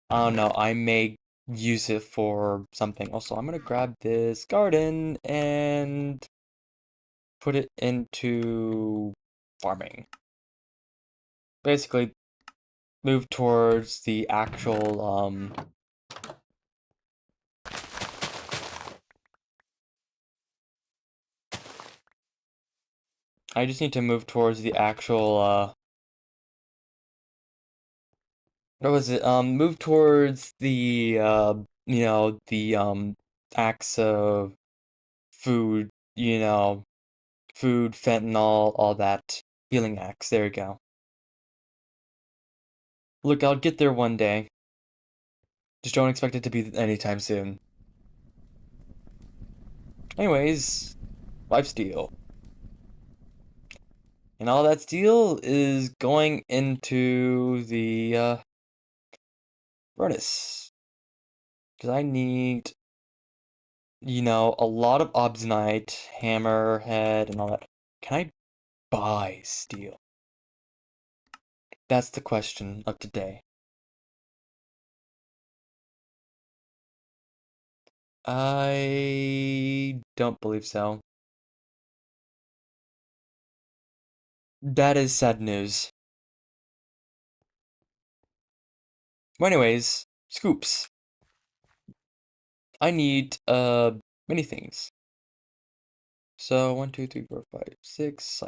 I don't know, I may use it for something. Also, I'm gonna grab this garden and put it into farming. Basically, move towards the actual, I just need to move towards the actual, what was it? Move towards the, you know, the, acts of food, you know, food, fentanyl, all that. Healing acts, there you go. Look, I'll get there one day. Just don't expect it to be anytime soon. Anyways, lifesteal. And all that steel is going into the, furnace. Because I need, you know, a lot of obsidianite, hammerhead, and all that. Can I buy steel? That's the question of today. I don't believe so. That is sad news. Well, anyways, scoops. I need, many things. So 1, 2, 3, 4, 5, 6.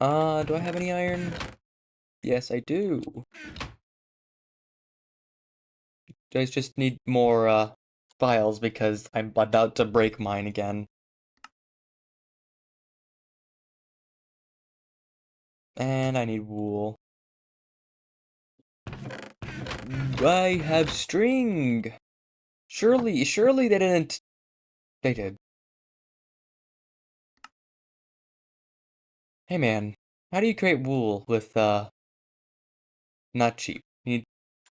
Do I have any iron? Yes, I do. I just need more files because I'm about to break mine again. And I need wool. I have string. Surely they didn't. They did. Hey man, how do you create wool with not cheap? You need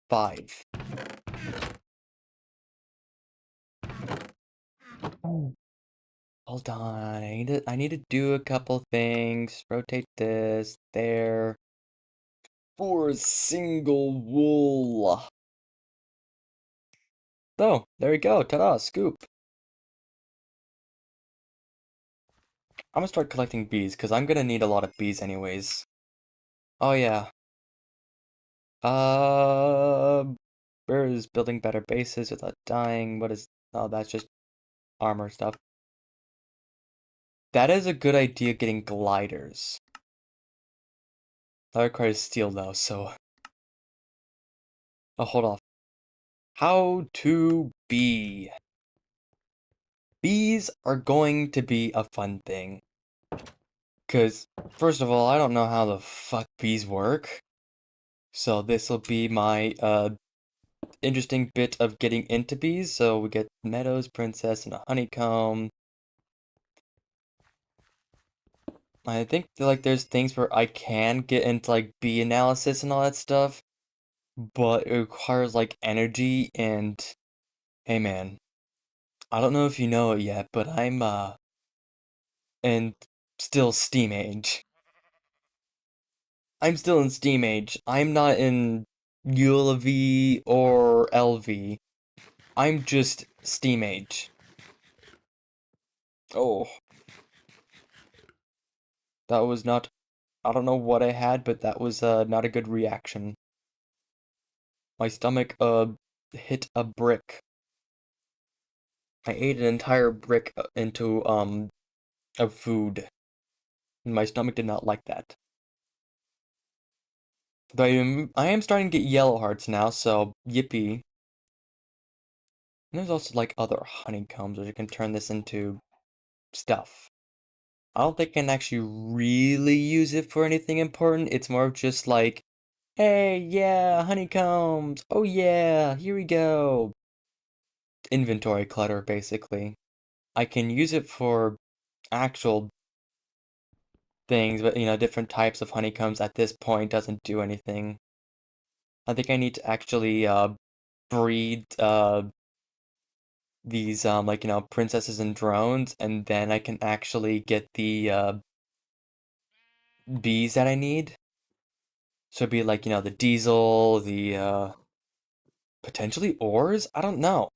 5. Oh. Hold on, I need to do a couple things. Rotate this there for a single wool. Oh, there we go. Ta-da, scoop. I'm gonna start collecting bees because I'm gonna need a lot of bees anyways. Oh yeah. Uh, where is building better bases without dying? What is? Oh, that's just armor stuff. That is a good idea. Getting gliders. That requires steel though. So, oh, hold off. How to bee? Bees are going to be a fun thing. Cause first of all, I don't know how the fuck bees work. So this will be my interesting bit of getting into bees. So we get meadows, princess, and a honeycomb. I think like there's things where I can get into like bee analysis and all that stuff, but it requires like energy and hey man, I don't know if you know it yet, but I'm in still Steam Age. I'm still in Steam Age. I'm not in ULV or LV. I'm just Steam Age. Oh, that was not. I don't know what I had, but that was not a good reaction. My stomach hit a brick. I ate an entire brick into of food. And my stomach did not like that. Though I am starting to get yellow hearts now, so yippee. And there's also like other honeycombs where you can turn this into stuff. I don't think I can actually really use it for anything important. It's more of just like, hey, yeah, honeycombs. Oh yeah, here we go. Inventory clutter, basically. I can use it for actual things, but different types of honeycombs at this point doesn't do anything. I think I need to actually breed these like princesses and drones, and then I can actually get the bees that I need. So it'd be like the diesel, the potentially ores. I don't know.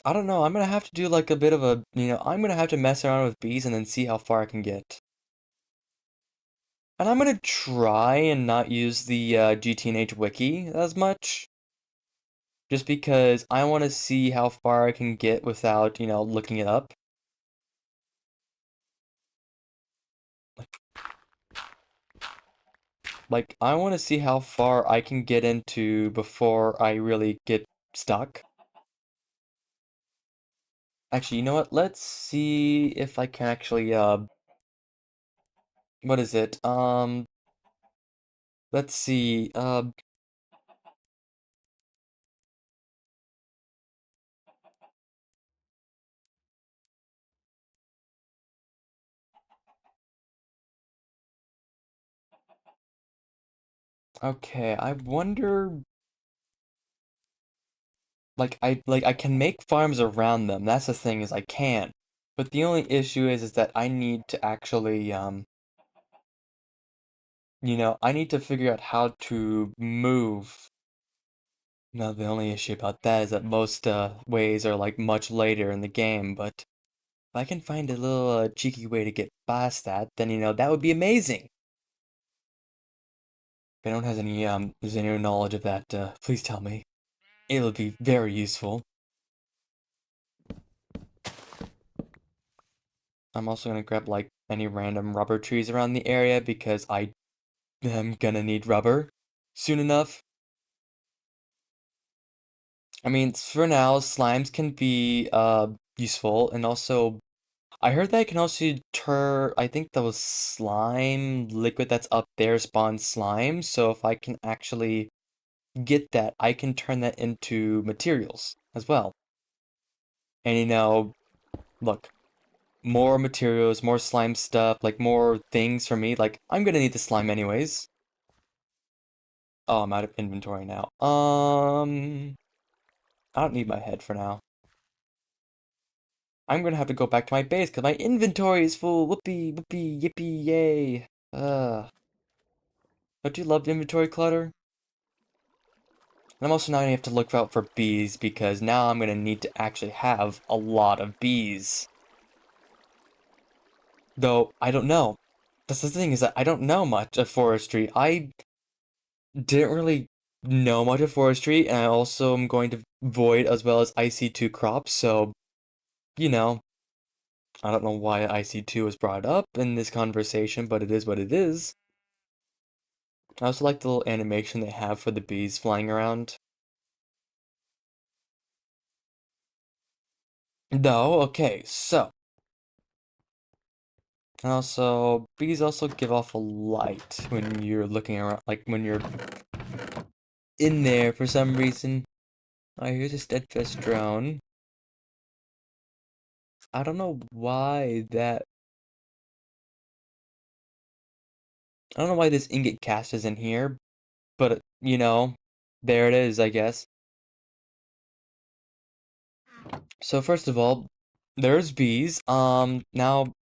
I don't know. I'm gonna have to do like a bit of a I'm gonna have to mess around with bees and then see how far I can get. And I'm gonna try and not use the GTNH wiki as much. Just because I want to see how far I can get without, looking it up. Like, I want to see how far I can get into before I really get stuck. Actually, you know what? Let's see if I can actually, what is it? Let's see, okay, I wonder, like I can make farms around them. That's the thing is I can. But the only issue is that I need to actually, I need to figure out how to move. Now, the only issue about that is that most ways are like much later in the game, but if I can find a little cheeky way to get past that, then that would be amazing. If anyone has any knowledge of that, please tell me. It'll be very useful. I'm also gonna grab like any random rubber trees around the area because I am gonna need rubber soon enough. I mean, for now, slimes can be useful, and also I heard that I can also turn. I think the slime liquid that's up there spawns slime. So if I can actually get that, I can turn that into materials as well. And look, more materials, more slime stuff, like more things for me. Like I'm gonna need the slime anyways. Oh, I'm out of inventory now. I don't need my head for now. I'm gonna have to go back to my base because my inventory is full. Whoopee, whoopee, yippee, yay. Don't you love inventory clutter? And I'm also now gonna have to look out for bees because now I'm gonna need to actually have a lot of bees. Though, I don't know. That's the thing is that I don't know much of forestry. I didn't really know much of forestry, and I also am going to void as well as IC2 crops, so, you know, I don't know why IC2 was brought up in this conversation, but it is what it is. I also like the little animation they have for the bees flying around. No, okay, so. And also, bees also give off a light when you're looking around, like when you're in there for some reason. I hear the steadfast drone. I don't know why that. I don't know why this ingot cast isn't here, but there it is, I guess. So first of all, there's bees. Now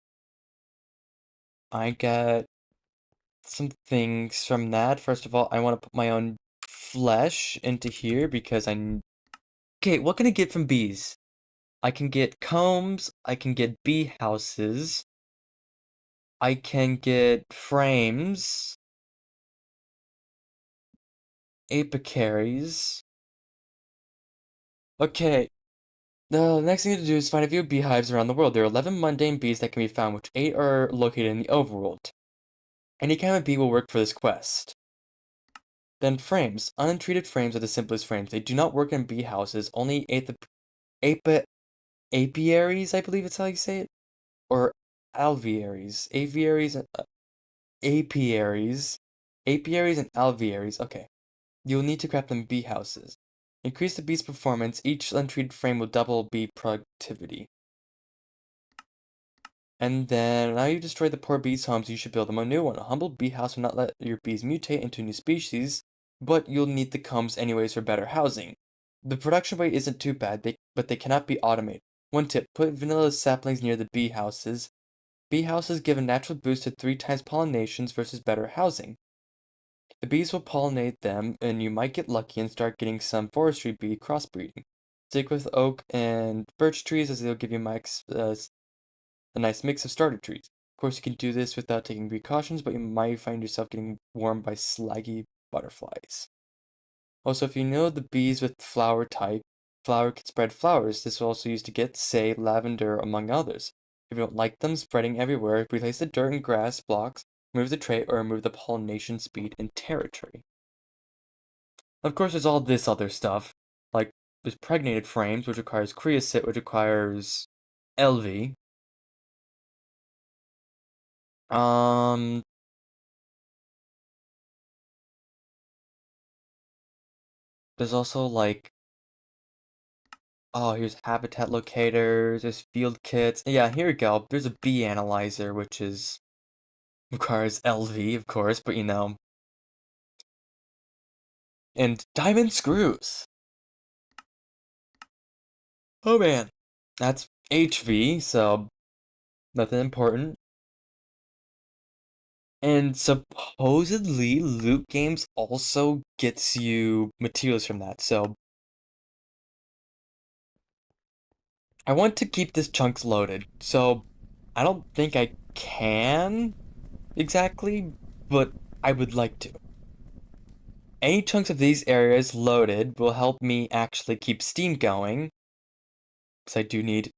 I get some things from that. First of all, I want to put my own flesh into here because okay, what can I get from bees? I can get combs, I can get bee houses, I can get frames, apiaries. Okay, the next thing to do is find a few beehives around the world. There are 11 mundane bees that can be found, which 8 are located in the overworld. Any kind of bee will work for this quest. Then frames. Untreated frames are the simplest frames. They do not work in bee houses, only apiaries, I believe it's how you say it? Or alvearies. Apiaries. Apiaries and alvearies. Okay. You'll need to craft them bee houses. Increase the bee's performance. Each untreated frame will double bee productivity. And then, now you destroy the poor bees' homes, you should build them a new one. A humble bee house will not let your bees mutate into new species, but you'll need the combs anyways for better housing. The production rate isn't too bad, but they cannot be automated. One tip, put vanilla saplings near the bee houses. Bee houses give a natural boost to 3 times pollinations versus better housing. The bees will pollinate them, and you might get lucky and start getting some forestry bee crossbreeding. Stick with oak and birch trees as they'll give you a nice mix of starter trees. Of course, you can do this without taking precautions, but you might find yourself getting warmed by slaggy butterflies. Also, if you know the bees with flower type, flower can spread flowers. This will also used to get, say, lavender, among others. If you don't like them spreading everywhere, replace the dirt and grass blocks, remove the trait, or remove the pollination speed and territory. Of course, there's all this other stuff, like there's pregnated frames, which requires creosote, which requires LV. Um, there's also like, oh, here's habitat locators, there's field kits. Yeah, here we go. There's a bee analyzer, which requires LV, of course, but and diamond screws. Oh man, that's HV, so nothing important. And supposedly, loot games also gets you materials from that, so I want to keep this chunks loaded, so I don't think I can exactly, but I would like to. any chunks of these areas loaded will help me actually keep steam going, because I do need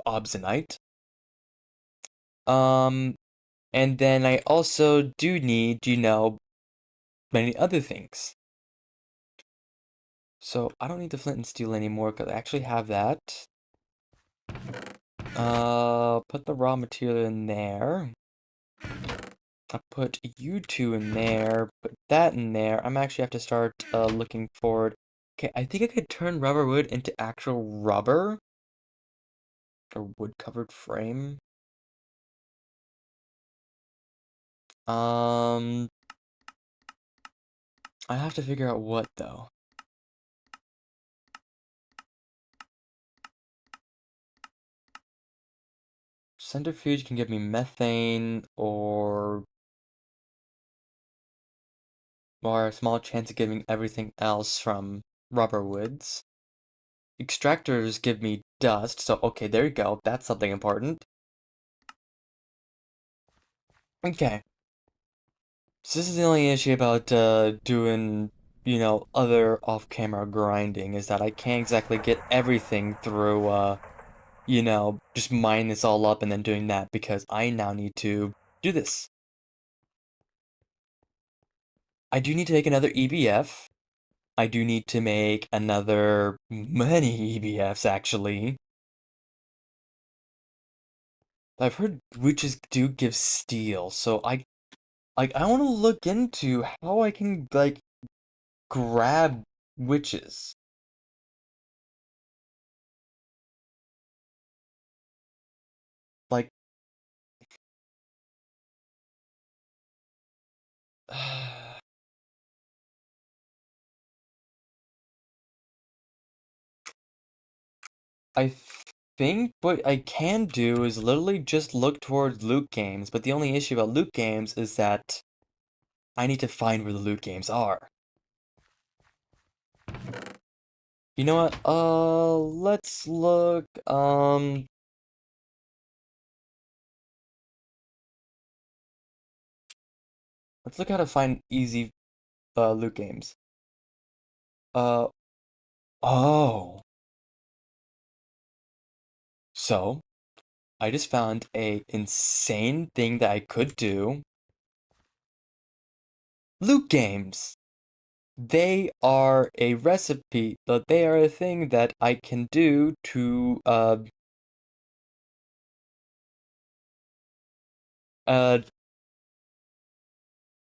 obsonite. And then I also do need, many other things. So I don't need the flint and steel anymore because I actually have that. Put the raw material in there. I'll put you two in there, put that in there. I'm actually have to start looking forward. Okay, I think I could turn rubber wood into actual rubber or wood covered frame. I have to figure out what though. Centrifuge can give me methane or a small chance of giving everything else from rubber woods. Extractors give me dust, so okay, there you go. That's something important. Okay. So this is the only issue about doing, other off-camera grinding is that I can't exactly get everything through just mine this all up and then doing that because I now need to do this. I do need to make another EBF. I do need to make many EBFs actually. I've heard witches do give steel, so I want to look into how I can grab witches. Like I think what I can do is literally just look towards loot games, but the only issue about loot games is that I need to find where the loot games are. You know what? Let's look, let's look how to find easy, loot games. Uh, oh. So, I just found a insane thing that I could do. Loot games! They are a recipe, but they are a thing that I can do to, uh,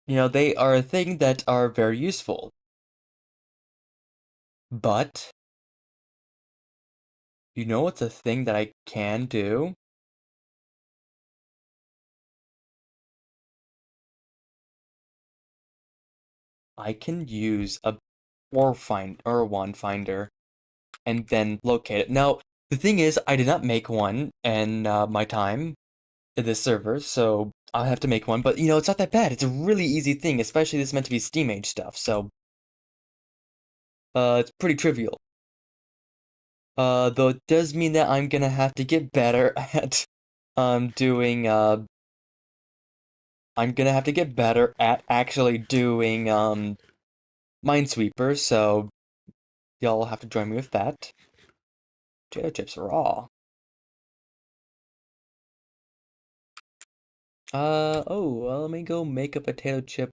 they are a thing that are very useful. But, you know what's a thing that I can do? I can use a wand finder and then locate it. Now, the thing is, I did not make one in my time in this server, so I'll have to make one. But it's not that bad. It's a really easy thing, especially this is meant to be Steam Age stuff. So, it's pretty trivial. Though it does mean that I'm gonna have to get better at doing I'm gonna have to get better at actually doing Minesweeper, so y'all have to join me with that. Potato chips raw. Oh, well, let me go make a potato chip.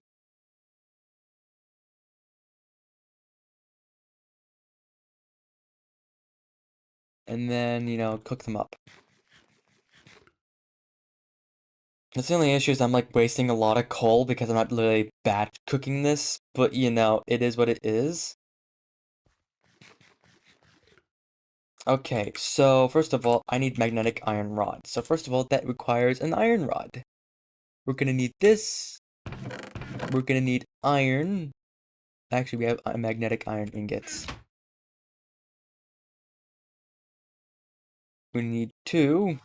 And then, cook them up. That's the only issue is I'm like wasting a lot of coal because I'm not literally batch cooking this, but it is what it is. Okay, so first of all, I need magnetic iron rod. So first of all, that requires an iron rod. We're gonna need this. We're gonna need iron. Actually, we have magnetic iron ingots. We need two.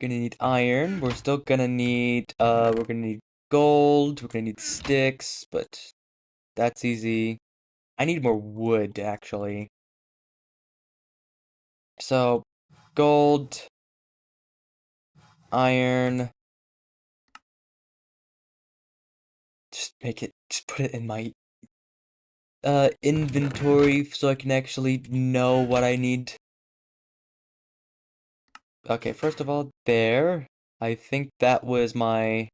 Gonna need iron. We're still gonna need, we're gonna need gold. We're gonna need sticks, but that's easy. I need more wood, actually. So, gold, iron, just put it in my inventory so I can actually know what I need. Okay, first of all, there. I think that was my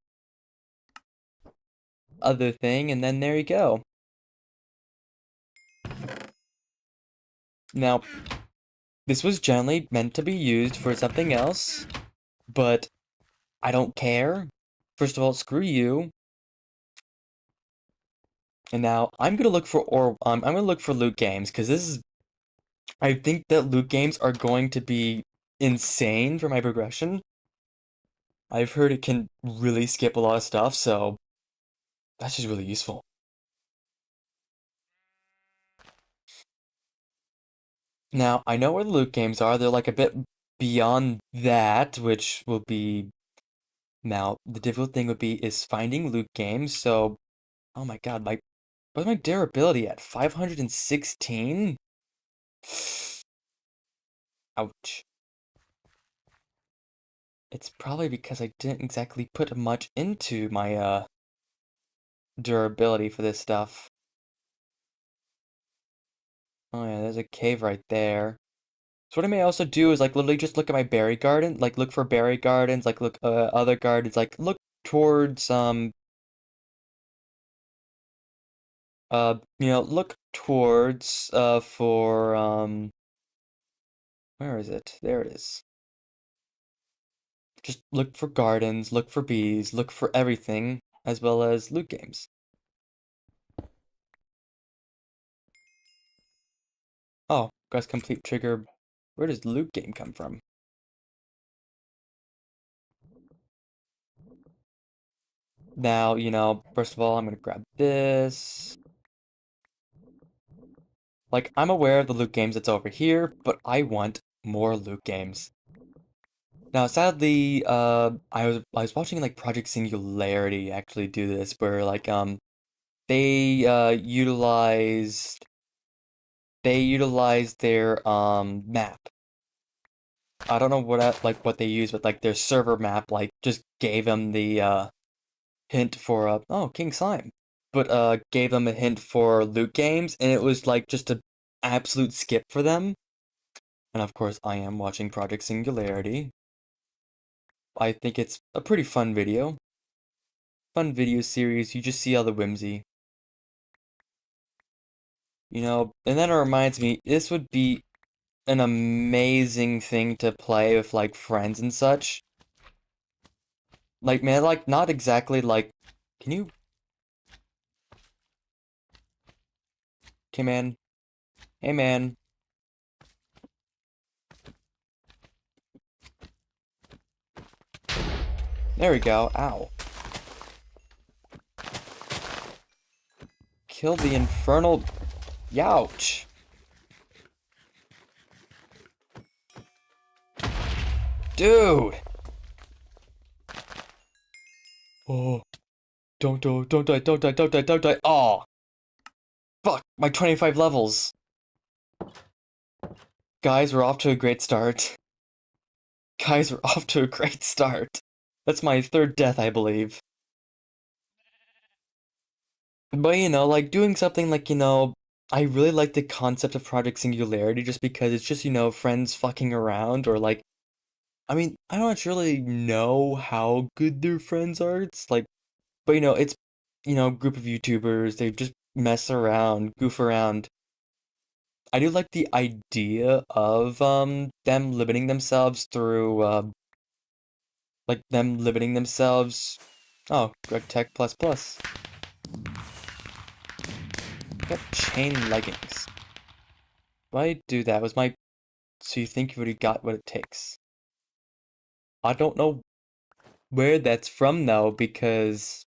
other thing, and then there you go. Now, this was generally meant to be used for something else, but I don't care. First of all, screw you. And now I'm gonna look for I'm gonna look for loot games because this is I think that loot games are going to be insane for my progression. I've heard it can really skip a lot of stuff, so that's just really useful. Now, I know where the loot games are. They're like a bit beyond that, which will be now the difficult thing would be is finding loot games. So, oh my God, what's my durability at? 516? Ouch. It's probably because I didn't exactly put much into my durability for this stuff. Oh yeah, there's a cave right there. So what I may also do is like literally just look at my berry garden, like look for berry gardens, like look other gardens, like look towards look towards for where is it? There it is. Just look for gardens, look for bees, look for everything, as well as loot games. Oh, quest complete trigger. Where does loot game come from? Now, first of all, I'm gonna grab this. Like, I'm aware of the loot games that's over here, but I want more loot games. Now, sadly, I was watching like Project Singularity actually do this, where like they utilized their map. I don't know what they used, but like their server map like just gave them the hint for oh, King Slime, but gave them a hint for loot games, and it was like just an absolute skip for them. And of course, I am watching Project Singularity. I think it's a pretty fun video series. You just see all the whimsy, And then it reminds me, this would be an amazing thing to play with like friends and such. Like, man, like not exactly like, can you? Okay, man. Hey, man. There we go. Ow. Kill the infernal. Youch. Dude. Oh, don't die, don't die, don't die, don't die. Oh, fuck, my 25 levels. Guys, we're off to a great start. Guys, we're off to a great start. That's my third death, I believe. But like doing something like, I really like the concept of Project Singularity just because it's just, friends fucking around or like, I mean, I don't actually know how good their friends are. It's like, but it's, group of YouTubers, they just mess around, goof around. I do like the idea of them limiting themselves through like them limiting themselves. Oh, GregTech plus plus. Got chain leggings. Why do that? Was my so you think you've already got what it takes? I don't know where that's from though, because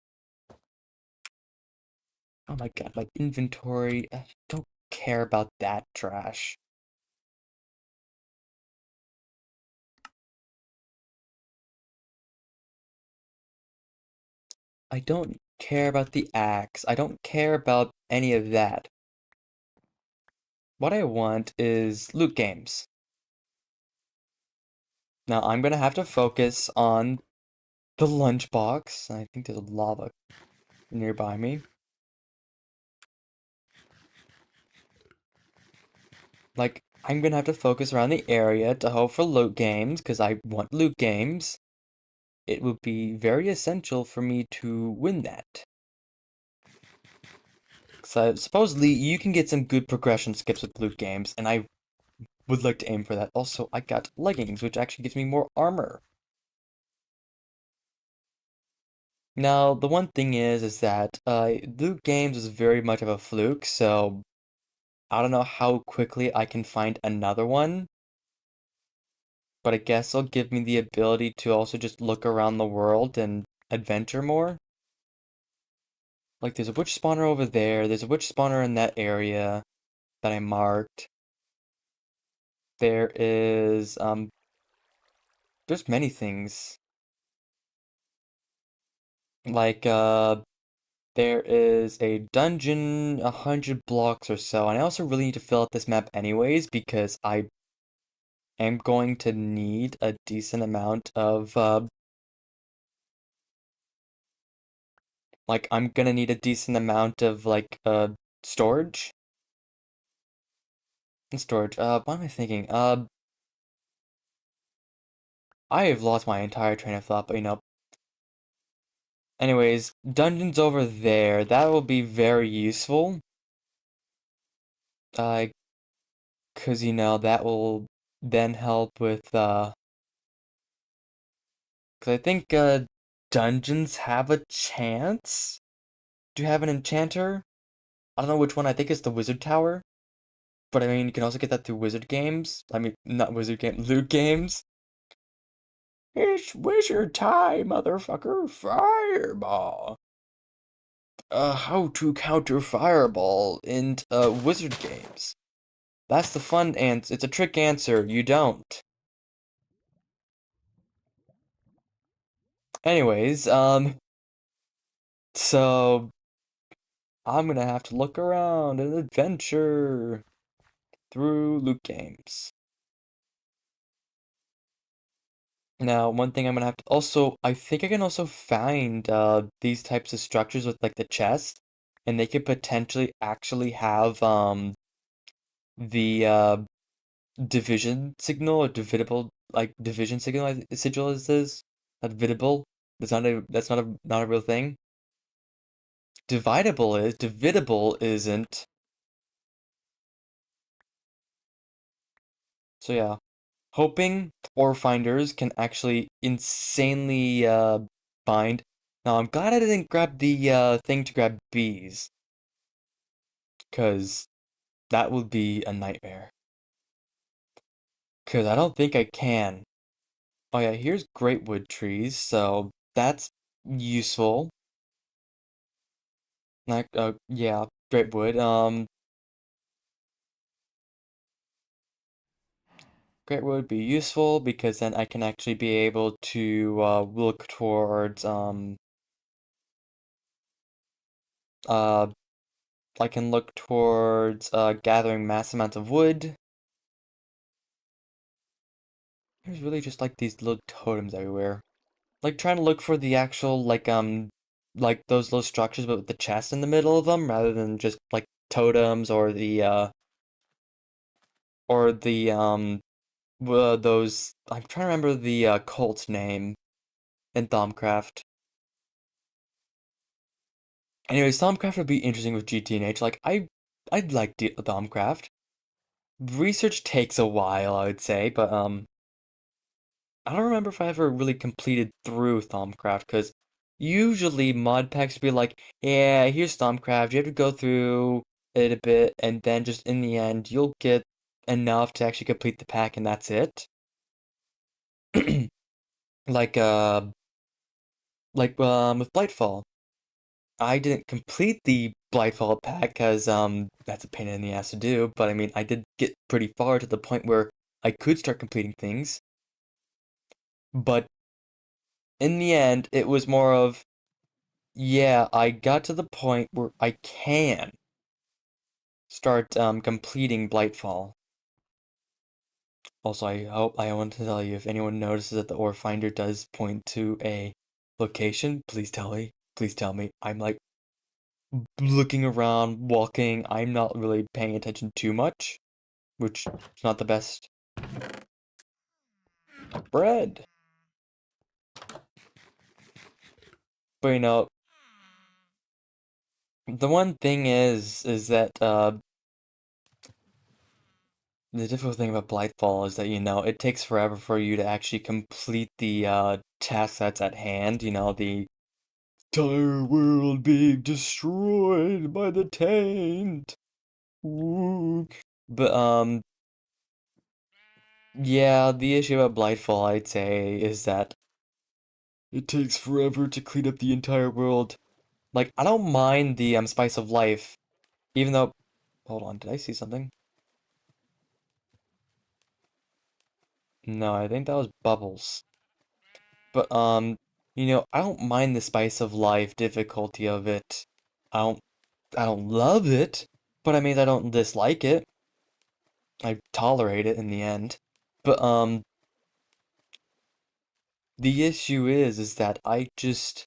oh my God, my inventory. I don't care about that trash. I don't care about the axe. I don't care about any of that. What I want is loot games. Now I'm gonna have to focus on the lunchbox. I think there's a lava. nearby me. Like, I'm gonna have to focus around the area to hope for loot games, because I want loot games. It would be very essential for me to win that. So supposedly you can get some good progression skips with loot games, and I would like to aim for that. Also, I got leggings, which actually gives me more armor. Now, the one thing is that loot games is very much of a fluke, so I don't know how quickly I can find another one, but I guess it'll give me the ability to also just look around the world and adventure more. Like, there's a witch spawner over there, there's a witch spawner in that area that I marked. There is, there's many things. Like, there is a dungeon 100 blocks or so, and I also really need to fill out this map anyways because I am going to need a decent amount of, like, I'm gonna need a decent amount of, like, storage. Storage, what am I thinking? I have lost my entire train of thought, but anyways, dungeons over there, that will be very useful. Uh, 'Cause, that will then help with, 'cause I think, dungeons have a chance to have an enchanter. I don't know which one, I think it's the wizard tower. But I mean, you can also get that through wizard games. I mean, not wizard game, loot games. It's wizard time, motherfucker. Fireball. How to counter fireball in, wizard games. That's the fun answer. It's a trick answer. You don't. Anyways, so I'm gonna have to look around and adventure through loot games. Now, one thing I'm gonna have to also, I think I can also find these types of structures with like the chest, and they could potentially actually have the division signal or divisible like division signal sigil is not vidable. That's not a real thing. Dividable isn't. So yeah. Hoping ore finders can actually insanely bind. Now I'm glad I didn't grab the thing to grab bees, cause that would be a nightmare. Cause I don't think I can. Oh yeah, here's great wood trees, so that's useful. Like yeah, great wood. Great wood would be useful because then I can actually be able to look towards uh I can look towards gathering mass amounts of wood. There's really just like these little totems everywhere. Like trying to look for the actual like those little structures but with the chest in the middle of them rather than just like totems or the those I'm trying to remember the cult's name in Thaumcraft. Anyways, Thaumcraft would be interesting with GT&H. Like I'd like Thaumcraft. Research takes a while, I would say, but I don't remember if I ever really completed through Thaumcraft, because usually mod packs be like, yeah, here's Thaumcraft, you have to go through it a bit, and then just in the end, you'll get enough to actually complete the pack, and that's it. Like, with Blightfall. I didn't complete the Blightfall pack, because, that's a pain in the ass to do, but I mean, I did get pretty far to the point where I could start completing things, but in the end, it was more of, yeah, I got to the point where I can start completing Blightfall. Also, I want to tell you, if anyone notices that the ore finder does point to a location, please tell me. Please tell me. I'm like looking around, walking. I'm not really paying attention too much, which is not the best. Bread. But the one thing is that the difficult thing about Blightfall is that it takes forever for you to actually complete the task that's at hand. The entire world being destroyed by the taint. Ooh. But yeah, the issue about Blightfall, I'd say, is that it takes forever to clean up the entire world. Like, I don't mind the spice of life, even though. Hold on, did I see something? No, I think that was bubbles. But I don't mind the spice of life difficulty of it. I don't I don't love it, but I mean I don't dislike it. I tolerate it in the end. But the issue is that I just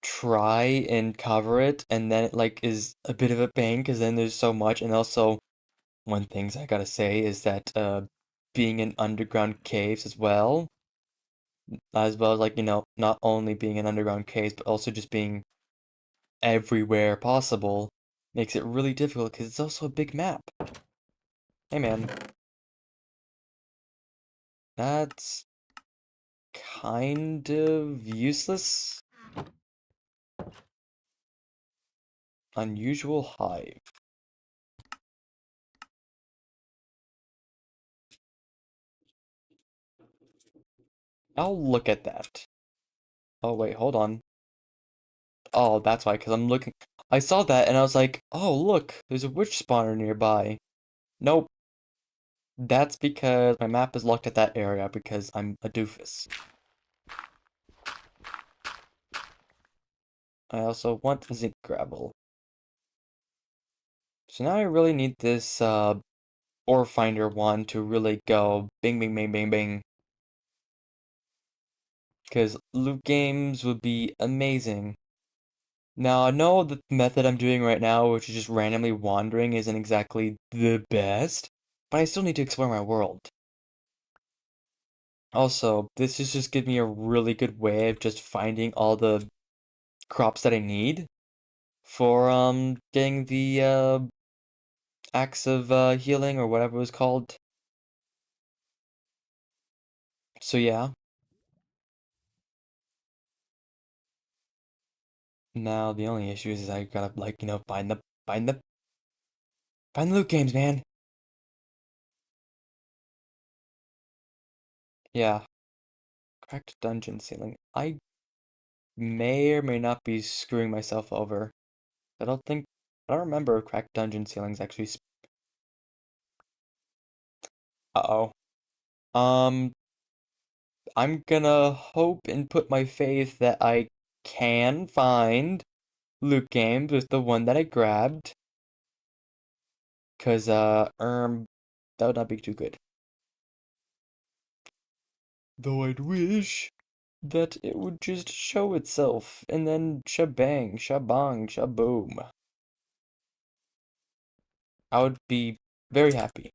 try and cover it and then it like is a bit of a pain because then there's so much. And also one things I gotta say is that being in underground caves as well as like not only being in underground caves but also just being everywhere possible makes it really difficult because it's also a big map. Hey man, that's kind of useless. Unusual hive. I'll look at that. Oh wait, hold on. Oh, that's why, because I'm looking. I saw that and I was like, oh look, there's a witch spawner nearby. Nope, that's because my map is locked at that area because I'm a doofus. I also want zinc gravel. So now I really need this ore finder one to really go bing bing bing bing bing. Because loot games would be amazing. Now, I know the method I'm doing right now, which is just randomly wandering, isn't exactly the best, but I still need to explore my world. Also, this is just give me a really good way of just finding all the crops that I need for getting the axe of healing or whatever it was called. So yeah. Now the only issue is I gotta like, find the loot games, man. Yeah. Cracked dungeon ceiling. I may or may not be screwing myself over. I don't remember if cracked dungeon ceilings actually. Uh-oh. Um, I'm gonna hope and put my faith that I can find loot games with the one that I grabbed. Cause, that would not be too good. Though I'd wish that it would just show itself, and then shabang, shabang, shaboom. I would be very happy.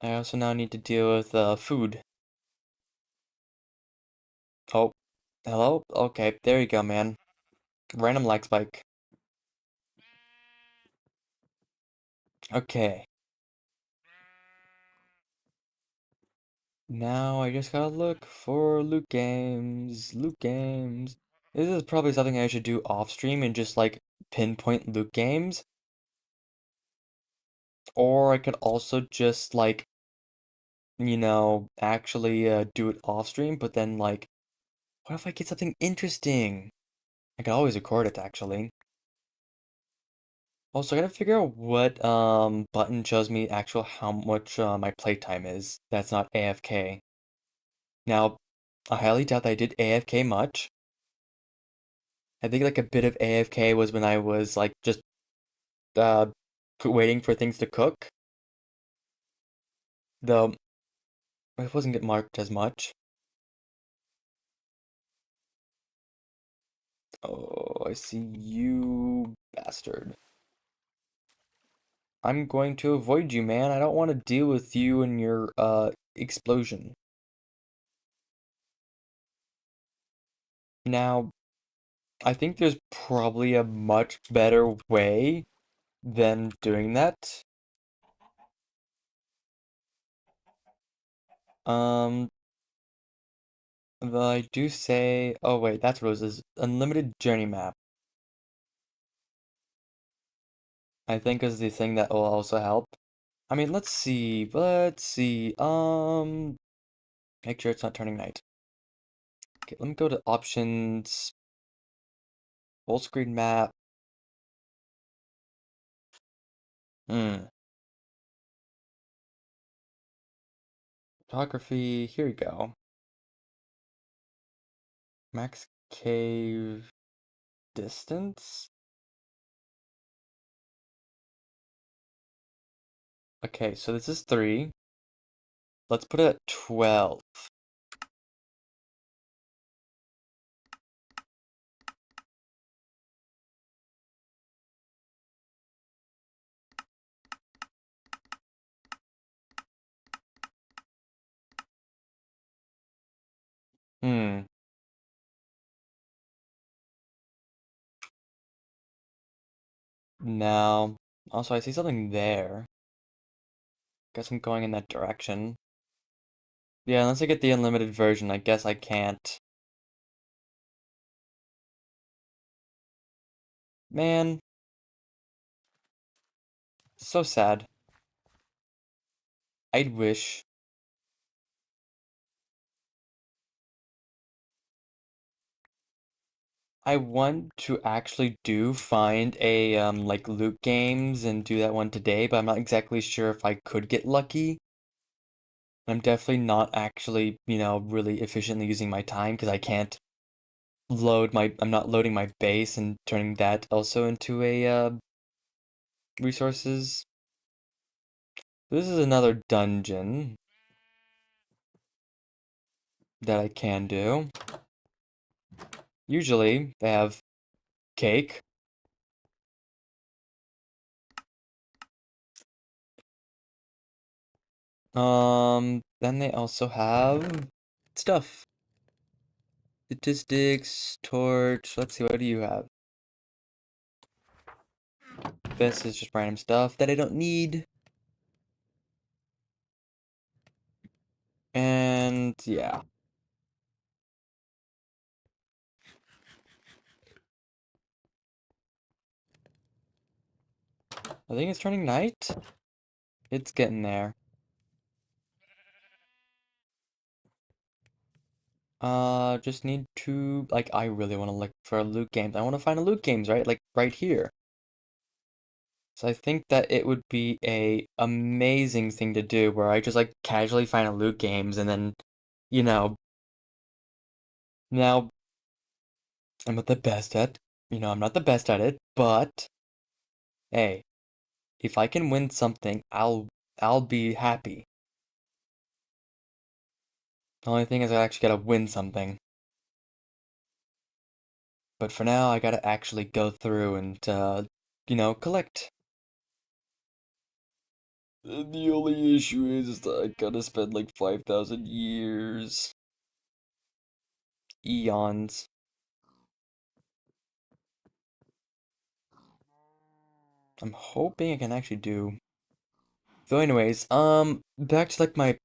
I also now need to deal with, food. Oh, hello? Okay, there you go, man. Random lag spike. Okay. Now I just gotta look for loot games. Loot games. This is probably something I should do off stream and just like pinpoint loot games. Or I could also just like, actually do it off stream, but then like, what if I get something interesting? I could always record it actually. Also, I gotta figure out what button shows me actual how much my playtime is. That's not AFK. Now, I highly doubt that I did AFK much. I think like a bit of AFK was when I was like just uh waiting for things to cook. Though it wasn't get marked as much. Oh, I see you, bastard. I'm going to avoid you, man. I don't want to deal with you and your, explosion. Now, I think there's probably a much better way than doing that. Um, but I do say, oh wait, that's Rose's unlimited journey map. I think is the thing that will also help. I mean, let's see. Make sure it's not turning night. Okay, let me go to options, full screen map. Hmm. Photography, here we go. Max cave distance? Okay, so this is 3. Let's put it at 12. Hmm. Now, also I see something there. Guess I'm going in that direction. Yeah, unless I get the unlimited version, I guess I can't. Man, so sad. I'd wish. I want to actually do find a like loot games and do that one today, but I'm not exactly sure if I could get lucky. I'm definitely not actually, really efficiently using my time because I can't I'm not loading my base and turning that also into a resources. This is another dungeon that I can do. Usually they have cake. Then they also have stuff. Statistics, torch. Let's see, what do you have? This is just random stuff that I don't need. And yeah. I think it's turning night. It's getting there. Just need to, like, I really want to look for loot games. I want to find a loot games, right? Like, right here. So I think that it would be a amazing thing to do where I just, like, casually find a loot games and then, you know, now I'm not the best at, I'm not the best at it, but hey, if I can win something, I'll be happy. The only thing is I actually gotta win something. But for now, I gotta actually go through and, collect. The only issue is that I gotta spend like 5,000 years. Eons. I'm hoping I can actually do. So anyways, back to like my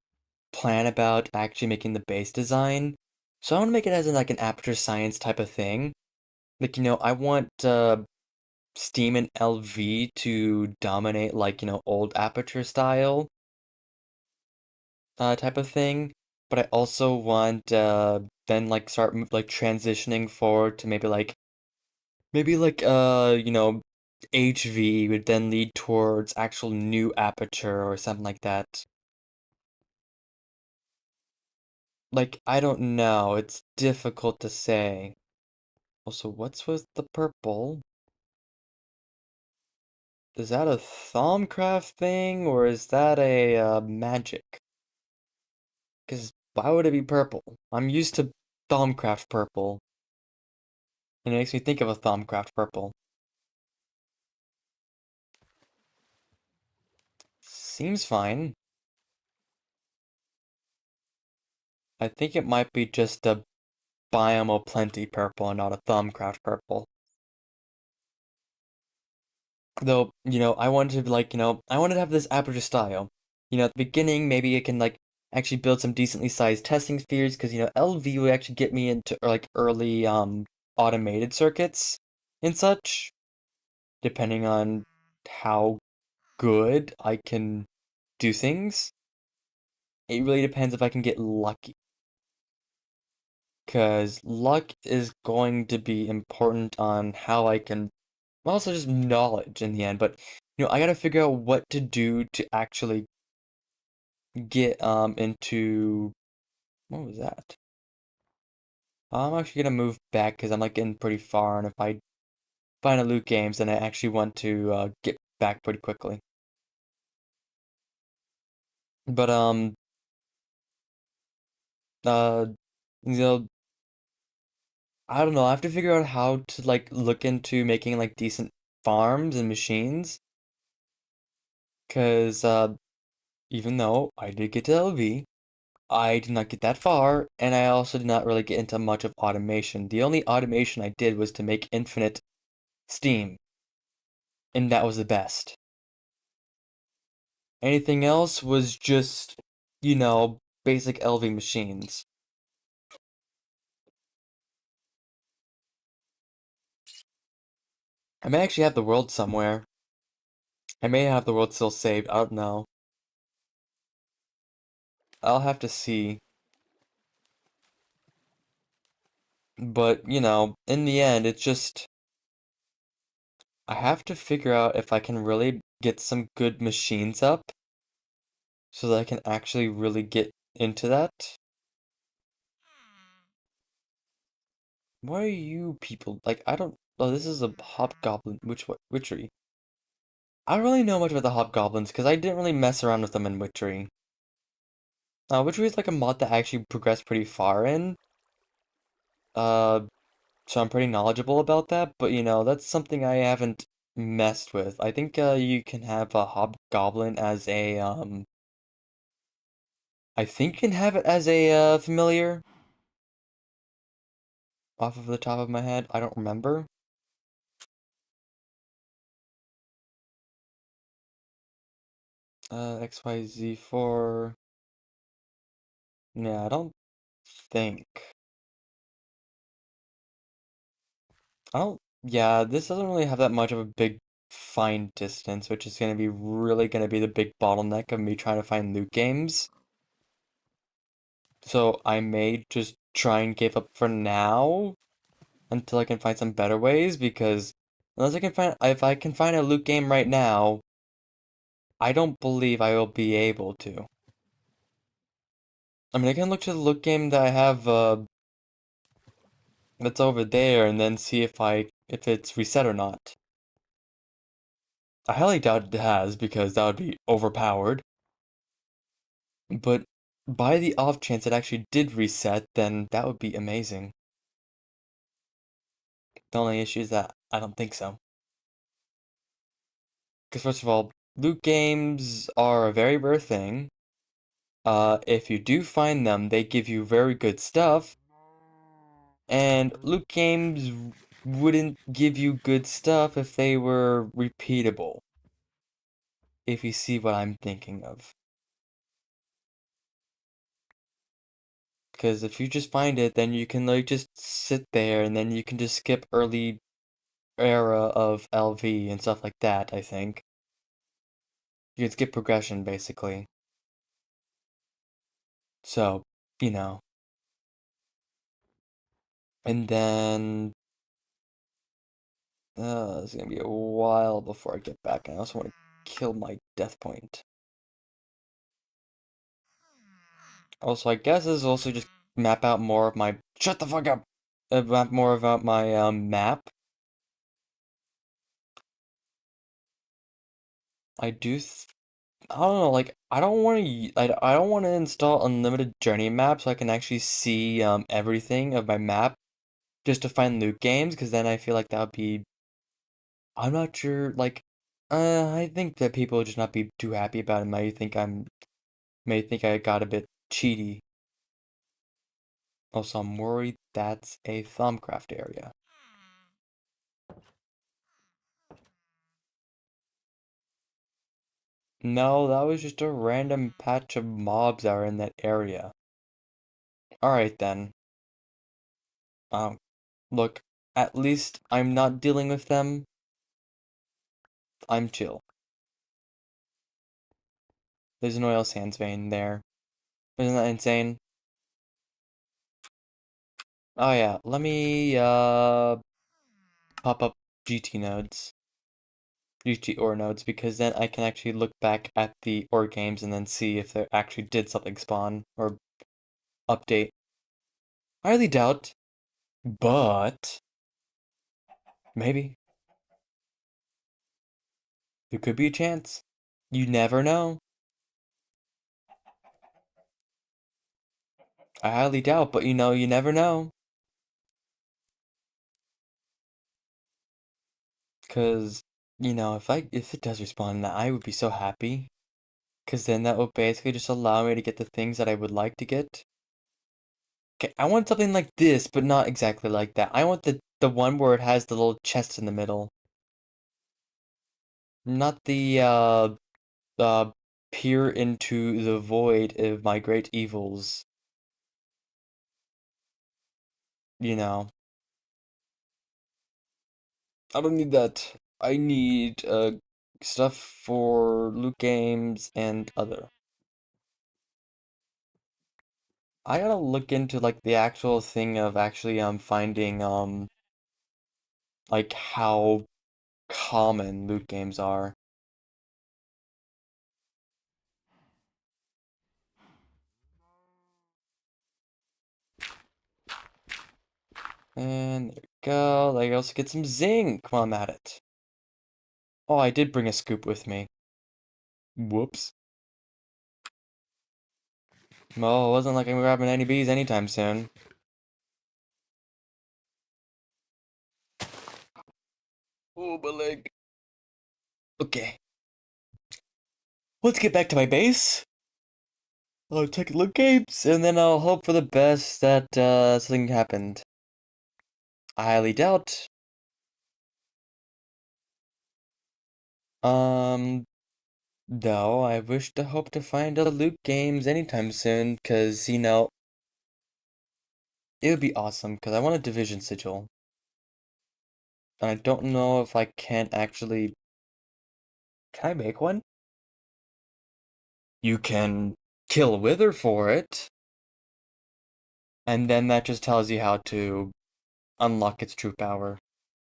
plan about actually making the base design. So I want to make it as in like an aperture science type of thing. Like, I want Steam and LV to dominate like, old aperture style type of thing. But I also want then like start like transitioning forward to maybe like HV would then lead towards actual new aperture or something like that. Like, I don't know, it's difficult to say. Also, what's with the purple? Is that a Thaumcraft thing or is that a magic? Because why would it be purple? I'm used to Thaumcraft purple. And it makes me think of a Thaumcraft purple. Seems fine. I think it might be just a Biome Plenty purple and not a Thaumcraft purple. Though, I wanted to I wanted to have this aperture style. At the beginning, maybe it can actually build some decently sized testing spheres because LV would actually get me into early automated circuits and such, depending on how good I can do things. It really depends if I can get lucky. Because luck is going to be important on how I can, well, also just knowledge in the end. But, I gotta figure out what to do to actually get into, what was that? I'm actually gonna move back because I'm getting pretty far, and if I find a loot games, then I actually want to get back pretty quickly. But uh, you know, I don't know. I have to figure out how to look into making decent farms and machines, because even though I did get to LV, I did not get that far, and I also did not really get into much of automation. The only automation I did was to make infinite steam, and that was the best. Anything else was just, basic LV machines. I may actually have the world somewhere. I may have the world still saved, I don't know. I'll have to see. But, in the end, it's just, I have to figure out if I can really get some good machines up so that I can actually really get into that. Why are you people, I don't, oh, this is a hobgoblin, witchery. I don't really know much about the hobgoblins because I didn't really mess around with them in witchery. Witchery is a mod that I actually progressed pretty far in. Uh, so I'm pretty knowledgeable about that, but that's something I haven't messed with. I think you can have a hobgoblin as a I think you can have it as a familiar off of the top of my head. I don't remember. XYZ4. Yeah, I don't think. I don't Yeah, this doesn't really have that much of a big find distance, which is gonna be the big bottleneck of me trying to find loot games. So I may just try and give up for now until I can find some better ways because if I can find a loot game right now, I don't believe I will be able to. I mean, I can look to the loot game that I have that's over there and then see if it's reset or not. I highly doubt it has because that would be overpowered. But by the off chance it actually did reset, then that would be amazing. The only issue is that I don't think so. Because first of all, loot games are a very rare thing. If you do find them, they give you very good stuff. And loot games wouldn't give you good stuff if they were repeatable. If you see what I'm thinking of. Because if you just find it, then you can just sit there and then you can just skip early era of LV and stuff like that, I think. You can skip progression, basically. So, you know. And then it's gonna be a while before I get back, and I also want to kill my death point. Also, I guess this is also just map out more of my shut the fuck up. Map more about my map. I do. I don't know. I don't want to. I don't want to install unlimited journey map so I can actually see everything of my map just to find loot games, because then I feel like that would be. I'm not sure. Like, I think that people would just not be too happy about it. May think I got a bit cheaty. Also, I'm worried that's a Thumbcraft area. No, that was just a random patch of mobs that are in that area. Alright then. Um, look, at least I'm not dealing with them. I'm chill. There's an oil sands vein there. Isn't that insane? Oh yeah, let me pop up GT nodes. GT ore nodes, because then I can actually look back at the ore games and then see if they actually did something spawn or update. I highly doubt, but maybe. There could be a chance. You never know. I highly doubt, but you never know. Cause, if it does respawn, I would be so happy. Cause then that would basically just allow me to get the things that I would like to get. Okay, I want something like this, but not exactly like that. I want the one where it has the little chest in the middle. Not the peer into the void of my great evils. You know. I don't need that. I need stuff for loot games and other. I gotta look into like the actual thing of actually finding like how common loot games are. And there we go. Like I also get some zinc while I'm at it. Oh, I did bring a scoop with me. Whoops. Well, it wasn't like I'm grabbing any bees anytime soon. Oh, my leg. Okay. Let's get back to my base. I'll take a look games, and then I'll hope for the best that something happened. I highly doubt. Um, no, I wish to hope to find other loot games anytime soon, cause it would be awesome, cause I want a Division sigil. And I don't know if I can actually. Can I make one? You can kill Wither for it, and then that just tells you how to unlock its true power,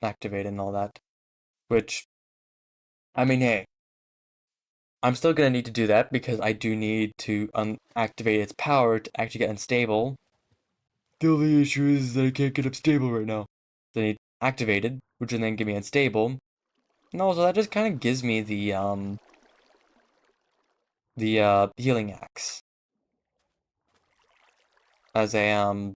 activate it and all that. Which, I mean, hey, I'm still gonna need to do that because I do need to activate its power to actually get unstable. The only issue is that I can't get unstable right now. Then it activated, which will then give me unstable. And also that just kind of gives me the healing axe as a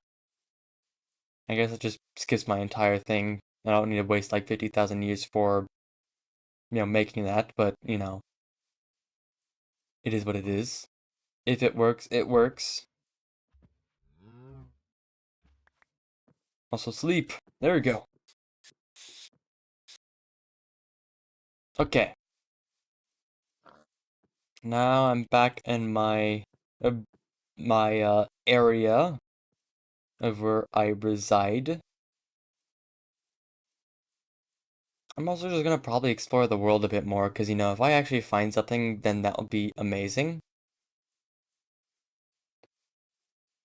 I guess it just skips my entire thing. I don't need to waste like 50,000 years for making that, but it is what it is. If it works, it works. Also sleep. There we go. Okay. Now I'm back in uh, my area of where I reside. I'm also just gonna probably explore the world a bit more, because if I actually find something, then that would be amazing.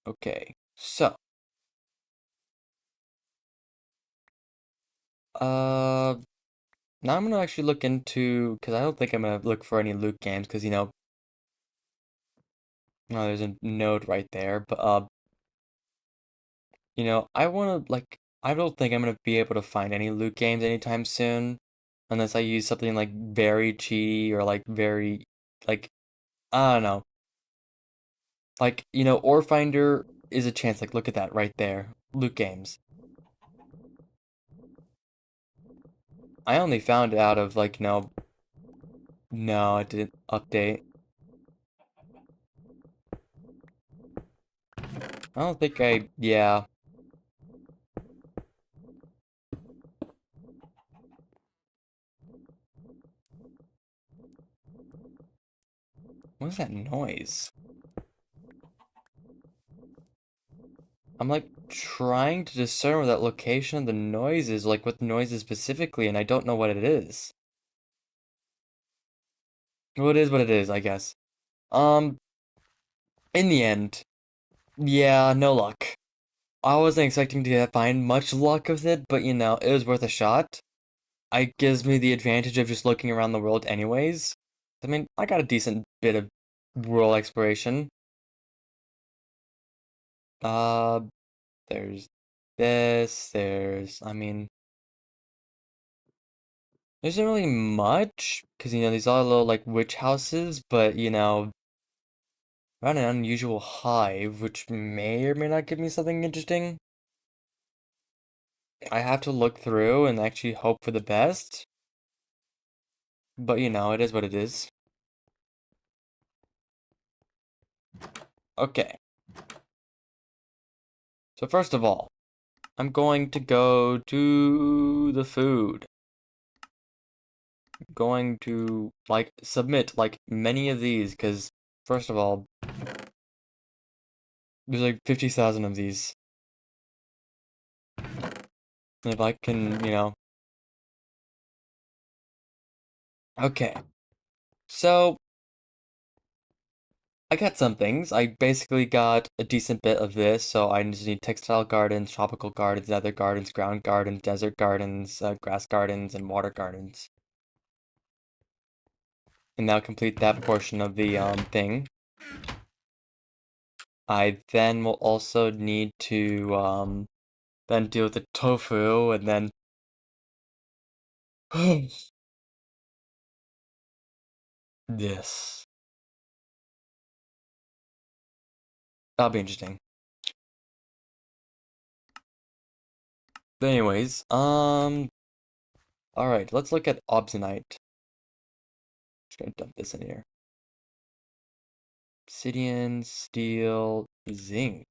Okay, so, uh, now I'm gonna actually look into, because I don't think I'm gonna look for any loot games, because oh, there's a node right there, but I wanna like, I don't think I'm gonna be able to find any loot games anytime soon, unless I use something like very cheaty or like very, like, I don't know. Like, Ore Finder is a chance. Like, look at that right there. Loot games. I only found it out of like, no, it didn't update. I don't think yeah. What's that noise? I'm like trying to discern where that location of the noise is, like what the noise is specifically, and I don't know what it is. Well, it is what it is, I guess. Um, in the end, yeah, no luck. I wasn't expecting to find much luck with it, but it was worth a shot. It gives me the advantage of just looking around the world anyways. I mean, I got a decent bit of world exploration. Uh, there's I mean, there isn't really much, because, these are little, like, witch houses, but, around an unusual hive, which may or may not give me something interesting. I have to look through and actually hope for the best, but, it is what it is. Okay, so first of all, I'm going to go to the food. I'm going to, like, submit, like, many of these, because, first of all, there's like 50,000 of these. And if I can, Okay. So, I got some things. I basically got a decent bit of this, so I just need textile gardens, tropical gardens, nether gardens, ground gardens, desert gardens, grass gardens, and water gardens. And that'll complete that portion of the thing. I then will also need to then deal with the tofu, and then this. That'll be interesting. But anyways, alright, let's look at obsidianite. Just gonna dump this in here. Obsidian, steel, zinc.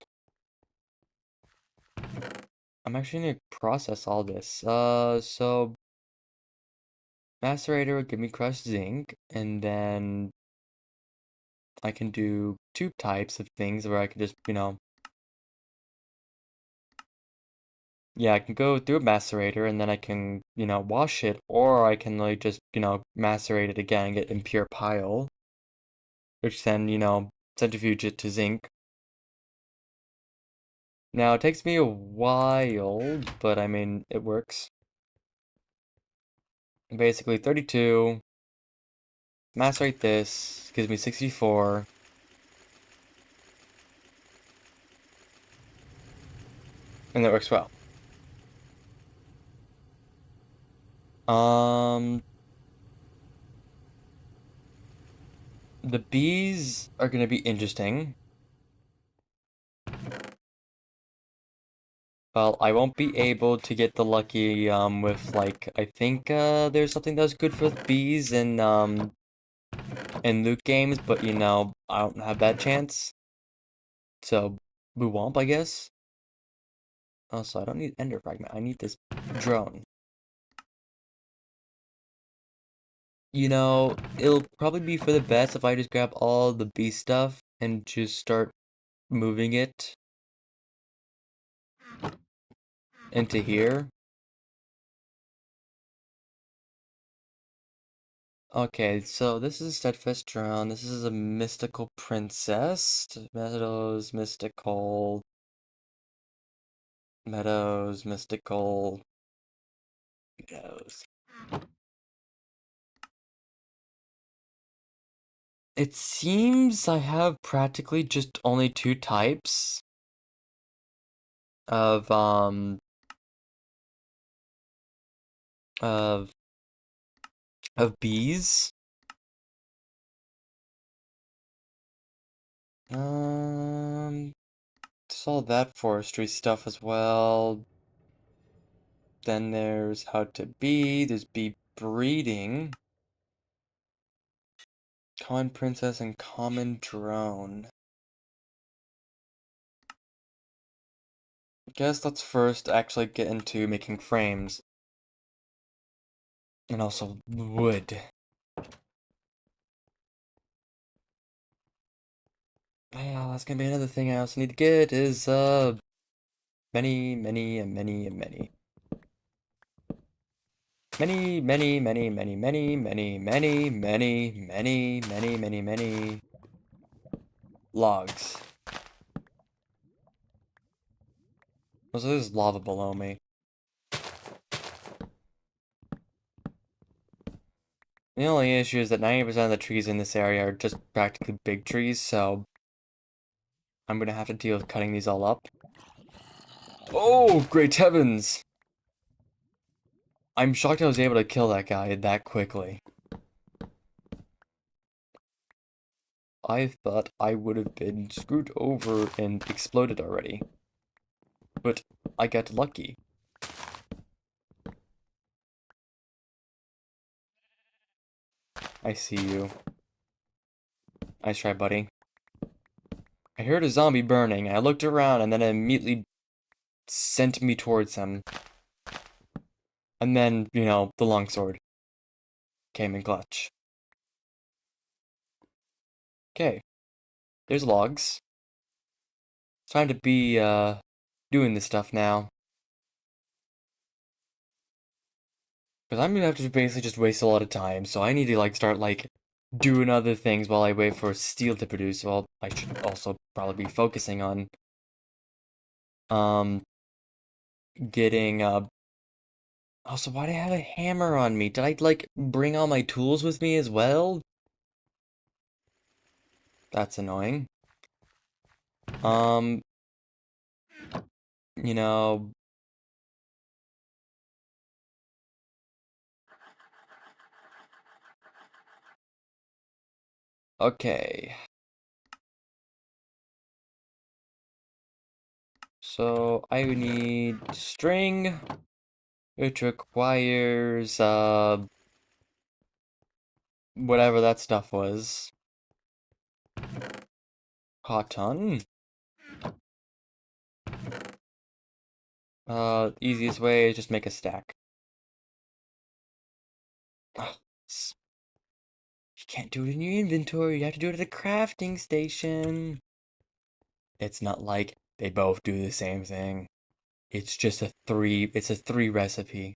I'm actually gonna process all this. So macerator will give me crushed zinc, and then I can do two types of things where I can just, yeah, I can go through a macerator and then I can, wash it, or I can like just, macerate it again and get impure pile, which then, centrifuge it to zinc. Now it takes me a while, but I mean, it works. Basically 32, macerate this, gives me 64. And that works well. Um, the bees are gonna be interesting. Well, I won't be able to get the lucky, with, like, I think, there's something that's good for bees in loot games, but, I don't have that chance. So, boo womp, I guess. Also, I don't need ender fragment, I need this drone. It'll probably be for the best if I just grab all the bee stuff and just start moving it into here. Okay, so this is a steadfast drone. This is a mystical princess. Meadows, mystical, meadows. It seems I have practically just only two types of of bees. There's all that forestry stuff as well. Then there's how to be. There's bee breeding. Common princess and common drone. Guess let's first actually get into making frames. And also wood. Yeah, that's gonna be another thing I also need to get is many, many, and many, and many. Many, many, many, many, many, many, many, many, many, many, many, many logs. Also, there's lava below me. The only issue is that 90% of the trees in this area are just practically big trees, so I'm gonna have to deal with cutting these all up. Oh, great heavens! I'm shocked I was able to kill that guy that quickly. I thought I would have been screwed over and exploded already. But I got lucky. I see you. Nice try, buddy. I heard a zombie burning. I looked around and then it immediately sent me towards him. And then, you know, the longsword came in clutch. Okay. There's logs. It's time to be, doing this stuff now. Because I'm gonna have to basically just waste a lot of time, so I need to, like, start, like, doing other things while I wait for steel to produce. Well, I should also probably be focusing on, um, getting, Also, why do I have a hammer on me? Did I, like, bring all my tools with me as well? That's annoying. Um, you know... Okay. So, I would need string, which requires, whatever that stuff was. Cotton. Easiest way is just make a stack. Ugh, you can't do it in your inventory, you have to do it at a crafting station. It's not like they both do the same thing. It's a three recipe.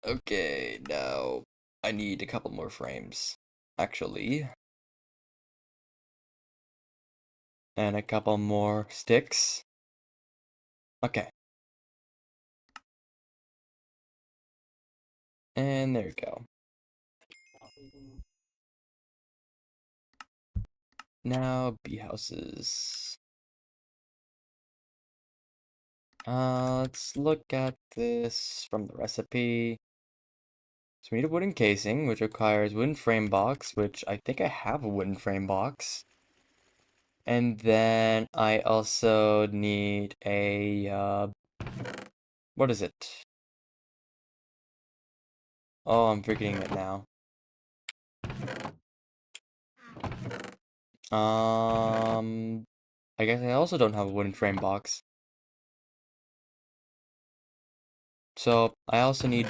Okay, now I need a couple more frames, actually. And a couple more sticks. Okay. And there we go. Now, bee houses. Let's look at this from the recipe. So we need a wooden casing, which requires wooden frame box, which I think I have a wooden frame box. And then I also need a, what is it? Oh, I'm forgetting it now. I guess I also don't have a wooden frame box. So, I also need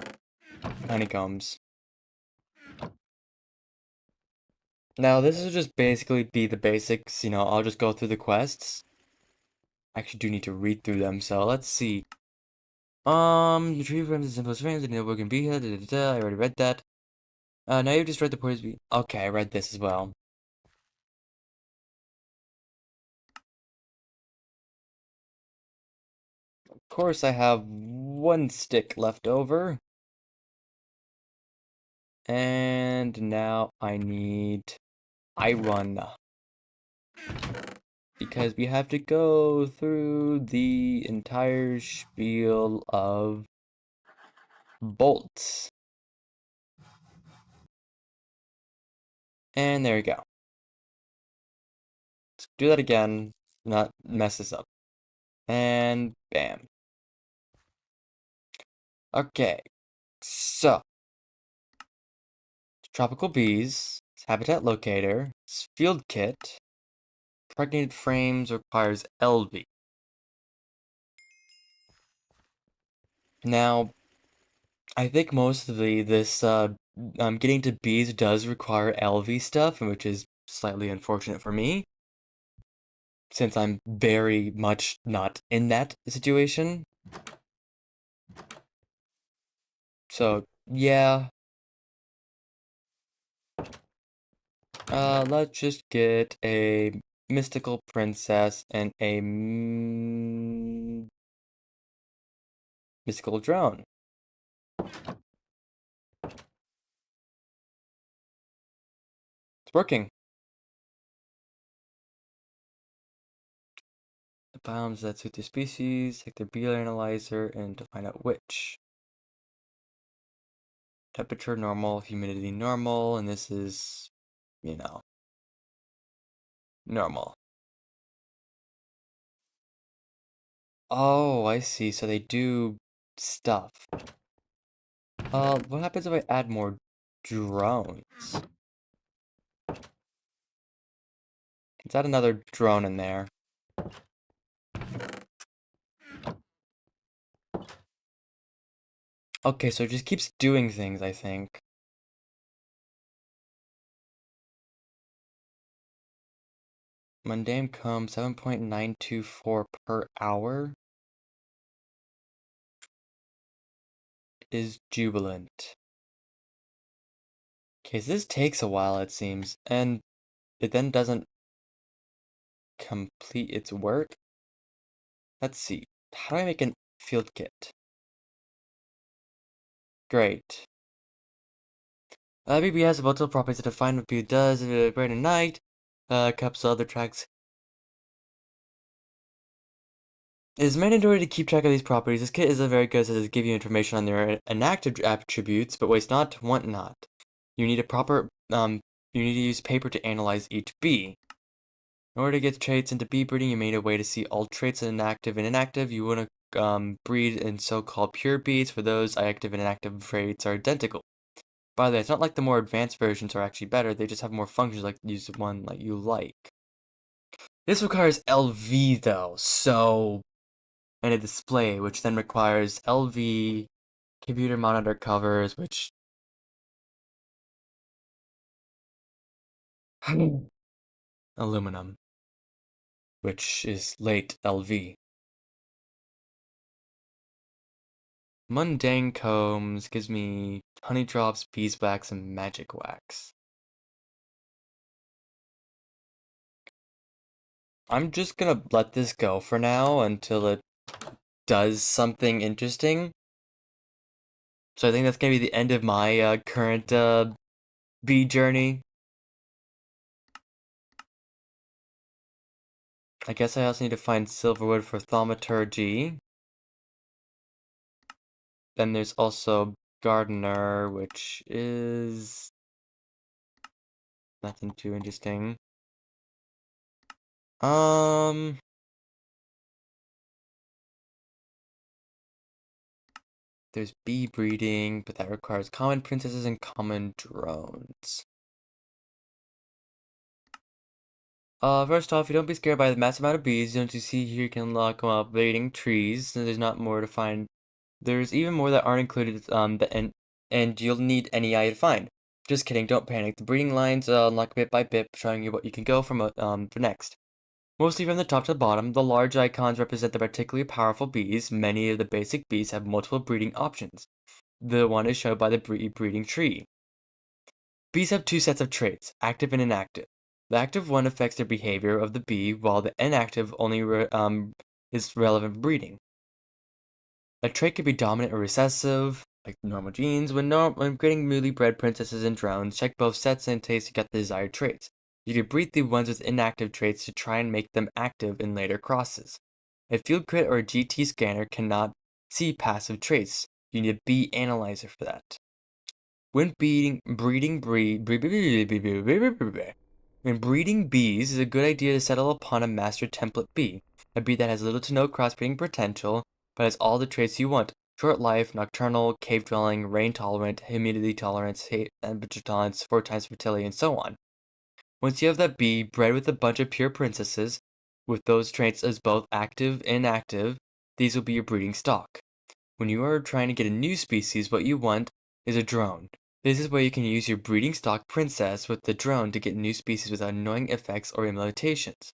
honeycombs. Now, this will just basically be the basics, you know, I'll just go through the quests. I actually do need to read through them, so let's see. Retrieve frames and simplest frames, and work can be here, I already read that. Now you've just read the poison. Okay, I read this as well. Of course, I have one stick left over. And now I need iron. because we have to go through the entire spiel of bolts. And there we go. Let's do that again, not mess this up. And bam. Okay, so tropical bees, habitat locator, field kit, impregnated frames requires LV. Now, I think mostly this getting to bees does require LV stuff, which is slightly unfortunate for me, since I'm very much not in that situation. So, yeah. Let's just get a mystical princess and a mystical drone. It's working. The biomes that suit the species, take their bee analyzer, and to find out which. Temperature normal, humidity normal, and this is, you know, normal. Oh, I see. So they do stuff. What happens if I add more drones? Let's add another drone in there. Okay, so it just keeps doing things, I think. Mundane comb 7.924 per hour is jubilant. Okay, so this takes a while, it seems, and it then doesn't complete its work. Let's see. How do I make a field kit? Great. BB has multiple properties that define what BB does, bright and night, cups other tracks. It is mandatory to keep track of these properties. This kit is very good as it gives you information on their inactive attributes, but waste not, want not. You need you need to use paper to analyze each bee. In order to get traits into bee breeding, you made a way to see all traits inactive and inactive. You want to breed in so-called pure bees. For those, active and inactive traits are identical. By the way, it's not like the more advanced versions are actually better. They just have more functions, like use the one that you like. This requires LV though, so and a display, which then requires LV computer monitor covers, which aluminum, which is late LV. Mundane combs gives me honey drops, beeswax, and magic wax. I'm just gonna let this go for now until it does something interesting. So I think that's gonna be the end of my current bee journey. I guess I also need to find silverwood for thaumaturgy. Then there's also gardener, which is nothing too interesting. There's bee breeding, but that requires common princesses and common drones. First off, you don't be scared by the massive amount of bees. Don't you see here you can lock them up breeding trees, and there's not more to find. There's even more that aren't included, and you'll need any eye to find. Just kidding, don't panic. The breeding lines unlock bit by bit, showing you what you can go from for next. Mostly from the top to the bottom, the large icons represent the particularly powerful bees. Many of the basic bees have multiple breeding options. The one is shown by the breeding tree. Bees have two sets of traits, active and inactive. The active one affects the behavior of the bee, while the inactive only is relevant for breeding. A trait can be dominant or recessive, like normal genes. When breeding newly bred princesses and drones, check both sets and taste to get the desired traits. You can breed the ones with inactive traits to try and make them active in later crosses. A field crit or a GT scanner cannot see passive traits. You need a bee analyzer for that. When breeding bees is a good idea to settle upon a master template bee, a bee that has little to no crossbreeding potential, but has all the traits you want: short life, nocturnal, cave dwelling, rain tolerant, humidity tolerance, temperature tolerance, 4 times fertility, and so on. Once you have that bee bred with a bunch of pure princesses, with those traits as both active and inactive, these will be your breeding stock. When you are trying to get a new species, what you want is a drone. This is where you can use your breeding stock princess with the drone to get new species without annoying effects or limitations.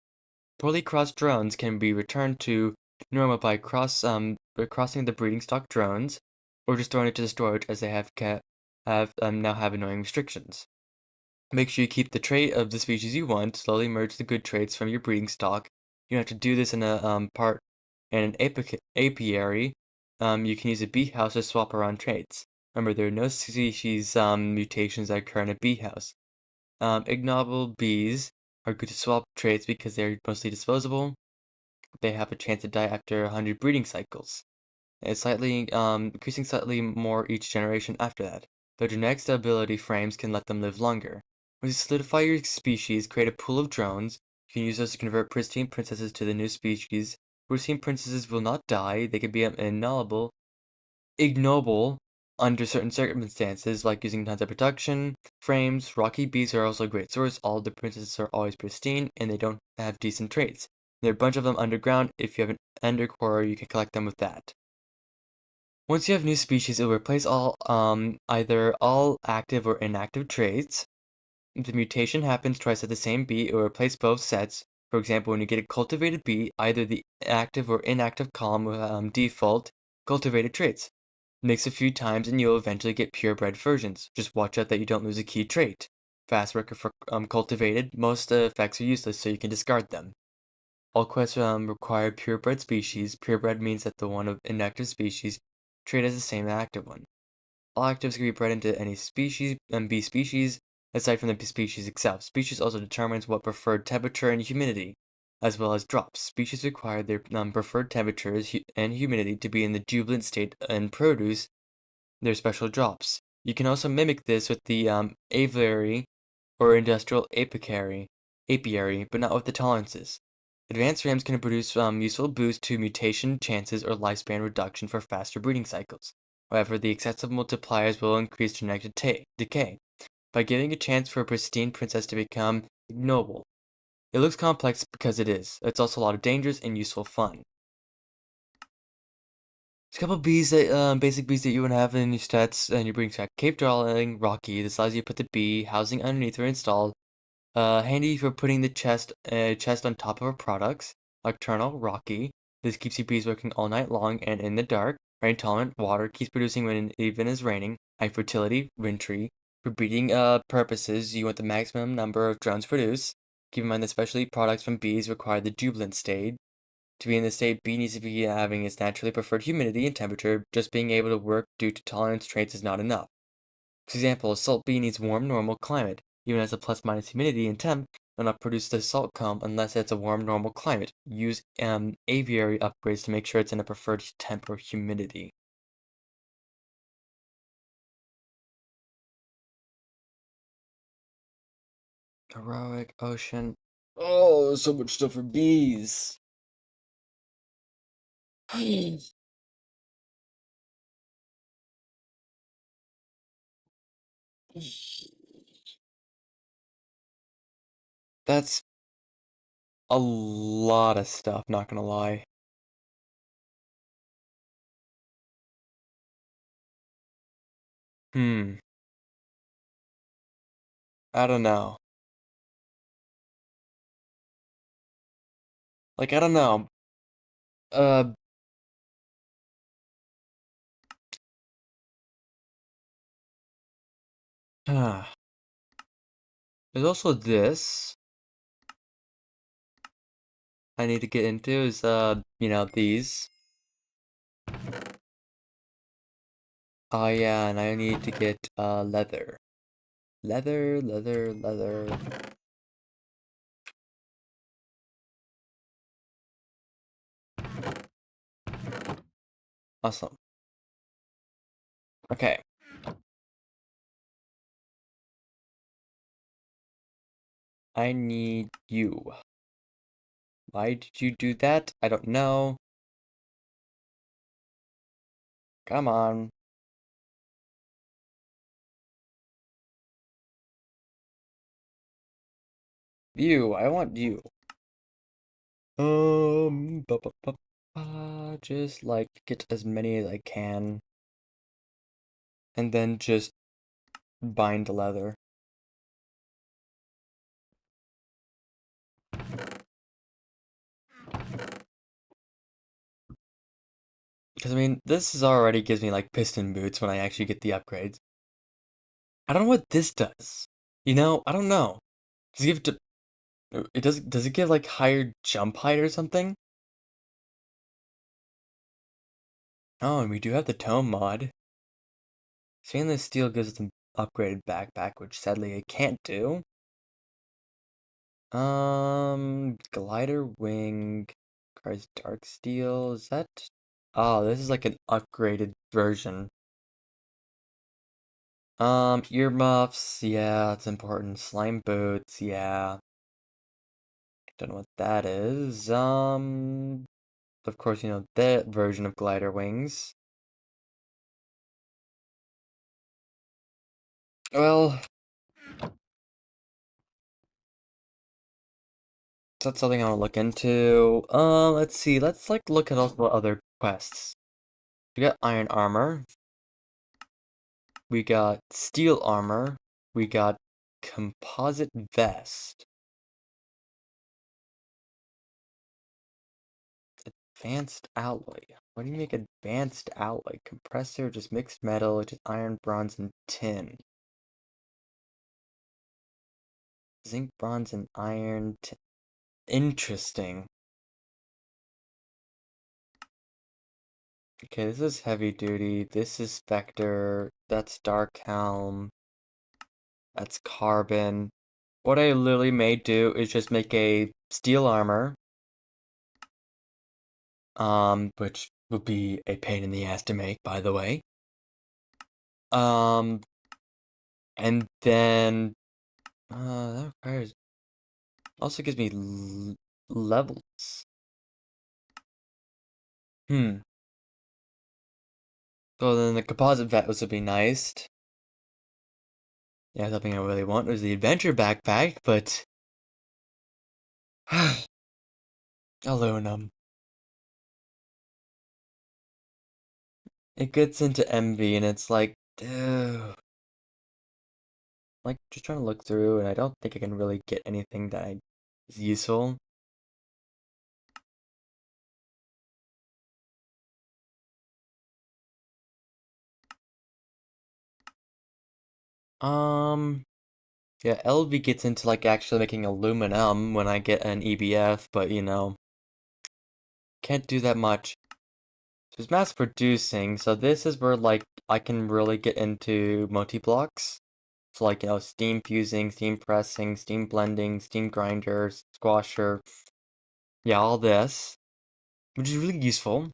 Poorly crossed drones can be returned to normal by crossing the breeding stock drones, or just throwing it to the storage as they now have annoying restrictions. Make sure you keep the trait of the species you want. Slowly merge the good traits from your breeding stock. You have to do this in an apiary. You can use a bee house to swap around traits. Remember, there are no species mutations that occur in a bee house. Ignoble bees are good to swap traits because they're mostly disposable. They have a chance to die after 100 breeding cycles. It's increasing slightly more each generation after that. Their genetic stability frames can let them live longer. Once you solidify your species, create a pool of drones. You can use those to convert pristine princesses to the new species. Pristine princesses will not die. They can be ignoble under certain circumstances, like using tons of production frames. Rocky bees are also a great source. All the princesses are always pristine, and they don't have decent traits. There are a bunch of them underground. If you have an ender core, you can collect them with that. Once you have new species, it will replace either all active or inactive traits. If the mutation happens twice at the same bee, it will replace both sets. For example, when you get a cultivated bee, either the active or inactive column will default cultivated traits. Mix a few times and you'll eventually get purebred versions. Just watch out that you don't lose a key trait. Fast record for cultivated, most effects are useless, so you can discard them. All quests require purebred species. Purebred means that the one of inactive species trait as the same active one. All actives can be bred into any species and bee species, aside from the species itself. Species also determines what preferred temperature and humidity, as well as drops. Species require their preferred temperatures and humidity to be in the jubilant state and produce their special drops. You can also mimic this with the aviary or industrial apiary, but not with the tolerances. Advanced RAMs can produce useful boosts to mutation chances or lifespan reduction for faster breeding cycles. However, the excessive multipliers will increase genetic decay by giving a chance for a pristine princess to become ignoble. It looks complex because it is. It's also a lot of dangerous and useful fun. There's a couple of bees that basic bees that you would have in your stats and your breeding stack. Cave dwelling, rocky. This allows you to put the bee housing underneath or installed. Handy for putting the chest on top of our products. Nocturnal, rocky. This keeps your bees working all night long and in the dark. Rain tolerant, water keeps producing when even is raining. High fertility, wintry. For breeding purposes, you want the maximum number of drones produced. Keep in mind that specialty products from bees require the jubilant state. To be in this state, bee needs to be having its naturally preferred humidity and temperature. Just being able to work due to tolerance traits is not enough. For example, a salt bee needs warm, normal climate. Even as a plus-minus humidity and temp, will not produce the salt comb unless it's a warm, normal climate. Use aviary upgrades to make sure it's in a preferred temp or humidity. Heroic, ocean. Oh, so much stuff for bees. That's a lot of stuff, not gonna lie. Hmm, I don't know. Like, I don't know. Uh, there's also this I need to get into is, these. Oh yeah, and I need to get, leather. Leather. Awesome. Okay. I need you. Why did you do that? I don't know. Come on. You, I want you. Bu- bu- bu- just like get as many as I can, and then just bind leather. Because I mean, this is already gives me like piston boots when I actually get the upgrades. I don't know what this does. You know, I don't know. Does it give to it does it give like higher jump height or something? Oh, and we do have the tome mod. Stainless steel gives us an upgraded backpack, which sadly I can't do. Glider wing, requires dark steel. Is that? Oh, this is like an upgraded version. Earmuffs, yeah, it's important. Slime boots, yeah. Don't know what that is. Of course, you know, that version of glider wings. Well, that's something I want to look into. Let's see. Let's like look at all the other quests. We got iron armor. We got steel armor. We got composite vest. Advanced alloy. What do you make advanced alloy? Compressor, just mixed metal, just iron, bronze, and tin. Zinc, bronze, and iron. Interesting. Okay, this is heavy duty. This is Spectre. That's Dark Helm. That's Carbon. What I literally may do is just make a steel armor. Which would be a pain in the ass to make, by the way. Um, and then that requires also gives me levels. Hmm. So then the composite vest would be nice. Yeah, something I really want was the adventure backpack, but aluminum. It gets into envy, and it's like, dude. Like, just trying to look through, and I don't think I can really get anything that is useful. Um, yeah, LV gets into like actually making aluminum when I get an EBF, but you know, can't do that much. So it's mass producing, so this is where like I can really get into multi-blocks. So like, you know, steam fusing, steam pressing, steam blending, steam grinder, squasher. Yeah, all this, which is really useful.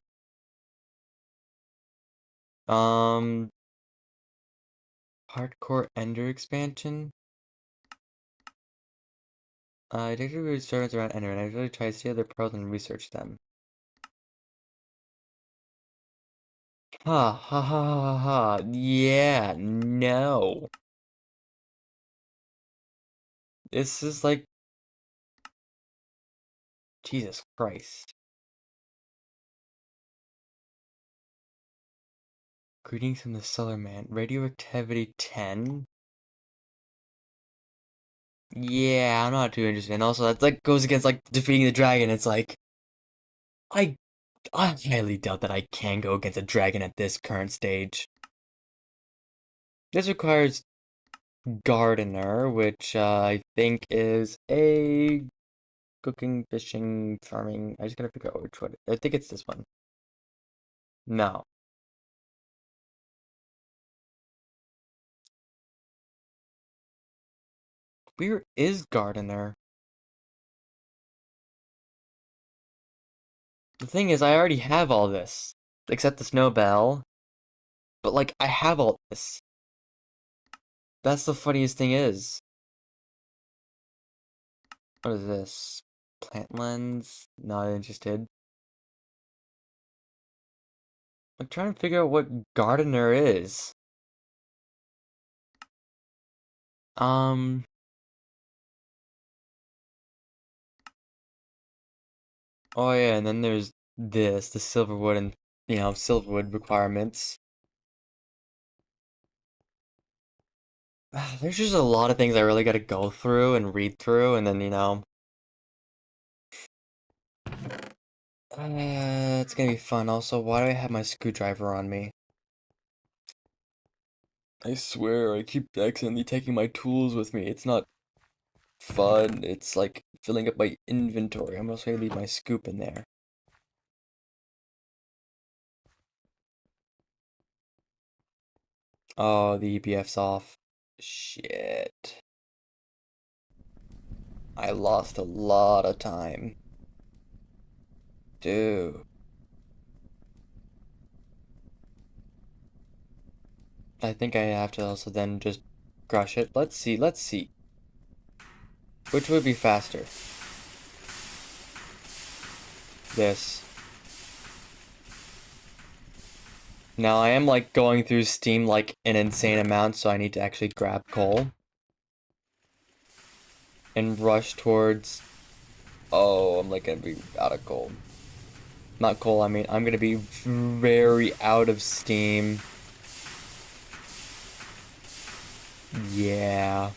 Um, hardcore ender expansion. I did experiments around ender, and I really tried to see other pearls and research them. Ha ha ha ha ha. Yeah, no. This is like Jesus Christ. Greetings from the Stellar Man. Radioactivity 10? Yeah, I'm not too interested. And also that like goes against like defeating the dragon. It's like I I highly doubt that I can go against a dragon at this current stage. This requires Gardener, which I think is a cooking, fishing, farming. I just gotta figure out which one. I think it's this one. No. Where is Gardener? The thing is, I already have all this. except the snowbell. But, like, I have all this. That's the funniest thing is. What is this? Plant lens? Not interested. I'm trying to figure out what gardener is. Um... Oh yeah, and then there's this, the silverwood and, silverwood requirements. There's just a lot of things I really gotta go through and read through, and then, it's gonna be fun. Also, why do I have my screwdriver on me? I swear, I keep accidentally taking my tools with me. It's not fun. It's like filling up my inventory. I'm also gonna leave my scoop in there. Oh, the EPF's off. Shit. I lost a lot of time. Dude. I think I have to also then just crush it. Let's see, let's see. Which would be faster? This. Now I am like going through Steam like an insane amount, so I need to actually grab coal. And rush towards... Oh, I'm like gonna be out of coal. Not coal, I mean, I'm gonna be very out of steam. Yeah.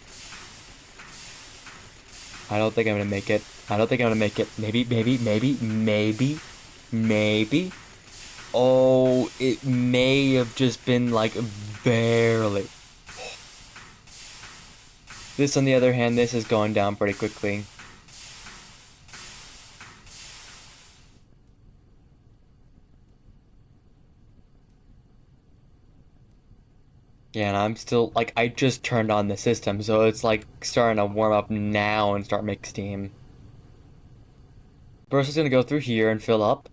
I don't think I'm gonna make it. I don't think I'm gonna make it. Maybe. Oh, it may have just been like barely. This, on the other hand, this is going down pretty quickly. Yeah, and I'm still, like, I just turned on the system, so it's, like, starting to warm up now and start making steam. First, it's gonna go through here and fill up.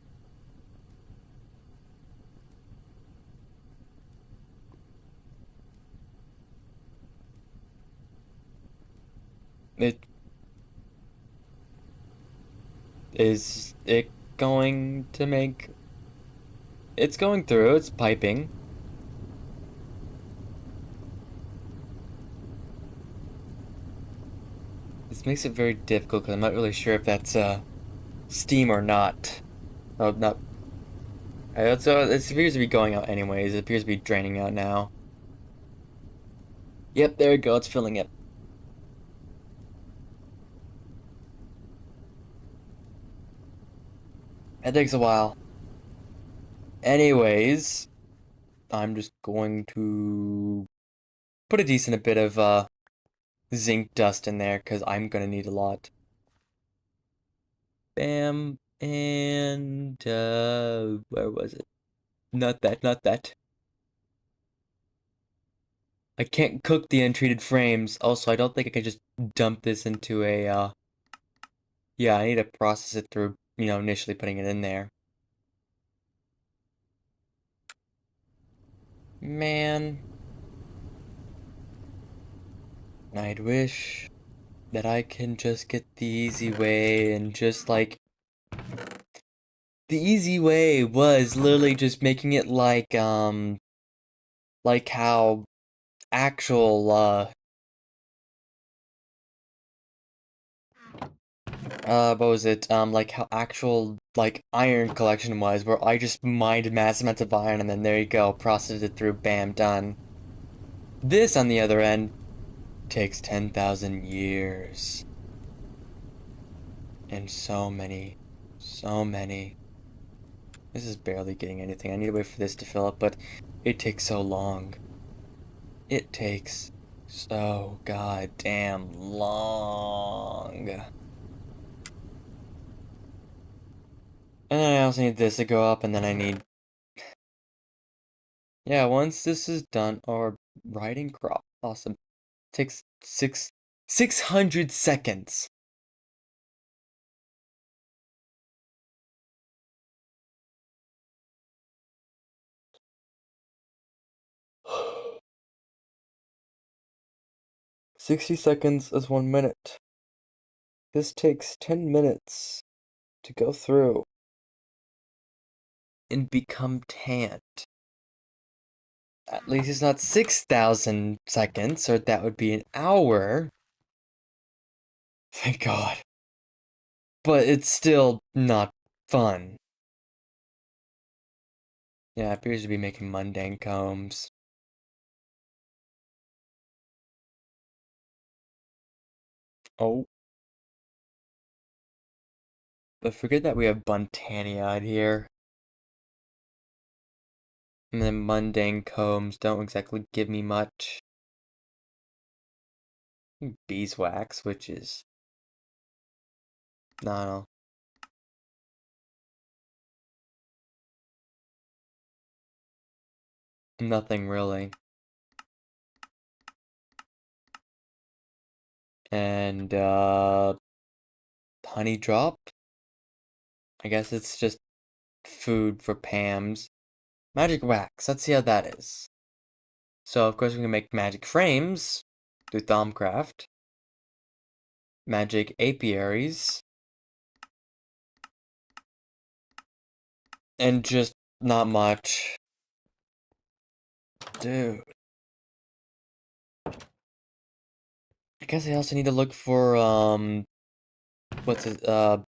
Is it going to make... It's going through, it's piping. This makes it very difficult, because I'm not really sure if that's, steam or not. Oh, not... So it appears to be going out anyways. It appears to be draining out now. Yep, there we go. It's filling it. It takes a while. Anyways, I'm just going to put a decent bit of zinc dust in there because I'm gonna need a lot. Bam, and where was it? Not that, not that. I can't cook the untreated frames. Also, I don't think I can just dump this into a yeah, I need to process it through, initially putting it in there. Man, I'd wish that I can just get the easy way and just like... The easy way was literally just making it like how actual, what was it, like how actual, like, iron collection was, where I just mined massive amounts of iron and then there you go, processed it through, bam, done. This, on the other end, takes 10,000 years. And so many. This is barely getting anything. I need to wait for this to fill up, but it takes so long. It takes so goddamn long. And then I also need this to go up, and then I need... Yeah, once this is done, or riding crop, awesome. Takes 600 seconds. 60 seconds is 1 minute. This takes 10 minutes to go through and become tanned. At least it's not 6,000 seconds, or that would be an hour. Thank God. But it's still not fun. Yeah, it appears to be making mundane combs. Oh. But forget that we have Buntania out here. And then mundane combs don't exactly give me much. Beeswax, which is... no. Nothing really. And, honey drop? I guess it's just food for Pam's. Magic wax, let's see how that is. So, of course, we can make magic frames through Thaumcraft. Magic apiaries. And just not much. Dude. I guess I also need to look for, what's it, I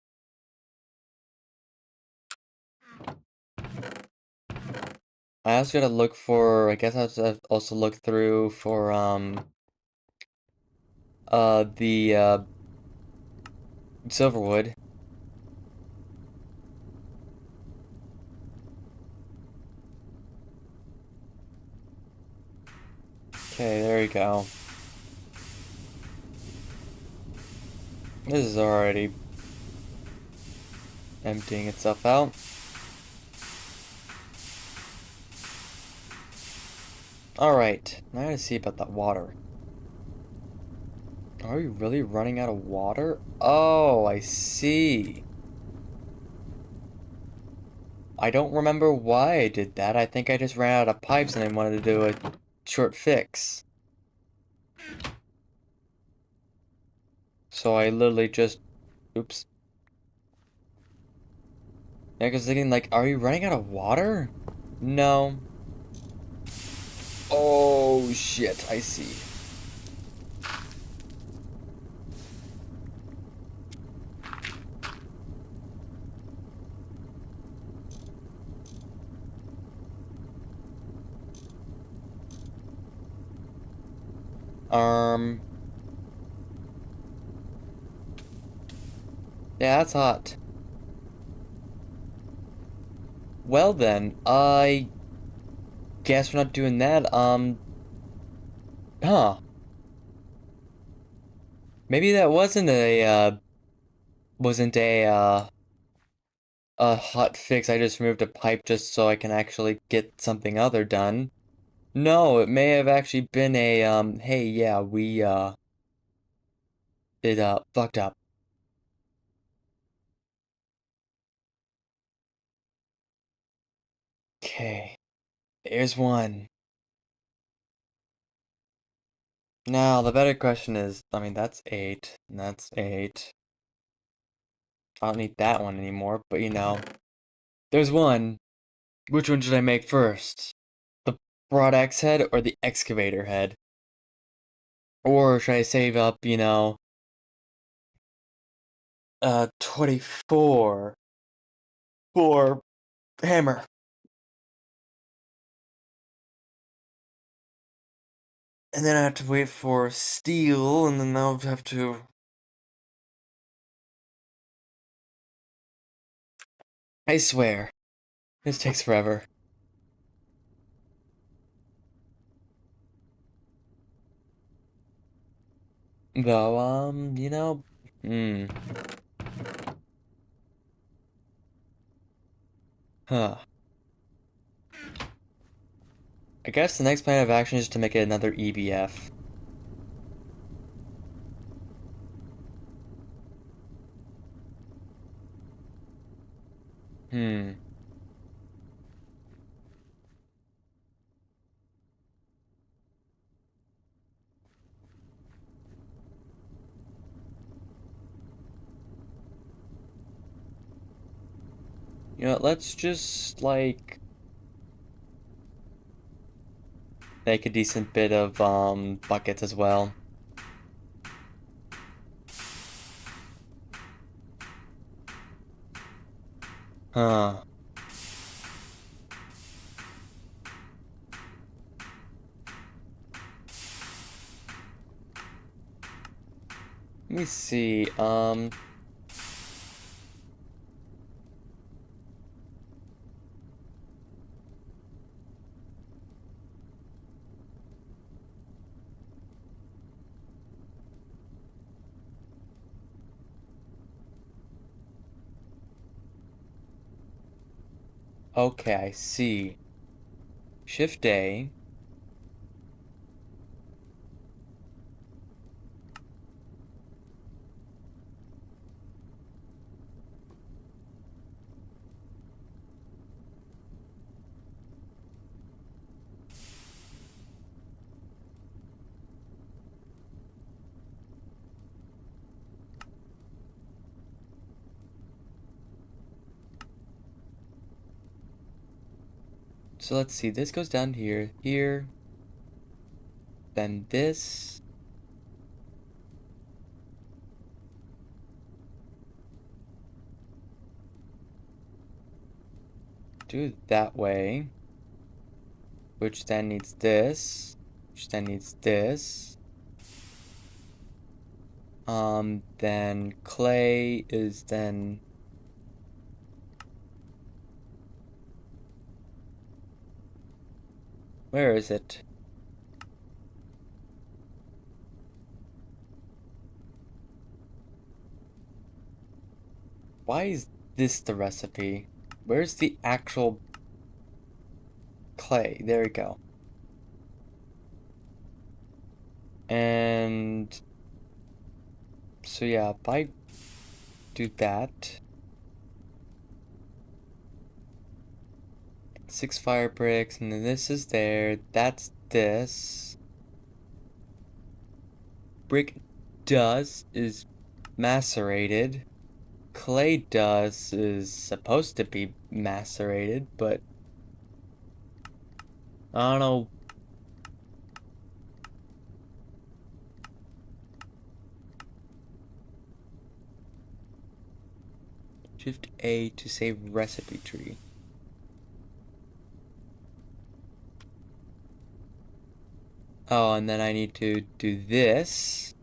also gotta look for, I guess I have to also look through for, the, Silverwood. Okay, there you go. This is already emptying itself out. Alright, now I gotta see about that water. Are we really running out of water? Oh, I see. I don't remember why I did that. I think I just ran out of pipes and I wanted to do a short fix. So I literally just... oops. Yeah, because thinking like, are we running out of water? No. Oh, shit, I see. Yeah, that's hot. Well then, I guess we're not doing that, huh. Maybe that wasn't a hot fix. I just removed a pipe just so I can actually get something other done. No, it may have actually been a, hey, yeah, it, fucked up. Okay, there's one. Now, the better question is, I mean, that's 8, and that's 8. I don't need that one anymore, but you know, there's one. Which one should I make first? The broad axe head or the excavator head? Or should I save up, 24 for hammer? And then I have to wait for steel, and then I'll have to... I swear, this takes forever. Though, hmm. Huh. I guess the next plan of action is to make it another EBF. Hmm. You know what, let's just, like, make a decent bit of, buckets as well. Huh. Let me see, okay, I see. Shift A. So let's see, this goes down here, here, then this. Do it that way. Which then needs this. Which then needs this. Then clay is then... Where is it? Why is this the recipe? Where's the actual clay? There we go. And so yeah, if I do that, 6 fire bricks, and then this is there, that's this. Brick dust is macerated. Clay dust is supposed to be macerated, but I don't know. Shift A to save recipe tree. Oh, and then I need to do this.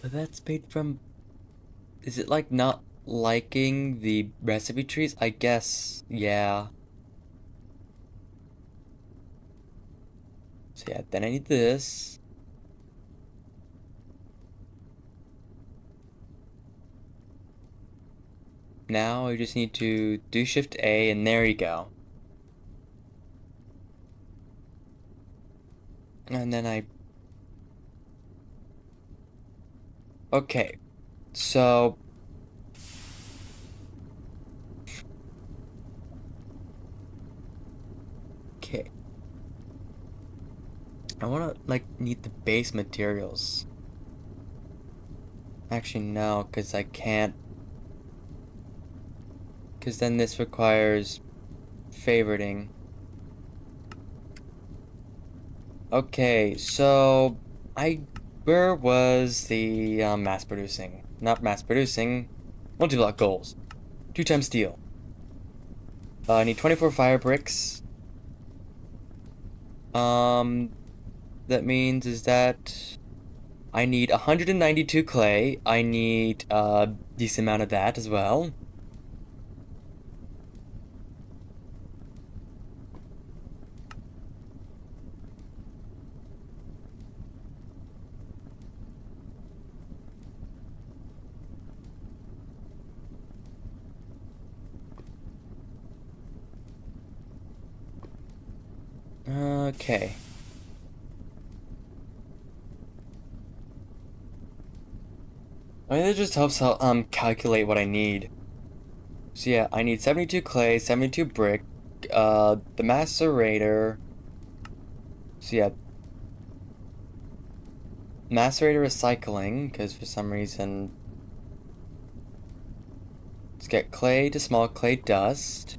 But that's made from... Is it like not liking the recipe trees? I guess, yeah. So yeah, then I need this. Now I just need to do Shift A, and there you go. And then I... Okay, so... Okay. I wanna, like, need the base materials. Actually, no, because I can't. Because then this requires favoriting. Okay, so where was the mass producing? Not mass producing. Multi-block goals. 2 times steel. I need 24 fire bricks. That means is that I need 192 clay. I need a decent amount of that as well. Okay. I mean, it just helps calculate what I need. So yeah, I need 72 clay, 72 brick, the macerator. So yeah, macerator recycling, because for some reason, let's get clay to small clay dust.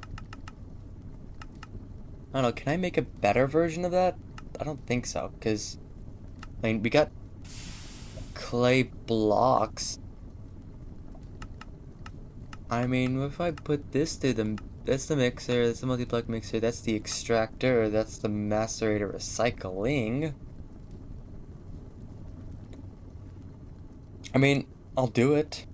I don't know, can I make a better version of that? I don't think so, because, I mean, we got clay blocks. I mean, if I put this to that's the mixer, that's the multiplex mixer, that's the extractor, that's the macerator recycling. I mean, I'll do it.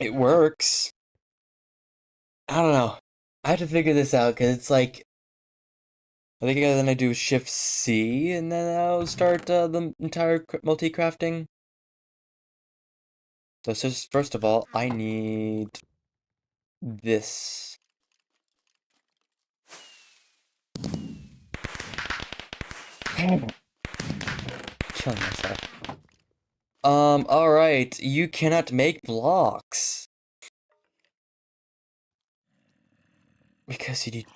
It works. I don't know. I have to figure this out because it's like I think then I do Shift C and then I'll start the entire multi-crafting. So just first of all, I need this. Killing myself. Alright, you cannot make blocks. Because you need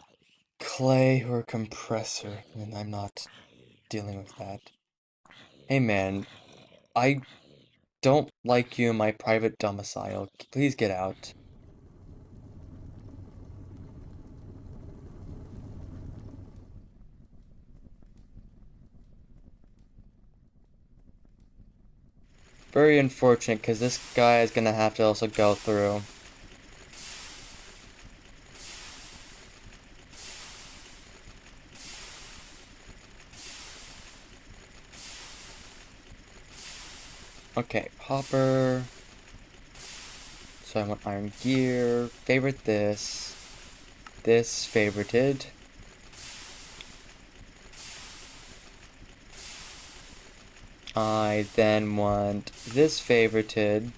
clay or compressor, and I'm not dealing with that. Hey man, I don't like you in my private domicile. Please get out. Very unfortunate, because this guy is gonna have to also go through. Okay, hopper. So I want iron gear. Favorite this. This favorited. I then want this favorited.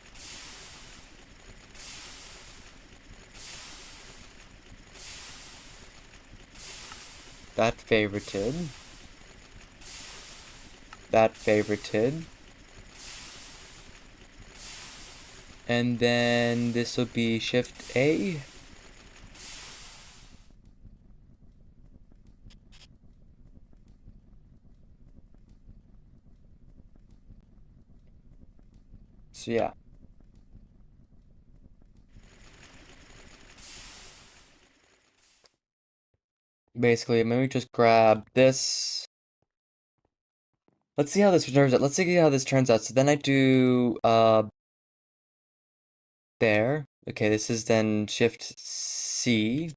That favorited. That favorited. And then this will be Shift A. So yeah. Basically, maybe just grab this. Let's see how this turns out. Let's see how this turns out. So then I do, there. Okay, this is then Shift C.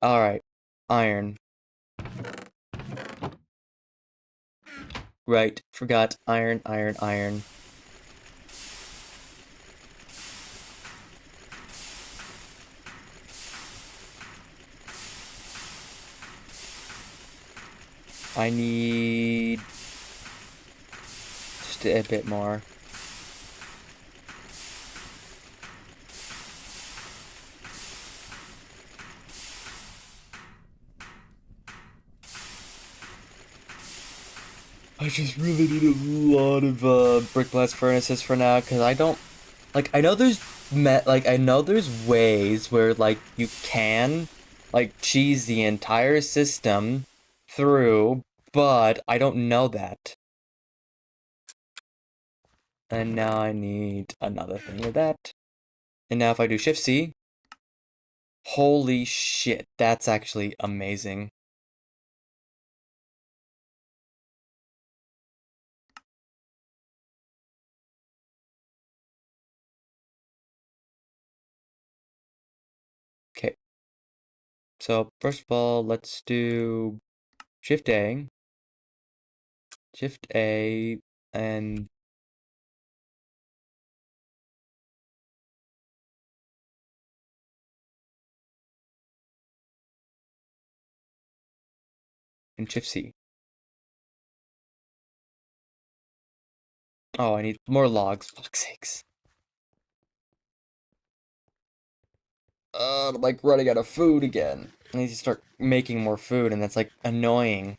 Alright. Iron. Right. Forgot. Iron, iron, iron. I need just a bit more. I just really need a lot of brick blast furnaces for now, because I don't like I know there's I know there's ways where like you can like cheese the entire system through, but I don't know that. And now I need another thing with that. And now if I do Shift C, holy shit, that's actually amazing. Okay. So first of all, let's do Shift A. Shift A and Shift C. Oh, I need more logs, fuck's sakes. I'm like running out of food again. I need to start making more food, and that's like annoying.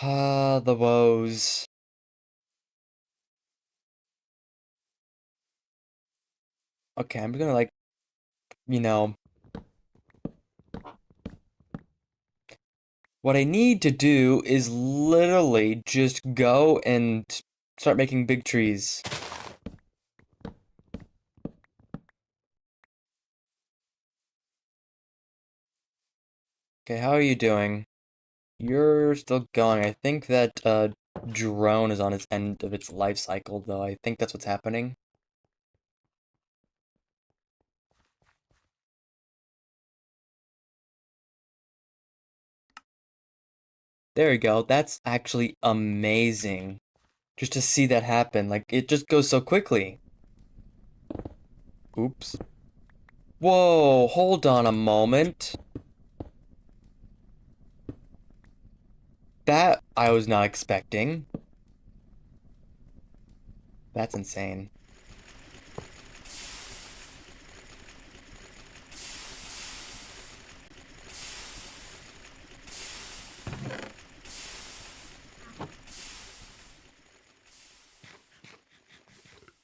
Ah, the woes. Okay, I'm gonna like, you know, what I need to do is literally just go and start making big trees. Okay, how are you doing? You're still going. I think that drone is on its end of its life cycle, though. I think that's what's happening. There you go. That's actually amazing. Just to see that happen. Like, it just goes so quickly. Oops. Whoa, hold on a moment. That I was not expecting. That's insane.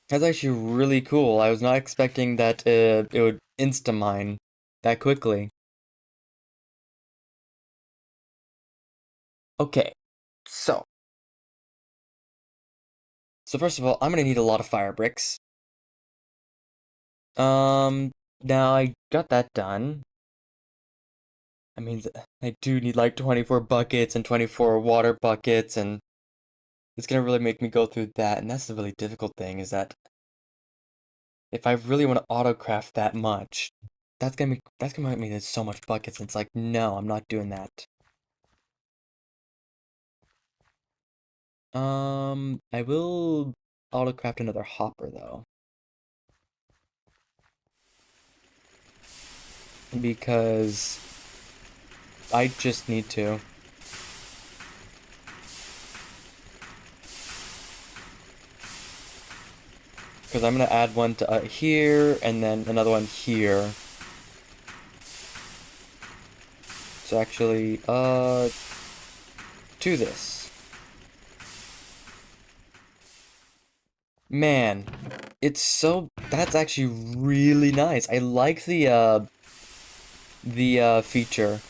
That's actually really cool. I was not expecting that it would insta-mine that quickly. Okay, so. So first of all, I'm gonna need a lot of fire bricks. Um, Now I got that done. I mean, I do need like 24 buckets and 24 water buckets, and it's gonna really make me go through that. And that's the really difficult thing, is that if I really want to autocraft that much, that's gonna make me need so much buckets. And it's like, no, I'm not doing that. I will autocraft another hopper though, because I just need to. Because I'm gonna add one to here, and then another one here. So actually, to this. Man, that's actually really nice. I like the feature.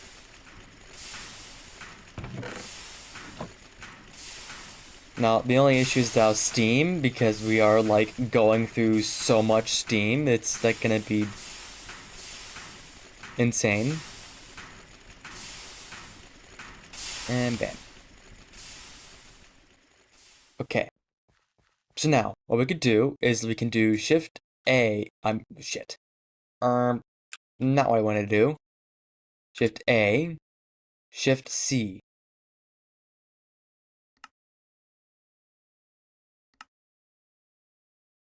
Now, the only issue is now Steam, because we are, like, going through so much Steam, it's, like, gonna be insane. And bam. Okay. So now, what we could do is we can do Shift A. Shit. Not what I wanted to do. Shift A, Shift C.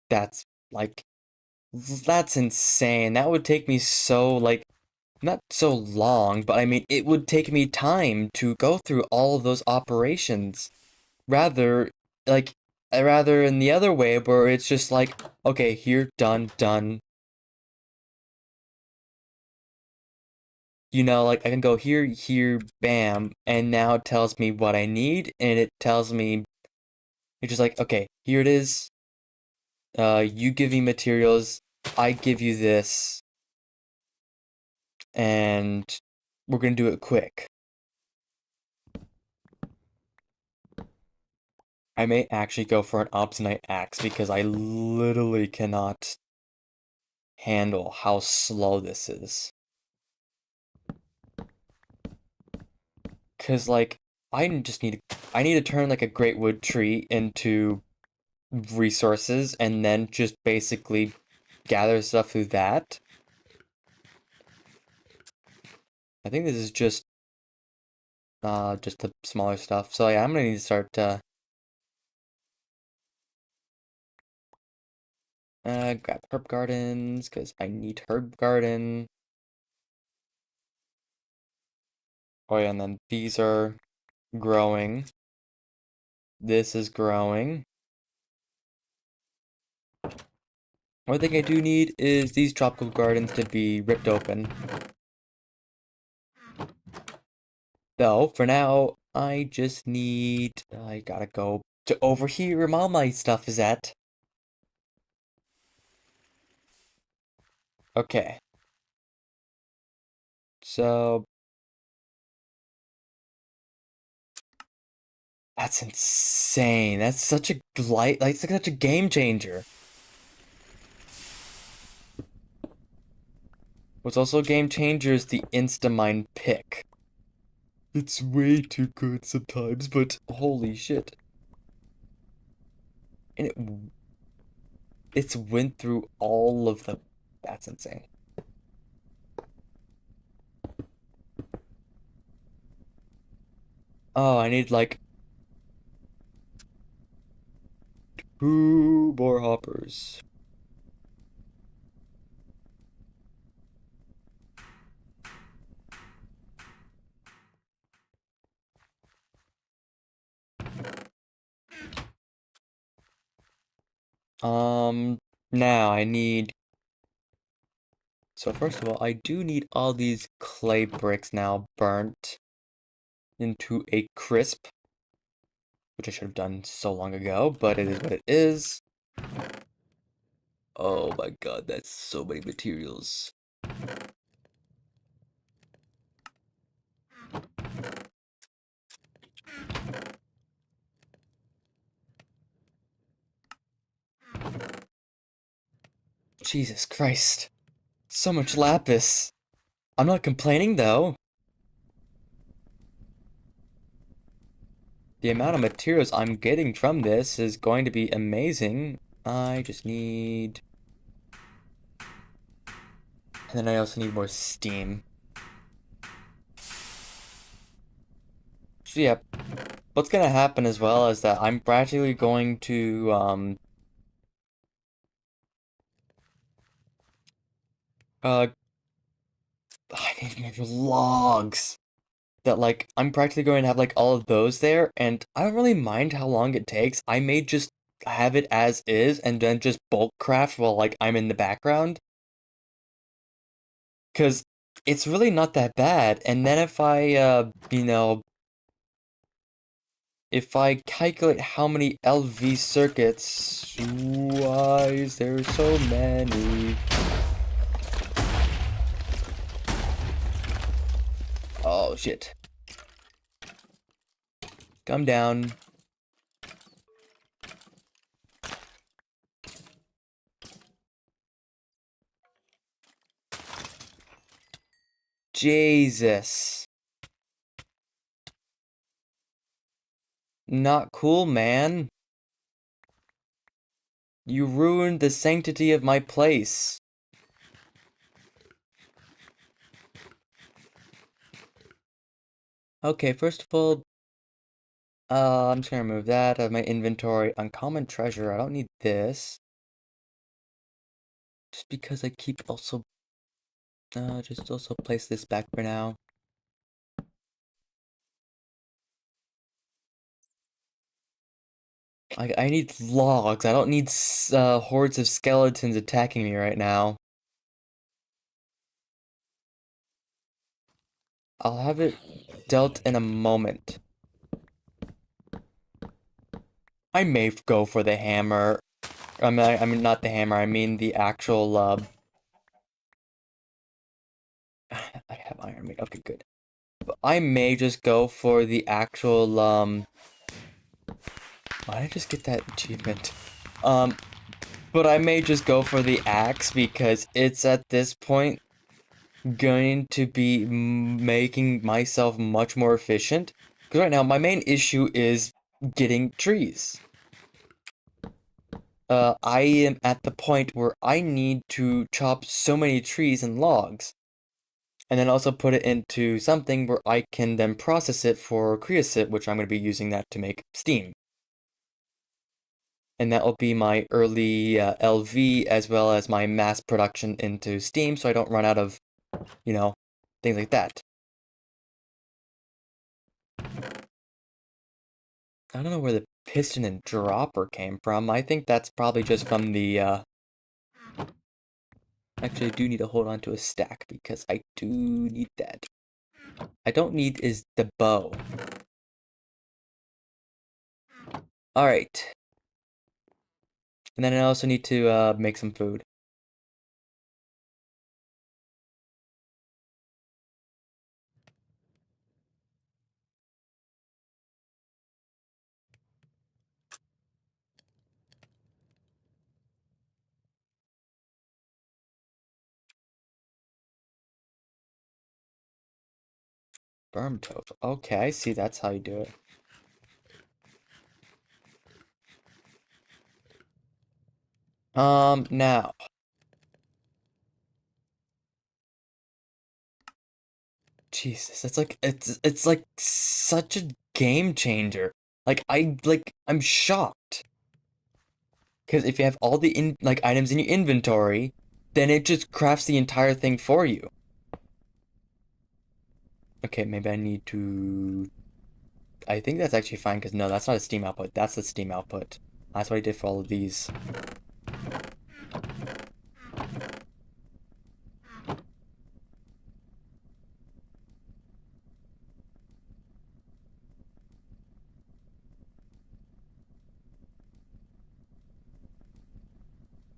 That's, like, that's insane. That would take me so, like, not so long, but I mean, it would take me time to go through all of those operations. Rather, like, rather in the other way, where it's just like, okay, here, done, done. You know, like, I can go here, here, bam, and now it tells me what I need, and it tells me, it's just like, okay, here it is. You give me materials, I give you this, and we're gonna do it quick. I may actually go for an obsidian axe because I literally cannot handle how slow this is. Cause like I need to turn like a great wood tree into resources and then just basically gather stuff through that. I think this is just the smaller stuff. So yeah, I'm gonna need to start grab herb gardens because I need herb garden. Oh yeah, and then these are growing. This is growing. One thing I do need is these tropical gardens to be ripped open. Though, for now, I just need... I gotta go to over here where all my stuff is at. Okay. So... That's insane. That's such a like such a game changer. What's also a game changer is the Instamine pick. It's way too good sometimes, but holy shit. And it's went through all of the... That's insane. Oh, I need like 2 more hoppers. Now I need... So first of all, I do need all these clay bricks now burnt into a crisp, which I should have done so long ago, but it is what it is. Oh my god, that's so many materials. Jesus Christ. So much lapis. I'm not complaining though. The amount of materials I'm getting from this is going to be amazing. I just need... And then I also need more steam. So yeah, what's gonna happen as well is that I'm practically going to, I need more logs. That, like, I'm practically going to have, like, all of those there, and I don't really mind how long it takes. I may just have it as is, and then just bulk craft while, like, I'm in the background. Because it's really not that bad, and then if I, if I calculate how many LV circuits, why is there so many? Oh, shit. Come down. Jesus. Not cool, man. You ruined the sanctity of my place. Okay, first of all, I'm just gonna remove that out of my inventory. Uncommon treasure, I don't need this. Just because I keep also... just also place this back for now. I need logs. I don't need hordes of skeletons attacking me right now. I'll have it dealt in a moment. I may go for the hammer. I mean not the hammer. I mean the actual. I have iron meat. Okay, good. But I may just go for the actual. Why did I just get that achievement? But I may just go for the axe because it's at this point going to be making myself much more efficient. Because right now, my main issue is getting trees. I am at the point where I need to chop so many trees and logs. And then also put it into something where I can then process it for creosote, which I'm going to be using that to make steam. And that will be my early LV as well as my mass production into steam so I don't run out of, things like that. I don't know where the piston and dropper came from. I think that's probably just from the Actually, I do need to hold on to a stack because I do need that. I don't need is the bow. Alright. And then I also need to make some food. Burn tofu. Okay, I see that's how you do it. Now. Jesus, it's like such a game changer. I'm shocked. Because if you have all the items in your inventory, then it just crafts the entire thing for you. Okay, maybe I need to. I think that's actually fine because no, that's not a Steam output. That's the Steam output. That's what I did for all of these.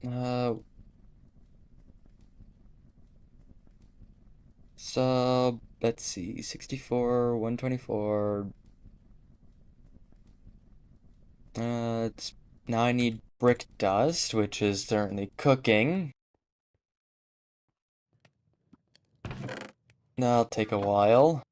Uh, so let's see, 64, 124. It's now I need brick dust, which is certainly cooking. That'll take a while.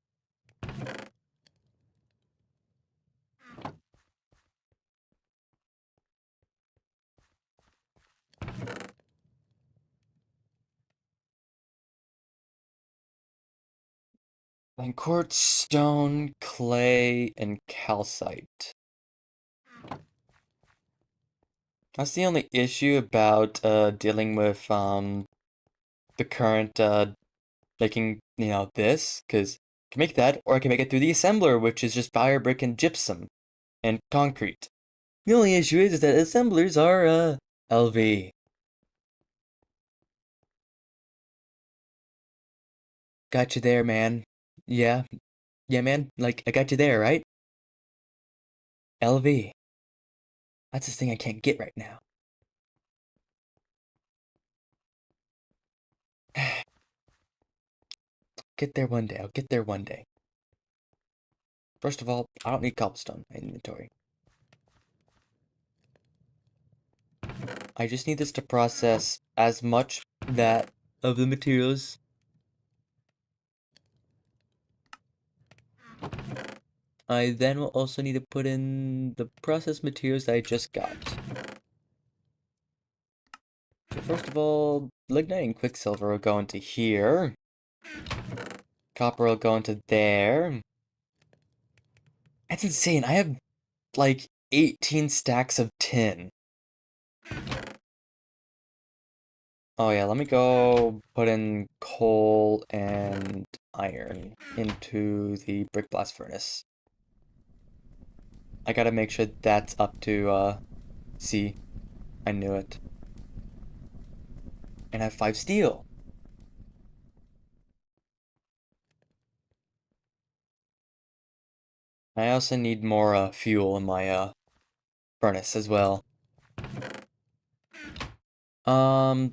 Then quartz, stone, clay, and calcite. That's the only issue about dealing with the current making this, because I can make that, or I can make it through the assembler, which is just fire, brick, and gypsum and concrete. The only issue is that assemblers are LV. Got you there, man. Yeah, yeah, man. Like I got you there, right? LV. That's this thing I can't get right now. Get there one day. I'll get there one day. First of all, I don't need cobblestone in inventory. I just need this to process as much that of the materials. I then will also need to put in the processed materials that I just got. So first of all, lignite and quicksilver will go into here. Copper will go into there. That's insane. I have like 18 stacks of tin. Oh yeah, let me go put in coal and iron into the brick blast furnace. I gotta make sure that's up to, C. I knew it. And I have 5 steel. I also need more, fuel in my, furnace as well. Um,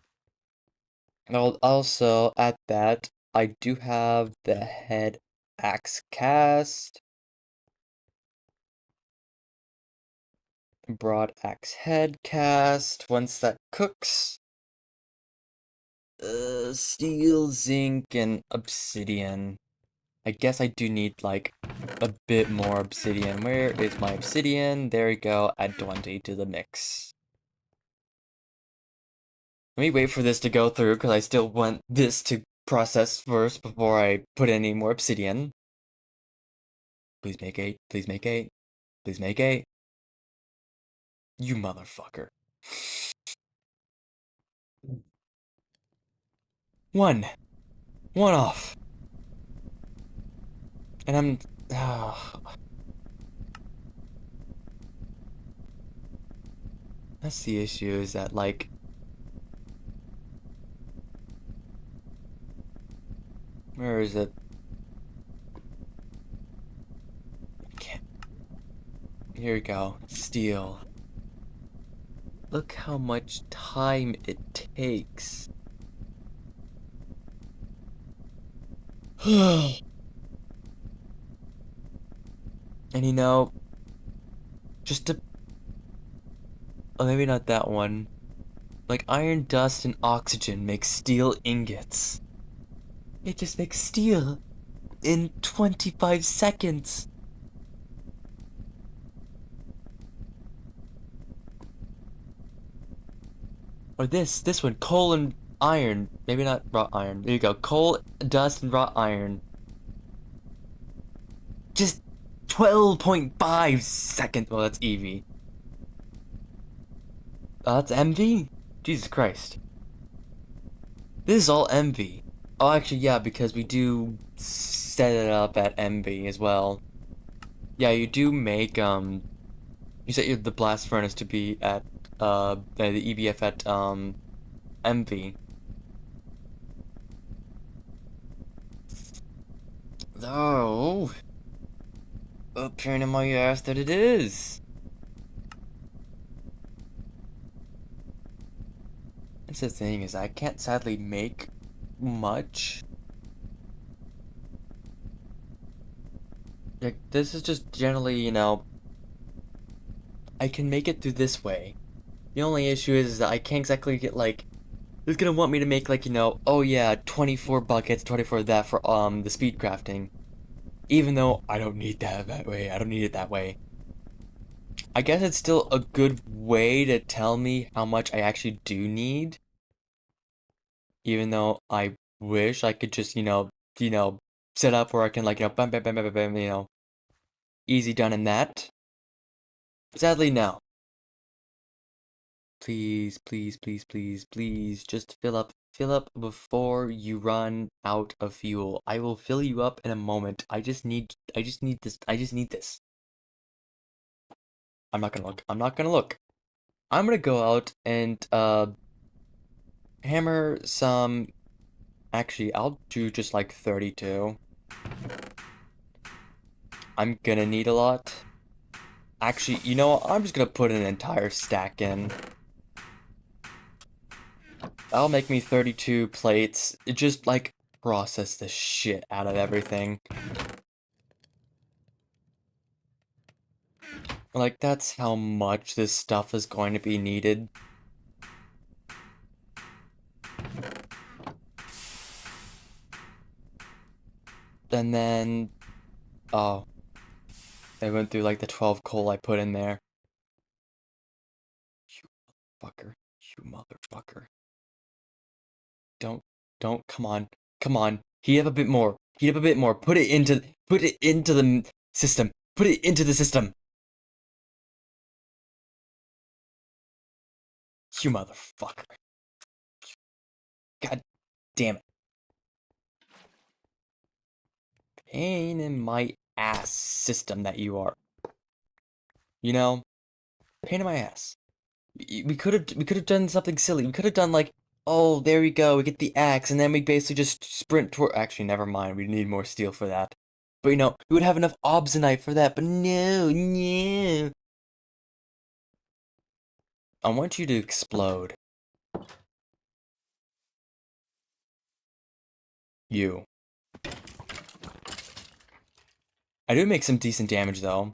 I'll also, at that, I do have the head axe cast. Broad axe head cast. Once that cooks, steel, zinc, and obsidian. I guess I do need, like, a bit more obsidian. Where is my obsidian? There we go. Add 20 to the mix. Let me wait for this to go through, because I still want this to process first before I put any more obsidian. Please make 8. Please make 8. Please make 8. You motherfucker. 1. 1 off. And I'm... that's the issue, is that, like... Where is it? Here we go. Steel. Look how much time it takes. And you know, just to... Oh, maybe not that one. Like iron dust and oxygen make steel ingots. It just makes steel in 25 seconds. Or this one, coal and iron. Maybe not wrought iron. There you go. Coal, dust, and wrought iron. Just 12.5 seconds. Well, that's EV. That's MV? Jesus Christ. This is all MV. Oh, actually, yeah, because we do set it up at MV as well. Yeah, you do make, you set the blast furnace to be at, the EBF at, MV. Oh, a pain in my ass that it is. That's the thing, is I can't sadly make much. Like, this is just generally, you know, I can make it through this way. The only issue is that I can't exactly get, like, it's gonna want me to make, like, you know, oh yeah, 24 buckets, 24 of that for, the speed crafting. Even though I don't need that way, I don't need it that way. I guess it's still a good way to tell me how much I actually do need. Even though I wish I could just, set up where I can, like, bam, bam, bam, bam, bam, bam, easy done in that. Sadly, no. Please, please, please, please, please, just fill up before you run out of fuel. I will fill you up in a moment. I just need this, I just need this. I'm not gonna look, I'm not gonna look. I'm gonna go out and, hammer some, actually, I'll do just like 32. I'm gonna need a lot. Actually, you know what? I'm just gonna put an entire stack in. That'll make me 32 plates. It just, like, process the shit out of everything. Like, that's how much this stuff is going to be needed. And then... Oh. I went through, like, the 12 coal I put in there. You motherfucker. You motherfucker. Don't, come on. Come on. Heat up a bit more. Heat up a bit more. Put it into the system. Put it into the system. You motherfucker. God damn it. Pain in my ass system that you are. You know? Pain in my ass. We could have done something silly. We could have done like, oh, there we go, we get the axe, and then we basically just sprint toward. Actually, never mind. We need more steel for that. But you know, we would have enough obsidian for that. But no, no. I want you to explode. You. I do make some decent damage though.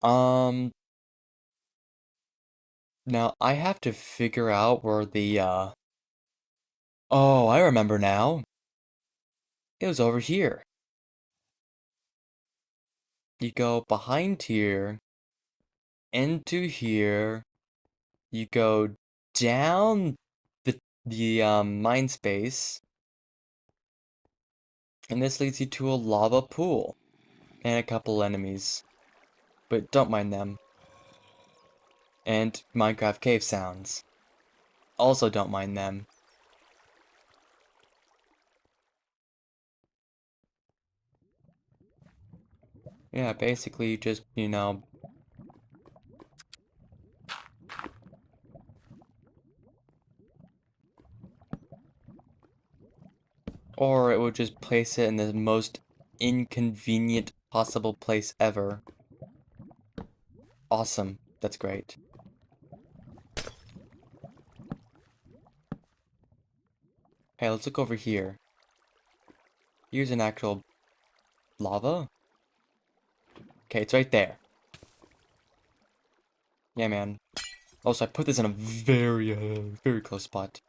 Um. Now I have to figure out where the Oh, I remember now. It was over here. You go behind here, into here, you go down the mine space, and this leads you to a lava pool and a couple enemies, but don't mind them. And Minecraft cave sounds. Also don't mind them. Yeah, basically just, you know, Or it would just place it in the most inconvenient possible place ever. Awesome. That's great. Hey, let's look over here. Here's an actual lava. Okay, it's right there. Yeah, man. Also, I put this in a very close spot.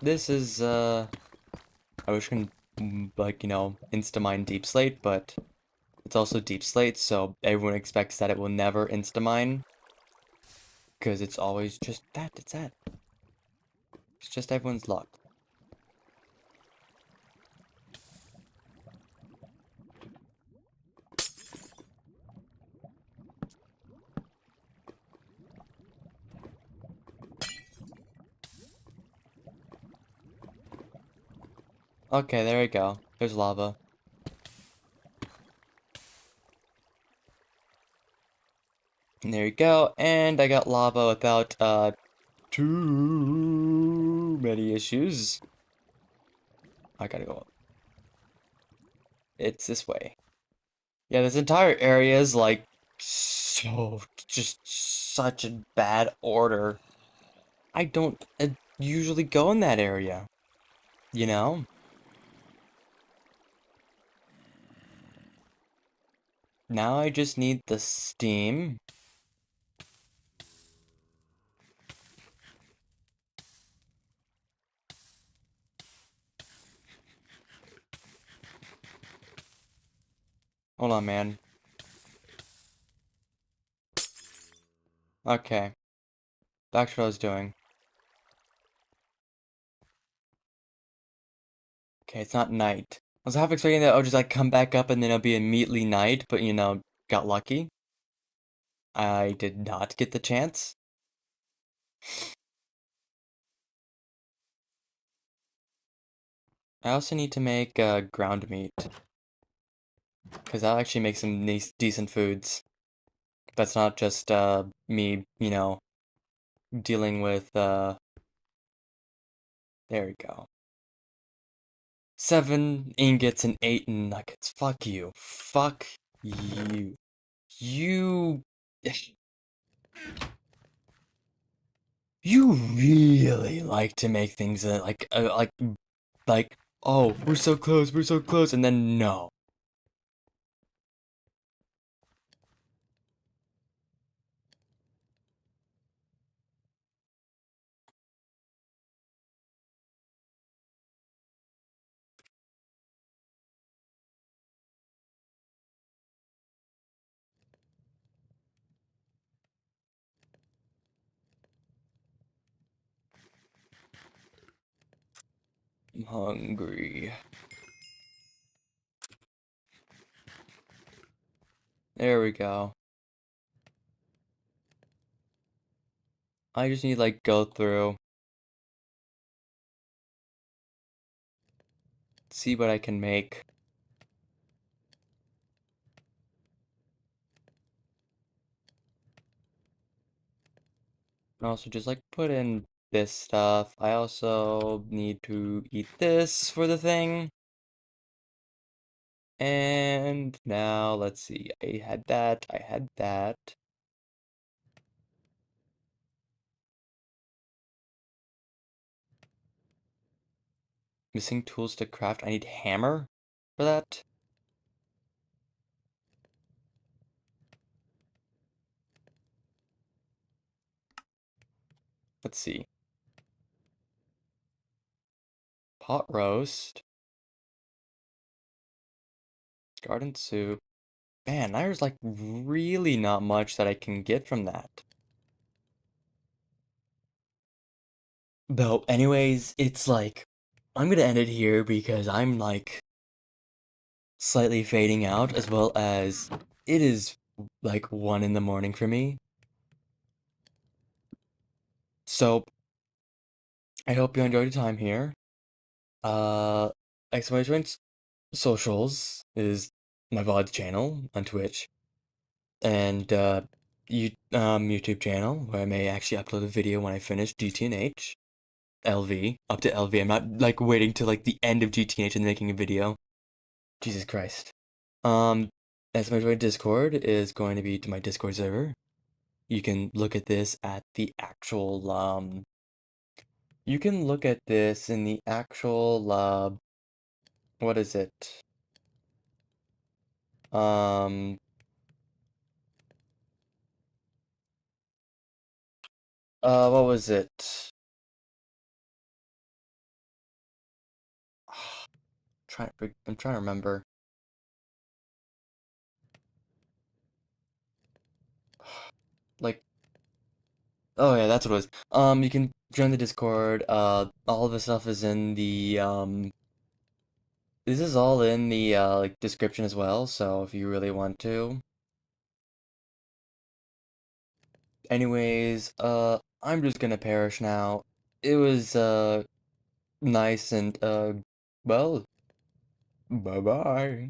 This is, I wish I can, like, insta-mine deep slate, but it's also deep slate, so everyone expects that it will never insta-mine. Because it's always just that, it's that. It's just everyone's luck. Okay, there we go. There's lava. And there you go, and I got lava without, too many issues. I gotta go up. It's this way. Yeah, this entire area is, like, so, just such a bad order. I don't usually go in that area, you know? Now I just need the steam. Hold on, man. Okay. Back to what I was doing. Okay, it's not night. I was half expecting that I'll just, like, come back up and then it'll be immediately night, but, got lucky. I did not get the chance. I also need to make, ground meat. Because that'll actually make some nice, decent foods. That's not just, me, dealing with, there we go. 7 ingots and 8 nuggets. Fuck you. Fuck you. You... You really like to make things, like, oh, we're so close, and then no. I'm hungry. There we go. I just need, like, go through. See what I can make. And also just, like, put in this stuff. I also need to eat this for the thing. And now, let's see. I had that. I had that. Missing tools to craft. I need hammer for that. Let's see. Pot roast. Garden soup. Man, there's like really not much that I can get from that. Though, anyways, it's like, I'm gonna end it here because I'm like slightly fading out, as well as it is like 1 in the morning for me. So, I hope you enjoyed your time here. Uh, exclamation socials is my VOD channel on Twitch, and YouTube channel where I may actually upload a video when I finish GTNH, LV, up to LV. I'm not like waiting till like the end of GTNH and making a video. Jesus Christ. As my Discord is going to be to my Discord server. You can look at this at the actual you can look at this in the actual what is it? Um what was it? I'm trying to remember. Like, oh yeah, that's what it was. You can join the Discord. All of the stuff is in the this is all in the like description as well, so if you really want to. Anyways, I'm just gonna perish now. It was nice and well, bye bye.